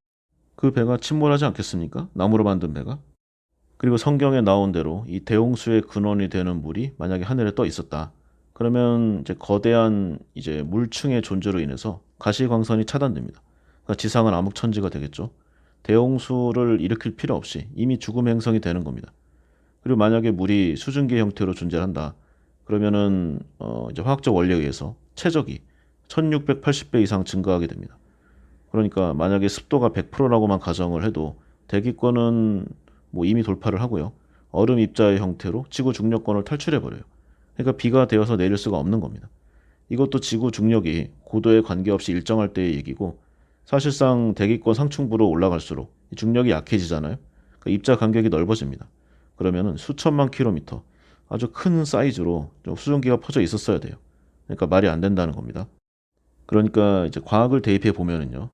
그 배가 침몰하지 않겠습니까? 나무로 만든 배가. 그리고 성경에 나온 대로 이 대홍수의 근원이 되는 물이 만약에 하늘에 떠 있었다. 그러면 이제 거대한 이제 물층의 존재로 인해서 가시광선이 차단됩니다. 그러니까 지상은 암흑천지가 되겠죠. 대홍수를 일으킬 필요 없이 이미 죽음 행성이 되는 겁니다. 그리고 만약에 물이 수증기 형태로 존재한다. 그러면은 이제 화학적 원리에 의해서 최적이 1680배 이상 증가하게 됩니다. 그러니까 만약에 습도가 100%라고만 가정을 해도 대기권은 뭐 이미 돌파를 하고요. 얼음 입자의 형태로 지구 중력권을 탈출해 버려요. 그러니까 비가 되어서 내릴 수가 없는 겁니다. 이것도 지구 중력이 고도에 관계없이 일정할 때의 얘기고 사실상 대기권 상층부로 올라갈수록 중력이 약해지잖아요. 그러니까 입자 간격이 넓어집니다. 그러면은 수천만 킬로미터 아주 큰 사이즈로 좀 수증기가 퍼져 있었어야 돼요. 그러니까 말이 안 된다는 겁니다. 그러니까 이제 과학을 대입해 보면은요.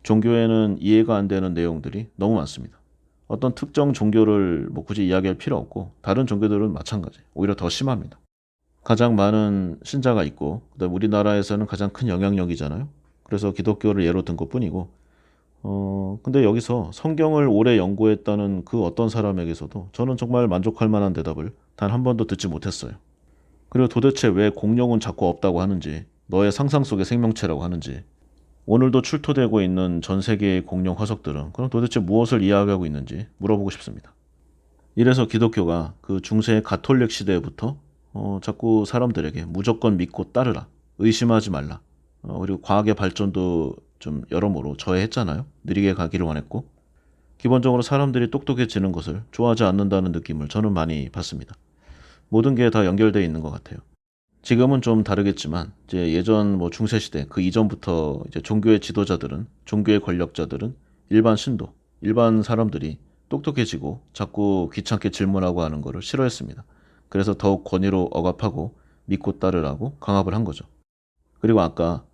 종교에는 이해가 안 되는 내용들이 너무 많습니다. 어떤 특정 종교를 뭐 굳이 이야기할 필요 없고 다른 종교들은 마찬가지. 오히려 더 심합니다. 가장 많은 신자가 있고 그다음 우리나라에서는 가장 큰 영향력이잖아요. 그래서 기독교를 예로 든 것뿐이고 근데 여기서 성경을 오래 연구했다는 그 어떤 사람에게서도 저는 정말 만족할 만한 대답을 단 한 번도 듣지 못했어요. 그리고 도대체 왜 공룡은 자꾸 없다고 하는지, 너의 상상 속의 생명체라고 하는지, 오늘도 출토되고 있는 전 세계의 공룡 화석들은 그럼 도대체 무엇을 이야기하고 있는지 물어보고 싶습니다. 이래서 기독교가 그 중세 가톨릭 시대부터 자꾸 사람들에게 무조건 믿고 따르라, 의심하지 말라, 그리고 과학의 발전도 좀 여러모로 저해했잖아요. 느리게 가기를 원했고 기본적으로 사람들이 똑똑해지는 것을 좋아하지 않는다는 느낌을 저는 많이 받습니다. 모든 게 다 연결되어 있는 것 같아요. 지금은 좀 다르겠지만 이제 예전 뭐 중세 시대 그 이전부터 이제 종교의 지도자들은 종교의 권력자들은 일반 신도, 일반 사람들이 똑똑해지고 자꾸 귀찮게 질문하고 하는 것을 싫어했습니다. 그래서 더욱 권위로 억압하고 믿고 따르라고 강압을 한 거죠. 그리고 아까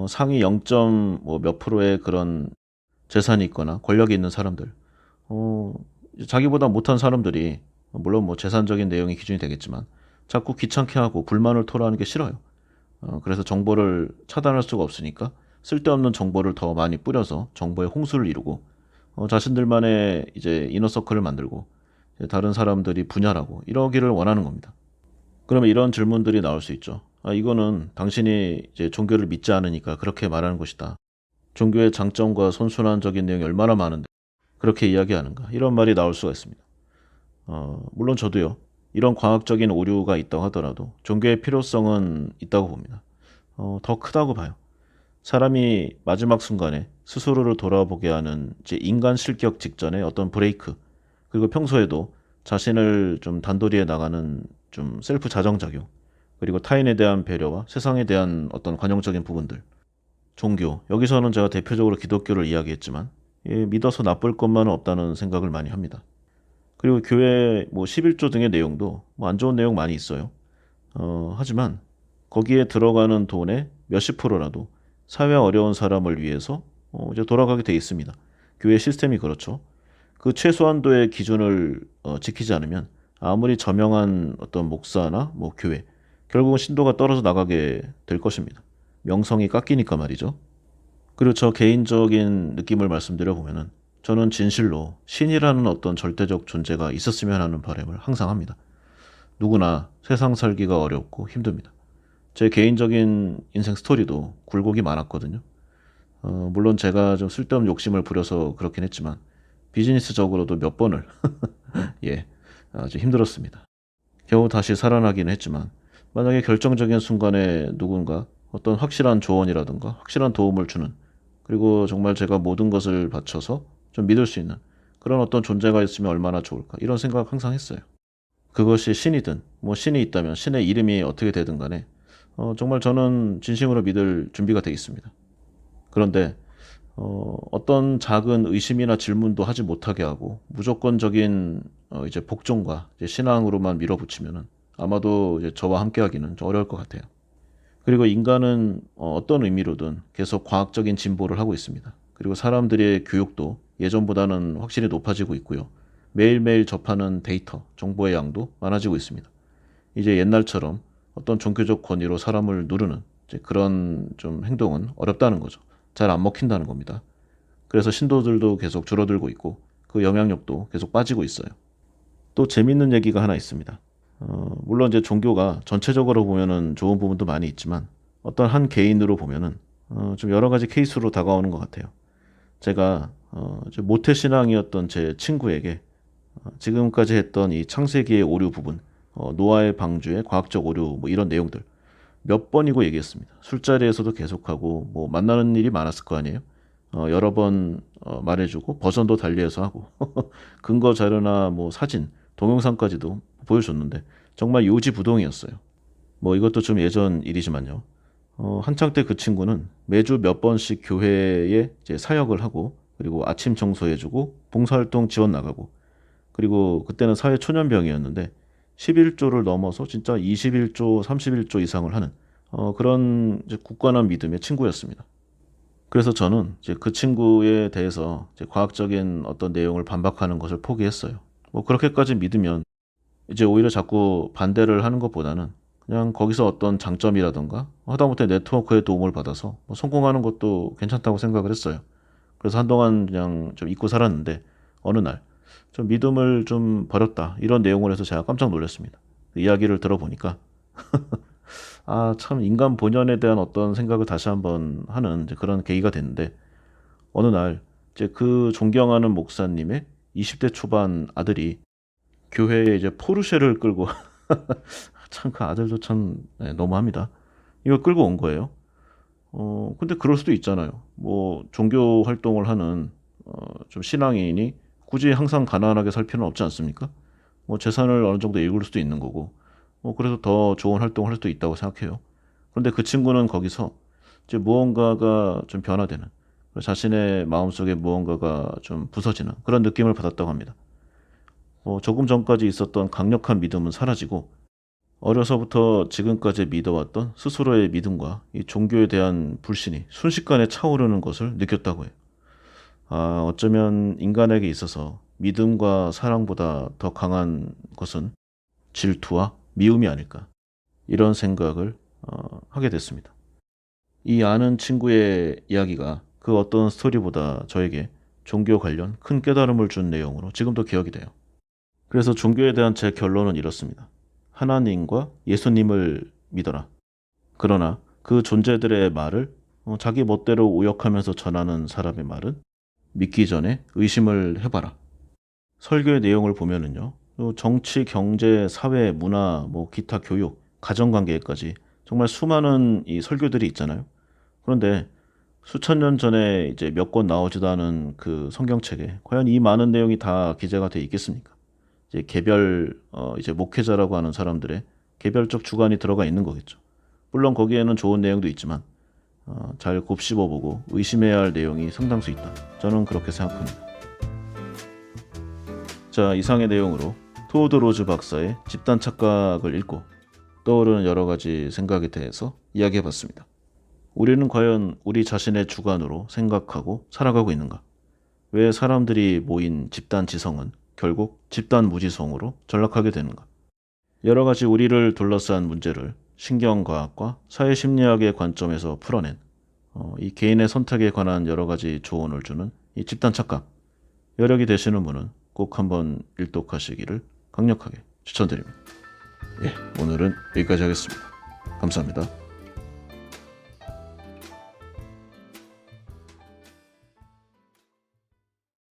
상위 0. 몇 프로의 그런 재산이 있거나 권력이 있는 사람들, 자기보다 못한 사람들이 물론 뭐 재산적인 내용이 기준이 되겠지만 자꾸 귀찮게 하고 불만을 토로하는 게 싫어요. 그래서 정보를 차단할 수가 없으니까 쓸데없는 정보를 더 많이 뿌려서 정보의 홍수를 이루고 자신들만의 이제 이너서클을 만들고 이제 다른 사람들이 분열하고 이러기를 원하는 겁니다. 그러면 이런 질문들이 나올 수 있죠. 이거는 당신이 이제 종교를 믿지 않으니까 그렇게 말하는 것이다. 종교의 장점과 선순환적인 내용이 얼마나 많은데 그렇게 이야기하는가. 이런 말이 나올 수가 있습니다. 물론 저도요. 이런 과학적인 오류가 있다고 하더라도 종교의 필요성은 있다고 봅니다. 더 크다고 봐요. 사람이 마지막 순간에 스스로를 돌아보게 하는 이제 인간 실격 직전의 어떤 브레이크, 그리고 평소에도 자신을 좀 단도리에 나가는 좀 셀프 자정작용, 그리고 타인에 대한 배려와 세상에 대한 어떤 관용적인 부분들, 종교, 여기서는 제가 대표적으로 기독교를 이야기했지만 믿어서 나쁠 것만은 없다는 생각을 많이 합니다. 그리고 교회 뭐 11조 등의 내용도 뭐 안 좋은 내용 많이 있어요. 하지만 거기에 들어가는 돈의 몇십 프로라도 사회 어려운 사람을 위해서 이제 돌아가게 돼 있습니다. 교회 시스템이 그렇죠. 그 최소한도의 기준을 지키지 않으면 아무리 저명한 어떤 목사나 뭐 교회, 결국은 신도가 떨어져 나가게 될 것입니다. 명성이 깎이니까 말이죠. 그리고 저 개인적인 느낌을 말씀드려 보면은 저는 진실로 신이라는 어떤 절대적 존재가 있었으면 하는 바람을 항상 합니다. 누구나 세상 살기가 어렵고 힘듭니다. 제 개인적인 인생 스토리도 굴곡이 많았거든요. 물론 제가 좀 쓸데없는 욕심을 부려서 그렇긴 했지만 비즈니스적으로도 몇 번을 예, 아주 힘들었습니다. 겨우 다시 살아나기는 했지만 만약에 결정적인 순간에 누군가 어떤 확실한 조언이라든가 확실한 도움을 주는, 그리고 정말 제가 모든 것을 바쳐서 좀 믿을 수 있는 그런 어떤 존재가 있으면 얼마나 좋을까, 이런 생각 항상 했어요. 그것이 신이든 뭐 신이 있다면 신의 이름이 어떻게 되든 간에 정말 저는 진심으로 믿을 준비가 되어 있습니다. 그런데 어떤 작은 의심이나 질문도 하지 못하게 하고 무조건적인 이제 복종과 이제 신앙으로만 밀어붙이면은 아마도 이제 저와 함께하기는 좀 어려울 것 같아요. 그리고 인간은 어떤 의미로든 계속 과학적인 진보를 하고 있습니다. 그리고 사람들의 교육도 예전보다는 확실히 높아지고 있고요. 매일매일 접하는 데이터, 정보의 양도 많아지고 있습니다. 이제 옛날처럼 어떤 종교적 권위로 사람을 누르는 이제 그런 좀 행동은 어렵다는 거죠. 잘 안 먹힌다는 겁니다. 그래서 신도들도 계속 줄어들고 있고 그 영향력도 계속 빠지고 있어요. 또 재밌는 얘기가 하나 있습니다. 물론 이제 종교가 전체적으로 보면은 좋은 부분도 많이 있지만 어떤 한 개인으로 보면은 좀 여러 가지 케이스로 다가오는 것 같아요. 제가 좀 모태신앙이었던 제 친구에게 지금까지 했던 이 창세기의 오류 부분, 노아의 방주의 과학적 오류 뭐 이런 내용들 몇 번이고 얘기했습니다. 술자리에서도 계속하고 뭐 만나는 일이 많았을 거 아니에요. 여러 번 말해주고 버전도 달리해서 하고 근거 자료나 뭐 사진, 동영상까지도 보여줬는데 정말 요지부동이었어요. 뭐 이것도 좀 예전 일이지만요. 한창 때 그 친구는 매주 몇 번씩 교회에 이제 사역을 하고 그리고 아침 청소해주고 봉사활동 지원 나가고 그리고 그때는 사회 초년병이었는데 11조를 넘어서 진짜 21조, 31조 이상을 하는 그런 이제 굳건한 믿음의 친구였습니다. 그래서 저는 이제 그 친구에 대해서 이제 과학적인 어떤 내용을 반박하는 것을 포기했어요. 뭐 그렇게까지 믿으면 이제 오히려 자꾸 반대를 하는 것보다는 그냥 거기서 어떤 장점이라던가 하다못해 네트워크의 도움을 받아서 뭐 성공하는 것도 괜찮다고 생각을 했어요. 그래서 한동안 그냥 좀 잊고 살았는데 어느 날 좀 믿음을 좀 버렸다 이런 내용을 해서 제가 깜짝 놀랐습니다. 그 이야기를 들어보니까 아, 참 인간 본연에 대한 어떤 생각을 다시 한번 하는 이제 그런 계기가 됐는데 어느 날 이제 그 존경하는 목사님의 20대 초반 아들이 교회에 이제 포르쉐를 끌고 참 그 아들도 참 너무합니다. 이걸 끌고 온 거예요. 근데 그럴 수도 있잖아요. 뭐 종교 활동을 하는 좀 신앙인이 굳이 항상 가난하게 살 필요는 없지 않습니까? 뭐 재산을 어느 정도 일굴 수도 있는 거고 뭐 그래서 더 좋은 활동을 할 수도 있다고 생각해요. 그런데 그 친구는 거기서 이제 무언가가 좀 변화되는 자신의 마음속에 무언가가 좀 부서지는 그런 느낌을 받았다고 합니다. 조금 전까지 있었던 강력한 믿음은 사라지고 어려서부터 지금까지 믿어왔던 스스로의 믿음과 이 종교에 대한 불신이 순식간에 차오르는 것을 느꼈다고 해요. 아, 어쩌면 인간에게 있어서 믿음과 사랑보다 더 강한 것은 질투와 미움이 아닐까. 이런 생각을 하게 됐습니다. 이 아는 친구의 이야기가 그 어떤 스토리보다 저에게 종교 관련 큰 깨달음을 준 내용으로 지금도 기억이 돼요. 그래서 종교에 대한 제 결론은 이렇습니다. 하나님과 예수님을 믿어라. 그러나 그 존재들의 말을 자기 멋대로 오역하면서 전하는 사람의 말은 믿기 전에 의심을 해봐라. 설교의 내용을 보면은요. 정치, 경제, 사회, 문화, 뭐 기타 교육, 가정관계까지 정말 수많은 이 설교들이 있잖아요. 그런데 수천 년 전에 이제 몇 권 나오지도 않은 그 성경책에 과연 이 많은 내용이 다 기재가 돼 있겠습니까? 이제 개별 이제 목회자라고 하는 사람들의 개별적 주관이 들어가 있는 거겠죠. 물론 거기에는 좋은 내용도 있지만 잘 곱씹어보고 의심해야 할 내용이 상당수 있다. 저는 그렇게 생각합니다. 자, 이상의 내용으로 토오드 로즈 박사의 집단 착각을 읽고 떠오르는 여러 가지 생각에 대해서 이야기해봤습니다. 우리는 과연 우리 자신의 주관으로 생각하고 살아가고 있는가? 왜 사람들이 모인 집단 지성은 결국 집단 무지성으로 전락하게 되는가? 여러 가지 우리를 둘러싼 문제를 신경과학과 사회심리학의 관점에서 풀어낸 이 개인의 선택에 관한 여러 가지 조언을 주는 이 집단 착각. 여력이 되시는 분은 꼭 한번 일독하시기를 강력하게 추천드립니다. 예, 오늘은 여기까지 하겠습니다. 감사합니다.